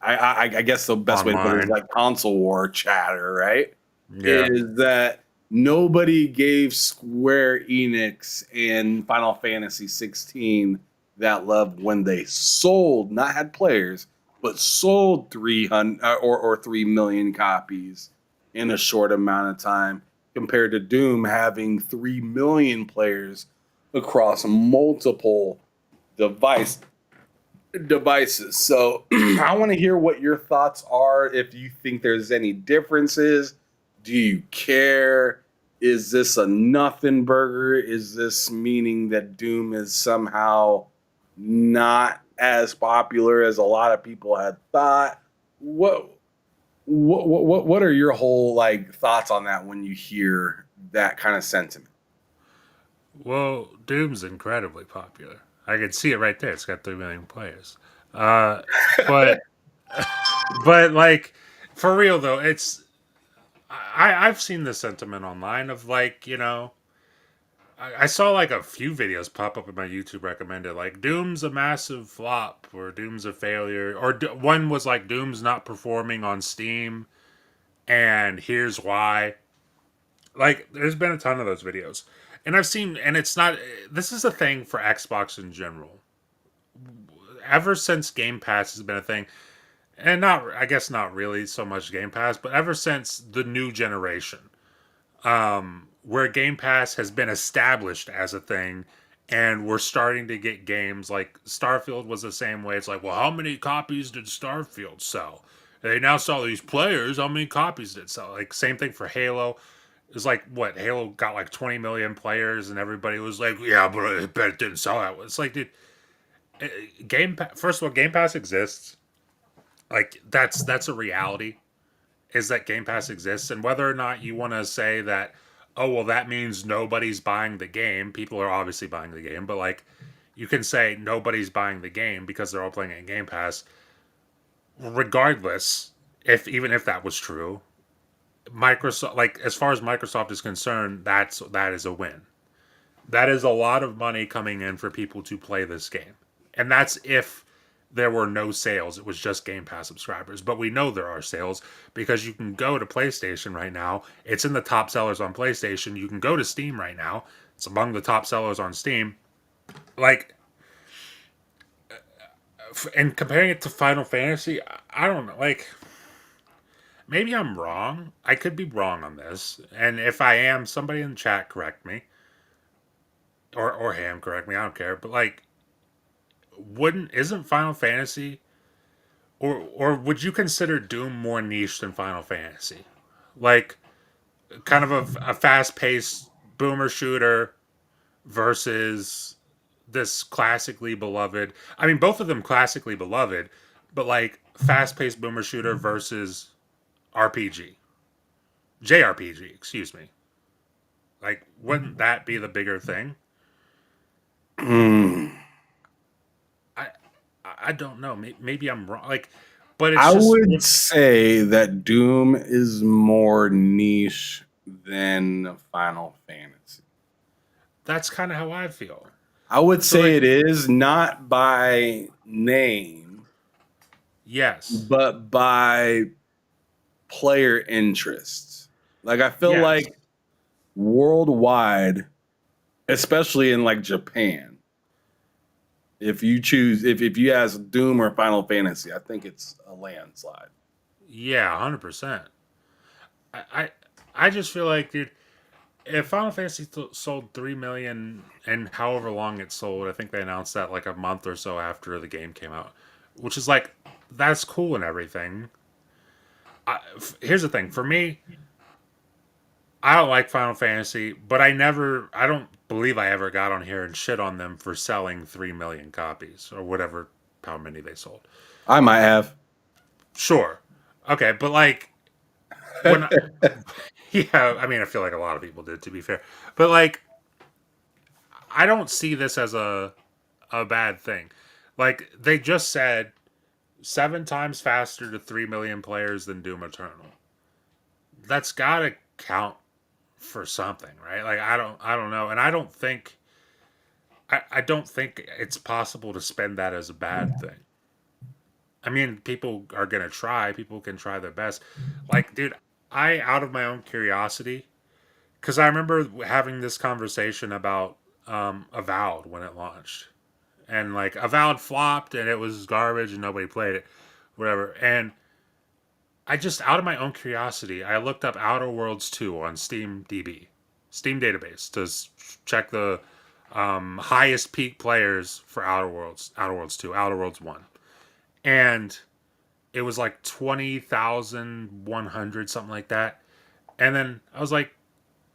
I guess the best way to put it is Online. like console war chatter, right? Yeah. Is that nobody gave Square Enix and Final Fantasy 16 that love when they sold, not had players, but sold 300 or 3 million copies in a short amount of time, compared to Doom having 3 million players across multiple devices. So I want to hear what your thoughts are. If you think there's any differences, do you care? Is this a nothing burger? Is this meaning that Doom is somehow not as popular as a lot of people had thought? What are your whole like thoughts on that when you hear that kind of sentiment? Well, Doom's incredibly popular. I can see it right there. It's got 3 million players. But but like for real though, it's I've seen the sentiment online of like, you know, I saw like a few videos pop up in my YouTube recommended, like Doom's a massive flop or Doom's a failure, or one was like Doom's not performing on Steam and here's why. Like there's been a ton of those videos. And I've seen, and it's not, this is a thing for Xbox in general. Ever since Game Pass has been a thing, and not, I guess not really so much Game Pass, but ever since the new generation, where Game Pass has been established as a thing, And we're starting to get games like Starfield was the same way. It's like, well, how many copies did Starfield sell? They now sell these players. How many copies did it sell? Like, same thing for Halo. It's like, what? Halo got like 20 million players, and everybody was like, yeah, but I bet it didn't sell that. It's like, dude, Game Pass, first of all, Game Pass exists. Like, that's a reality, is that Game Pass exists. And whether or not you want to say that, oh, well, that means nobody's buying the game. People are obviously buying the game, but like, you can say nobody's buying the game because they're all playing it in Game Pass. Regardless, even if that was true, Microsoft, like, as far as Microsoft is concerned, that is a win. That is a lot of money coming in for people to play this game. And that's if there were no sales. It was just Game Pass subscribers. But we know there are sales because you can go to PlayStation right now. It's in the top sellers on PlayStation. You can go to Steam right now. It's among the top sellers on Steam. Like, and comparing it to Final Fantasy, I don't know. Like, maybe I'm wrong. I could be wrong on this. And if I am, somebody in the chat correct me. Or Ham correct me. I don't care. But like, isn't Final Fantasy, or would you consider Doom more niche than Final Fantasy? Like, kind of a fast-paced boomer shooter versus this classically beloved. I mean, both of them classically beloved, but like fast-paced boomer shooter versus JRPG, excuse me. Like, wouldn't that be the bigger thing? I don't know. Maybe I'm wrong. Like, but it's I just, would say that Doom is more niche than Final Fantasy. that's kind of how I feel. I would So, say like, it is not by name, yes, but by player interest. Like, I feel yes, like worldwide, especially in like Japan, if you ask Doom or Final Fantasy, I think it's a landslide. yeah, 100%. I just feel like, dude, if Final Fantasy sold 3 million and however long it sold, I think they announced that like a month or so after the game came out, which is like, that's cool and everything. Here's the thing. For me, I don't like Final Fantasy, but I don't believe I ever got on here and shit on them for selling 3 million copies or whatever, how many they sold. I might have. Sure. Okay, but like, when yeah, I mean, I feel like a lot of people did, to be fair. But like, I don't see this as a bad thing. Like, they just said 7 times faster to 3 million players than Doom Eternal. That's got to count for something, right? Like, I don't know, and I don't think it's possible to spend that as a bad thing. I mean, people are gonna try. People can try their best. Like, dude, out of my own curiosity, because I remember having this conversation about Avowed when it launched, and like Avowed flopped and it was garbage and nobody played it, whatever. And I just, out of my own curiosity, I looked up Outer Worlds 2 on Steam database, to check the highest peak players for Outer Worlds 2, Outer Worlds 1. And it was like 20,100, something like that. And then I was like,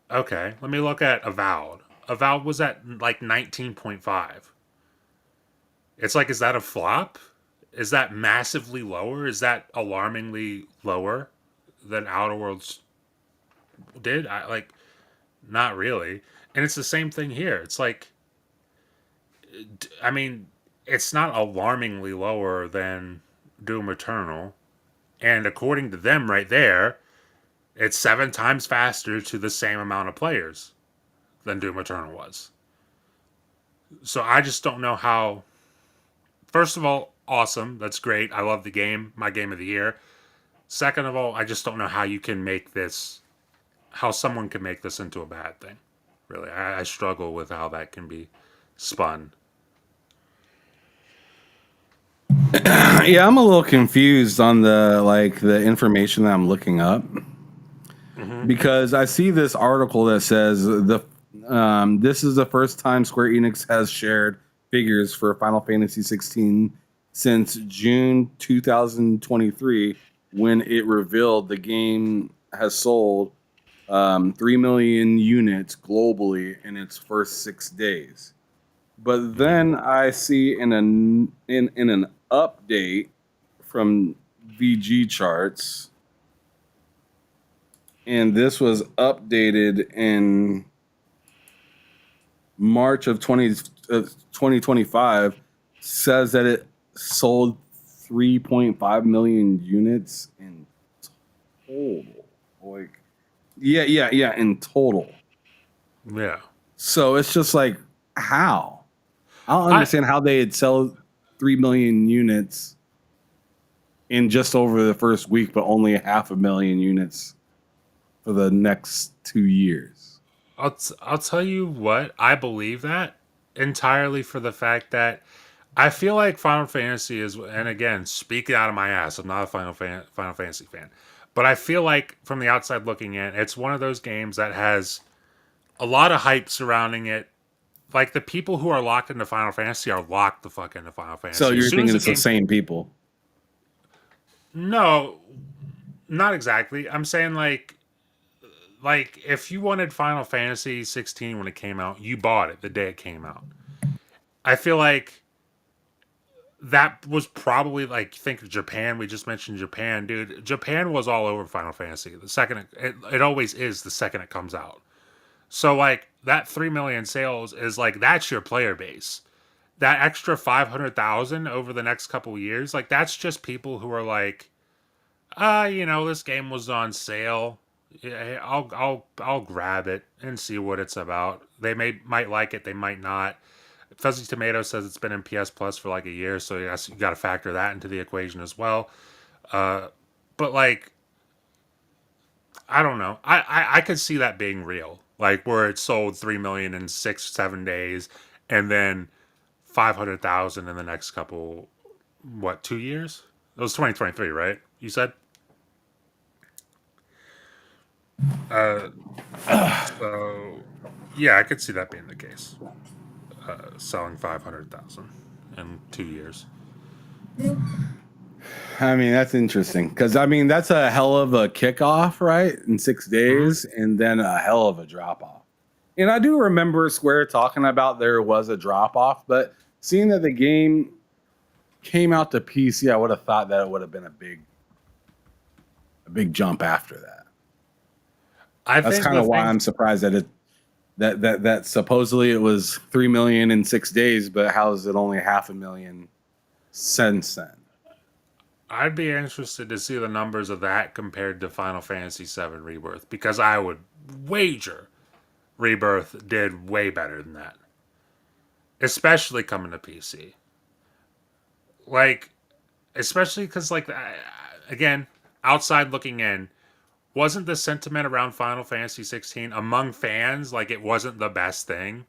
okay, let me look at Avowed. Avowed was at like 19.5. It's like, is that a flop? Is that massively lower? Is that alarmingly lower than Outer Worlds did? Not really. And it's the same thing here. It's like, I mean, it's not alarmingly lower than Doom Eternal. And according to them right there, it's 7 times faster to the same amount of players than Doom Eternal was. So I just don't know how. First of all, awesome. That's great. I love the game. My game of the year. Second of all, I just don't know how someone can make this into a bad thing. Really, I struggle with how that can be spun. Yeah, I'm a little confused on the information that I'm looking up, because I see this article that says This is the first time Square Enix has shared figures for Final Fantasy 16 since June 2023, when it revealed the game has sold 3 million units globally in its first 6 days. But then I see in an update from VG charts, and this was updated in March of 2025, says that it sold 3.5 million units in total. Like, yeah, in total. Yeah. So it's just like, how? I don't understand how they'd sell 3 million units in just over the first week, but only 500,000 units for the next 2 years. I'll tell you what, I believe that entirely for the fact that I feel like Final Fantasy is, and again, speaking out of my ass, I'm not a Final Fantasy fan, but I feel like from the outside looking in, it's one of those games that has a lot of hype surrounding it. Like, the people who are locked into Final Fantasy are locked the fuck into Final Fantasy. So you're As soon thinking as it's the same people? No, not exactly. I'm saying like if you wanted Final Fantasy 16 when it came out, you bought it the day it came out. I feel like that was probably like, think of Japan. We just mentioned Japan, dude. Japan was all over Final Fantasy the second it always is the second it comes out. So like that 3 million sales is like, that's your player base. That extra 500,000 over the next couple years, like that's just people who are like, this game was on sale. Yeah, I'll grab it and see what it's about. They might like it, they might not. Fuzzy Tomato says it's been in PS Plus for like a year, so yes, you got to factor that into the equation as well. But like, I don't know. I could see that being real, like where it sold 3 million in 6-7 days, and then 500,000 in the next couple, 2 years? It was 2023, right? You said. So yeah, I could see that being the case. Selling 500,000 in 2 years. I mean, that's interesting because that's a hell of a kickoff, right? In 6 days, and then a hell of a drop off. And I do remember Square talking about there was a drop off, but seeing that the game came out to PC, I would have thought that it would have been a big jump after that. That's kind of why I'm surprised that that supposedly it was 3 million in 6 days, but how is it only 500,000 since then? I'd be interested to see the numbers of that compared to Final Fantasy VII Rebirth, because I would wager Rebirth did way better than that, especially coming to PC. Like, especially because, like, again, outside looking in, wasn't the sentiment around Final Fantasy 16 among fans like it wasn't the best thing?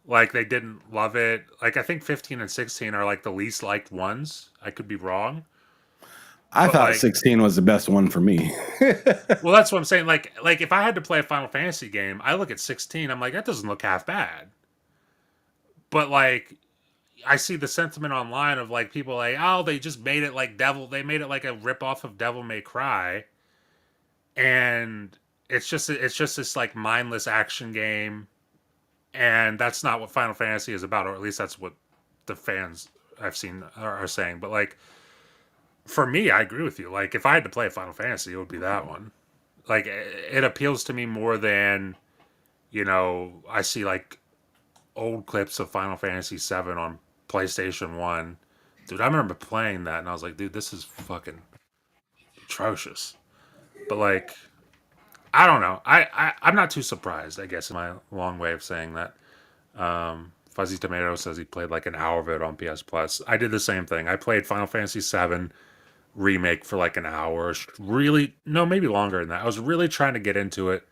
Like, they didn't love it. Like, I think 15 and 16 are like the least liked ones. I could be wrong. I thought 16 was the best one for me. Well, that's what I'm saying. Like if I had to play a Final Fantasy game, I look at 16, I'm like, that doesn't look half bad. But like, I see the sentiment online of like people like, oh, they just made it like they made it like a ripoff of Devil May Cry. And it's just this like mindless action game, and that's not what Final Fantasy is about, or at least that's what the fans I've seen are saying. But like, for me, I agree with you. Like, if I had to play a Final Fantasy, it would be that one. Like, it appeals to me more than, I see like old clips of Final Fantasy 7 on PlayStation 1. Dude, I remember playing that and I was like, dude, this is fucking atrocious. But like, I don't know. I'm not too surprised, I guess, in my long way of saying that. Fuzzy Tomato says he played like an hour of it on PS Plus. I did the same thing. I played Final Fantasy VII Remake for like an hour. Really, no, maybe longer than that. I was really trying to get into it,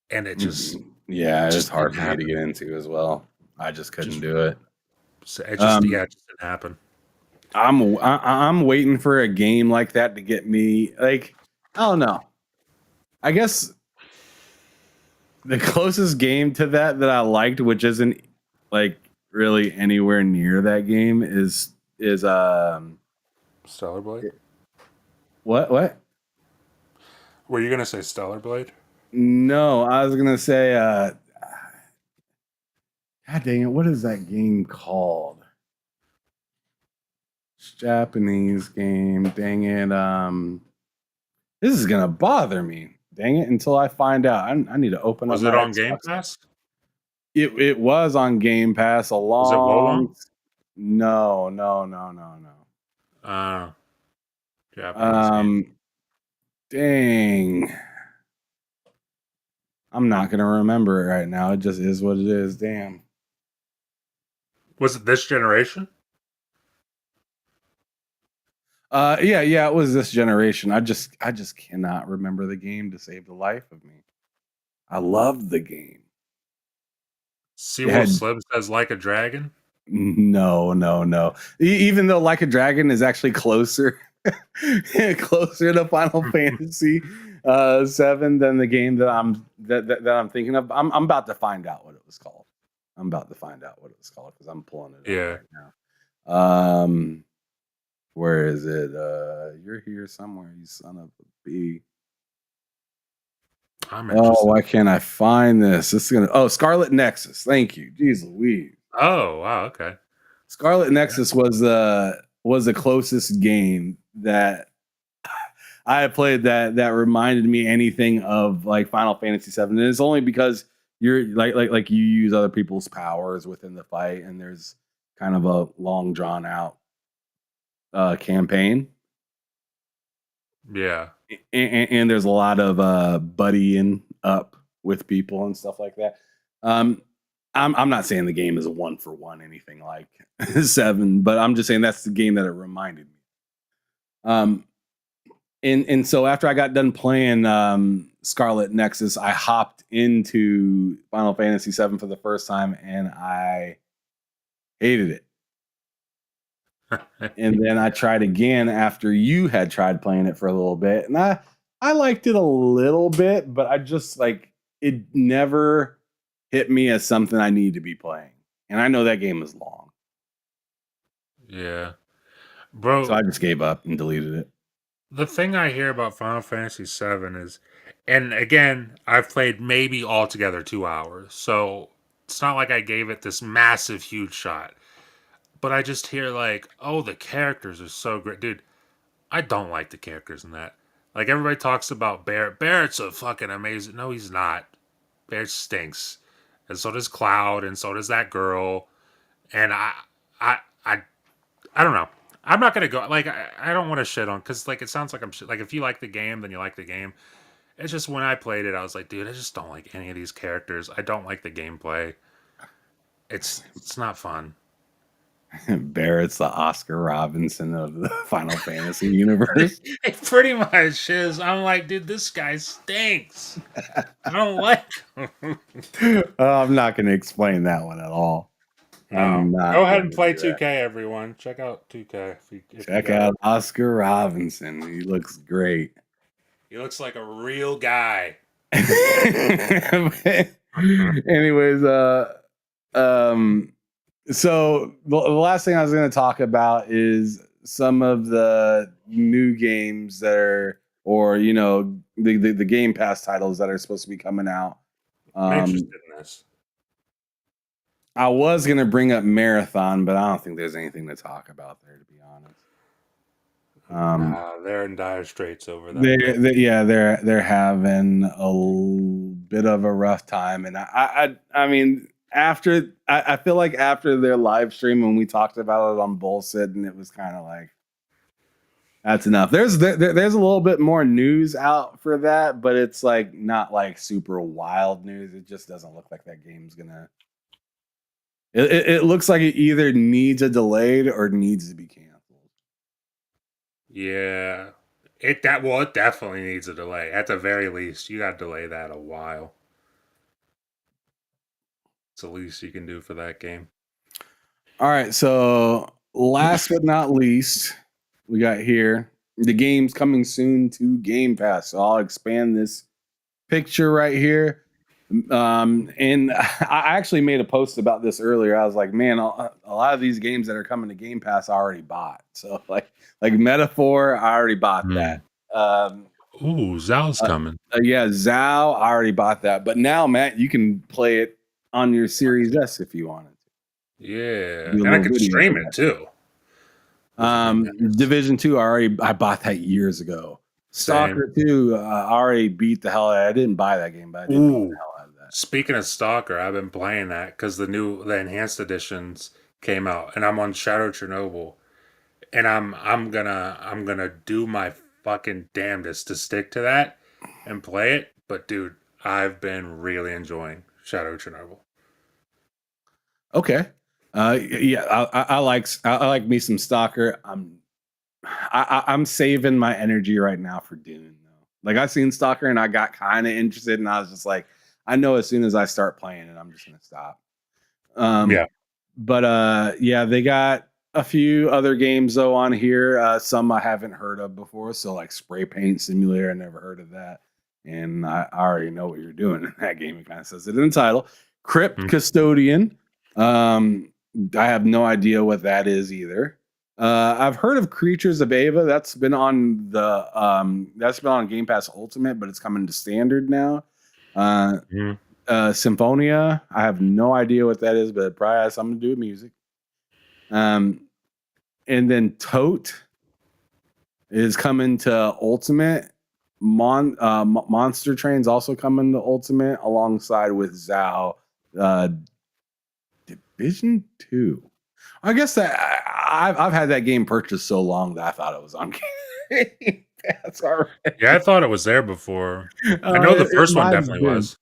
and it just it's hard for me to get into as well. I just couldn't do it. It just didn't happen. I'm waiting for a game like that to get me, like, I don't know. I guess The closest game to that I liked, which isn't like really anywhere near that game, is Stellar Blade. what? Were you gonna say Stellar Blade? No, I was gonna say God dang it, what is that game called? It's a Japanese game. Dang it. This is gonna bother me. Dang it, until I find out. I need to open up Was my it on Xbox. Game Pass? It was on Game Pass a Was it long. Wolong? No. Japanese game. Dang. I'm not gonna remember it right now. It just is what it is. Damn. Was it this generation? Yeah, it was this generation. I just cannot remember the game to save the life of me. I loved the game. Seawolf Slim says like a dragon. No. Even though Like a Dragon is actually closer to Final Fantasy 7 than the game that I'm thinking of. I'm about to find out what it was called. Because I'm pulling it up right now. Where is it? You're here somewhere, you son of a bee. I'm interested. Oh, why can't I find this? This is gonna. Scarlet Nexus. Thank you. Jeez Louise. Oh, wow. Okay. Scarlet Nexus was the closest game that I had played that reminded me anything of like Final Fantasy VII, and it's only because you're like you use other people's powers within the fight, and there's kind of a long drawn out campaign. Yeah. And there's a lot of buddying up with people and stuff like that. I'm not saying the game is a 1-for-1 anything like 7, but I'm just saying that's the game that it reminded me. And so after I got done playing Scarlet Nexus, I hopped into Final Fantasy VII for the first time, and I hated it. And then I tried again after you had tried playing it for a little bit, and I liked it a little bit, but I just like it never hit me as something I need to be playing. And I know that game is long. Yeah. Bro. So I just gave up and deleted it. The thing I hear about Final Fantasy VII is, and again, I've played maybe altogether 2 hours, so it's not like I gave it this massive, huge shot. But I just hear like, oh, the characters are so great. Dude, I don't like the characters in that. Like, everybody talks about Barrett. Barrett's a fucking amazing. No, he's not. Barrett stinks. And so does Cloud, and so does that girl. And I don't know. I'm not gonna go. Like, I don't want to shit on, because like it sounds like I'm shit. Like, if you like the game, then you like the game. It's just when I played it, I was like, dude, I just don't like any of these characters. I don't like the gameplay. It's not fun. Barrett's the Oscar Robinson of the Final Fantasy universe. It pretty much is. I'm like, dude, this guy stinks. I don't like him. I'm not going to explain that one at all. No. Go ahead and play 2K, everyone. Check out 2K. Check out Oscar Robinson. He looks great. He looks like a real guy. Anyways, so the last thing I was going to talk about is some of the new games that are, or you know, the Game Pass titles that are supposed to be coming out. I'm interested in this. I was going to bring up Marathon, but I don't think there's anything to talk about there, to be honest. They're in dire straits over there. They're having a bit of a rough time, and I mean, after I feel like after their live stream when we talked about it on Bullshit, and it was kind of like that's enough. There's a little bit more news out for that, but it's like not like super wild news. It just doesn't look like that game's gonna. It looks like it either needs a delayed or needs to be canceled. Yeah, it definitely needs a delay. At the very least, you got to delay that a while. It's the least you can do for that game. All right, so last but not least, we got here the game's coming soon to Game Pass. So I'll expand this picture right here. And I actually made a post about this earlier. I was like, man, a lot of these games that are coming to Game Pass I already bought. So like Metaphor, I already bought that. Ooh, Zal's coming. Yeah, Zao, I already bought that. But now, Matt, you can play it on your Series S if you wanted to. Yeah, Do a and I little could video stream for it that. too. Division 2, I bought that years ago. Stalker 2, I already beat the hell out of it. I didn't buy that game, but I did beat the hell out of that. Speaking of Stalker, I've been playing that because the enhanced editions came out, and I'm on Shadow Chernobyl, and I'm gonna do my fucking damnedest to stick to that and play it. But dude, I've been really enjoying Shadow Chernobyl. Okay. Yeah, I like me some Stalker. I'm saving my energy right now for Dune though. Like I seen Stalker and I got kind of interested, and I was just like, I know as soon as I start playing it, I'm just gonna stop. Yeah. But yeah, they got a few other games though on here. Some I haven't heard of before. So like Spray Paint Simulator, I never heard of that. And I already know what you're doing in that game. It kind of says it in the title. Crypt Custodian. I have no idea what that is either. I've heard of Creatures of Ava. That's been on Game Pass Ultimate, but it's coming to standard now. Symphonia. I have no idea what that is, but it probably has something to do with music. And then Tote is coming to Ultimate. Monster Train's also coming to Ultimate alongside with Zao. Division 2. I guess that I've had that game purchased so long that I thought it was on Game Pass already. Yeah, I thought it was there before. I know the first one definitely was.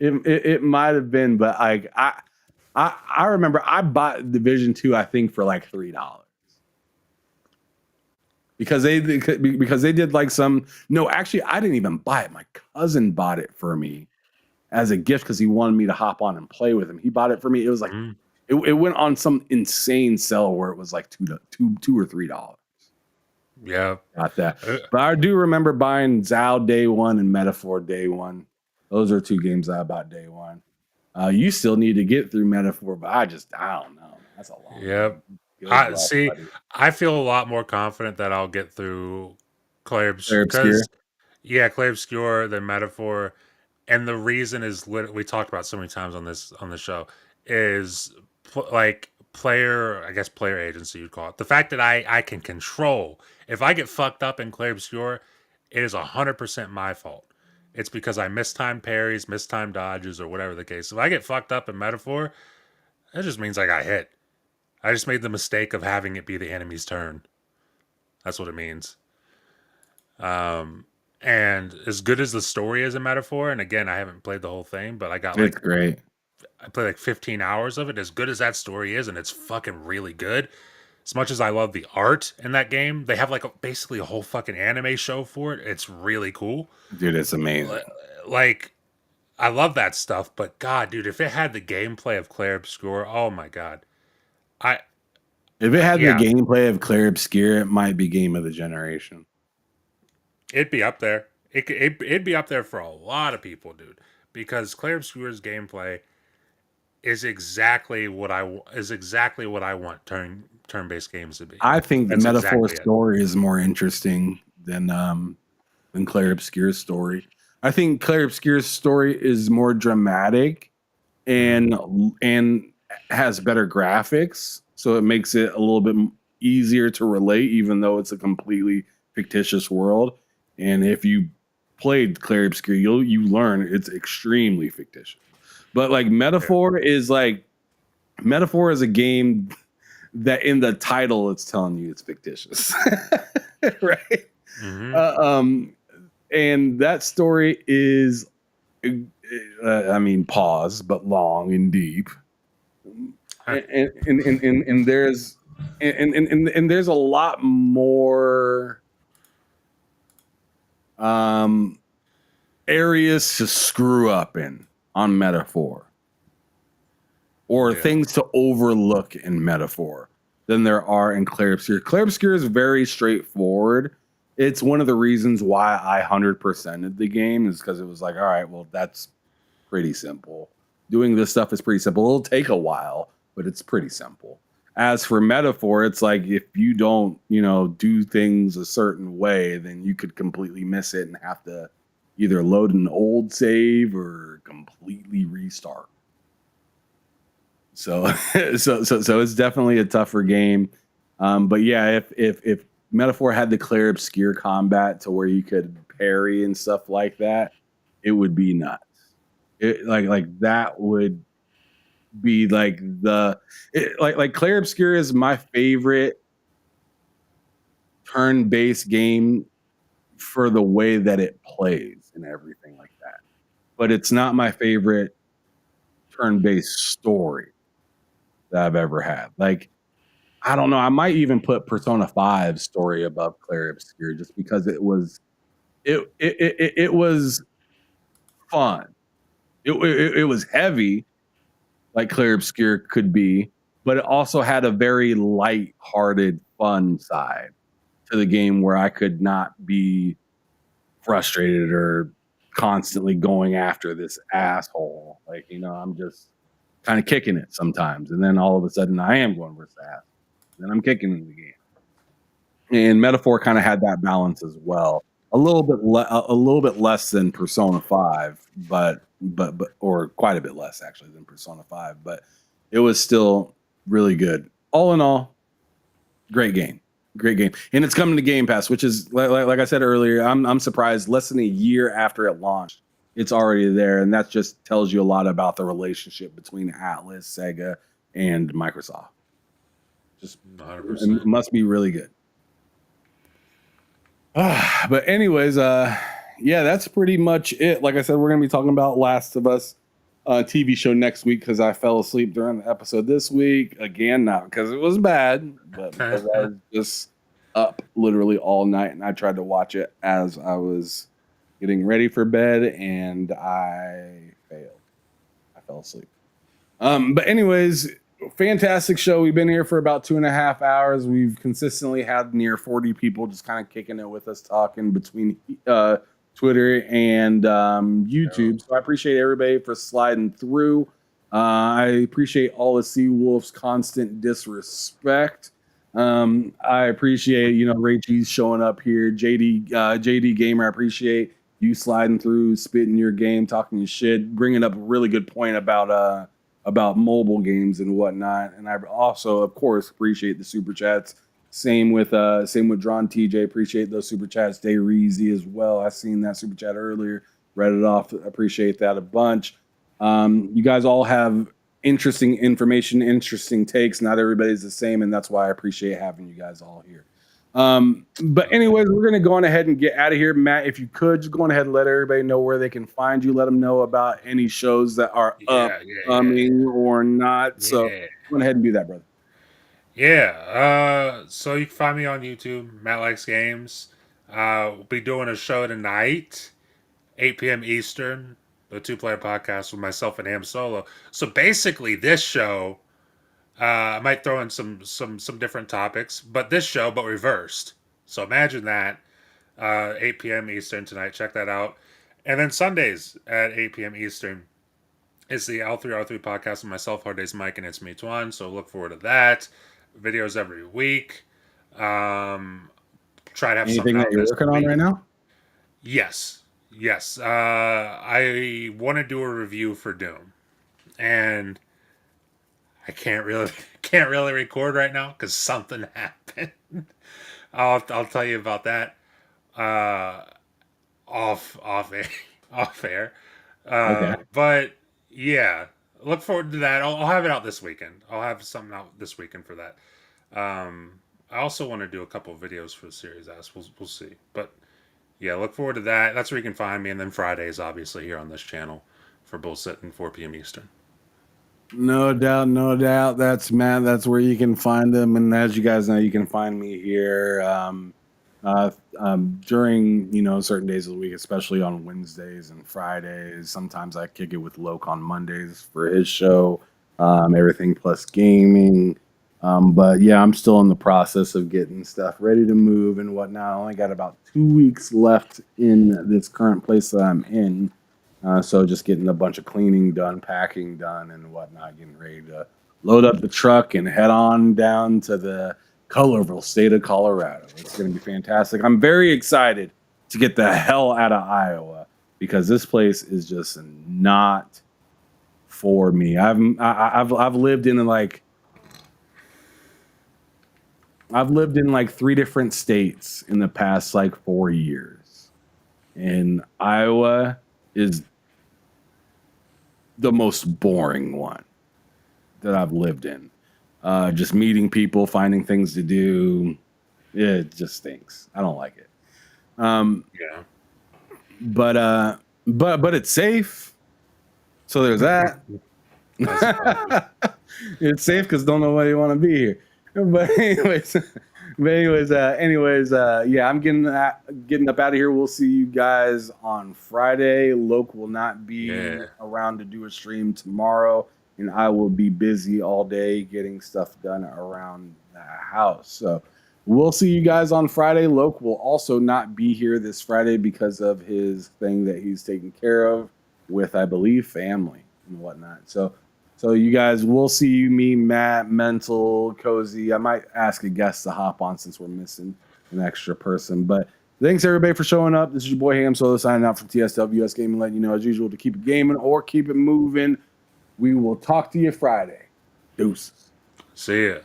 It might have been, but I remember I bought Division 2, I think, for like $3. Because they did like some. No, actually, I didn't even buy it. My cousin bought it for me as a gift because he wanted me to hop on and play with him. He bought it for me. It was like it went on some insane sale where it was like $2 or $3. Yeah, got that. But I do remember buying Zao day one and Metaphor day one. Those are two games I bought day one. You still need to get through Metaphor, but I don't know. That's a long. Yep. I feel a lot more confident that I'll get through Clay Obscure. Yeah, Clay Obscure than Metaphor. And the reason is we talked about so many times on the show is player agency, you'd call it. The fact that I can control. If I get fucked up in Clay Obscure, it is 100% my fault. It's because I mistimed parries, mistimed dodges, or whatever the case. If I get fucked up in Metaphor, that just means I got hit. I just made the mistake of having it be the enemy's turn. That's what it means. And as good as the story is in Metaphor, and again, I haven't played the whole thing, but it's great. I played like 15 hours of it. As good as that story is, and it's fucking really good. As much as I love the art in that game, they have basically a whole fucking anime show for it. It's really cool. Dude, it's amazing. Like, I love that stuff, but God, dude, if it had the gameplay of Clair Obscure, oh my God. If it had the gameplay of Clair Obscure, it might be game of the generation. It'd be up there. It'd be up there for a lot of people, dude. Because Clair Obscure's gameplay is exactly what I want turn-based games to be. I think the Metaphor story is more interesting than Clair Obscure's story. I think Clair Obscure's story is more dramatic and has better graphics, so it makes it a little bit easier to relate, even though it's a completely fictitious world. And if you played Clair Obscure, you learn it's extremely fictitious. But like Metaphor is a game that in the title it's telling you it's fictitious, right? Mm-hmm. And that story is, pause, but long and deep. And there's a lot more areas to screw up on Metaphor, or things to overlook in Metaphor than there are in Clair Obscure. Clair Obscure is very straightforward. It's one of the reasons why I 100%ed the game, is because it was like, all right, well, that's pretty simple. Doing this stuff is pretty simple. It'll take a while, but it's pretty simple. As for Metaphor, it's like if you don't, do things a certain way, then you could completely miss it and have to either load an old save or completely restart. So so it's definitely a tougher game. But yeah, if Metaphor had the clear obscure combat to where you could parry and stuff like that, it would be nuts. Like that would be like like Claire Obscure is my favorite turn-based game for the way that it plays and everything like that. But it's not my favorite turn-based story that I've ever had. Like, I don't know. I might even put Persona 5's story above Claire Obscure just because it was fun. It was heavy, like Claire Obscure could be, but it also had a very light-hearted, fun side to the game where I could not be frustrated or constantly going after this asshole. Like, I'm just kind of kicking it sometimes, and then all of a sudden I am going versus ass. Then I'm kicking in the game. And Metaphor kind of had that balance as well. A little bit less than Persona 5, but or quite a bit less actually than Persona 5, but it was still really good. All in all, great game. And it's coming to Game Pass, which is like I said earlier, I'm surprised less than a year after it launched, it's already there, and that just tells you a lot about the relationship between Atlas, Sega, and Microsoft. Just 100%. It must be really good. But anyways, yeah, that's pretty much it. Like I said, we're going to be talking about Last of Us TV show next week because I fell asleep during the episode this week. Again, not because it was bad, but because I was just up literally all night, and I tried to watch it as I was getting ready for bed, and I failed. I fell asleep. But anyways, fantastic show. We've been here for about 2.5 hours. We've consistently had near 40 people just kind of kicking it with us, talking between Twitter and YouTube. So I appreciate everybody for sliding through. I appreciate all of Seawolf's constant disrespect. I appreciate, Ray Cheese showing up here. JD Gamer, I appreciate you sliding through, spitting your game, talking your shit, bringing up a really good point about mobile games and whatnot. And I also, of course, appreciate the super chats. Same with Drawn TJ. Appreciate those super chats. Day Reezy as well. I seen that super chat earlier. Read it off. Appreciate that a bunch. You guys all have interesting information, interesting takes. Not everybody's the same, and that's why I appreciate having you guys all here. But anyways, we're going to go on ahead and get out of here. Matt, if you could, just go on ahead and let everybody know where they can find you. Let them know about any shows that are upcoming or not. So go ahead and do that, brother. Yeah. So you can find me on YouTube, Matt Likes Games. We'll be doing a show tonight, 8 p.m. Eastern, the 2-player podcast with myself and Ham Solo. So basically this show, I might throw in some different topics, but this show, but reversed. So imagine that, 8 p.m. Eastern tonight. Check that out. And then Sundays at 8 p.m. Eastern is the L3R3 podcast with myself, Hard Days Mike, and it's me, Tuan. So look forward to that. Videos every week. Try to have anything that you're working on right now? Yes. I want to do a review for Doom, and I can't really record right now because something happened. I'll tell you about that off air. Okay. But yeah, look forward to that. I'll have it out this weekend. I'll have something out this weekend for that. I also want to do a couple of videos for the Series S. We'll see. But yeah, look forward to that. That's where you can find me. And then Fridays, obviously, here on this channel for Bullshit and 4 p.m. Eastern. No doubt. That's Matt. That's where you can find them. And as you guys know, you can find me here during certain days of the week, especially on Wednesdays and Fridays. Sometimes I kick it with Loke on Mondays for his show, Everything Plus Gaming. But yeah, I'm still in the process of getting stuff ready to move and whatnot. I only got about 2 weeks left in this current place that I'm in. So just getting a bunch of cleaning done, packing done, and whatnot, getting ready to load up the truck and head on down to the colorful state of Colorado. It's going to be fantastic. I'm very excited to get the hell out of Iowa because this place is just not for me. I've lived in like 3 different states in the past like 4 years, and Iowa is the most boring one that I've lived in. Just meeting people, finding things to do. It just stinks. I don't like it. Yeah. But it's safe. So there's that. It's safe because don't nobody want to be here. But anyways, yeah, I'm getting up out of here. We'll see you guys on Friday. Loke will not be around to do a stream tomorrow, and I will be busy all day getting stuff done around the house. So we'll see you guys on Friday. Loke will also not be here this Friday because of his thing that he's taking care of with, I believe, family and whatnot. So you guys, we'll see me, Matt, Mental, Cozy. I might ask a guest to hop on since we're missing an extra person. But thanks, everybody, for showing up. This is your boy, Ham Solo, signing out from TSWS Gaming, letting you know, as usual, to keep it gaming or keep it moving. We will talk to you Friday. Deuces. See ya.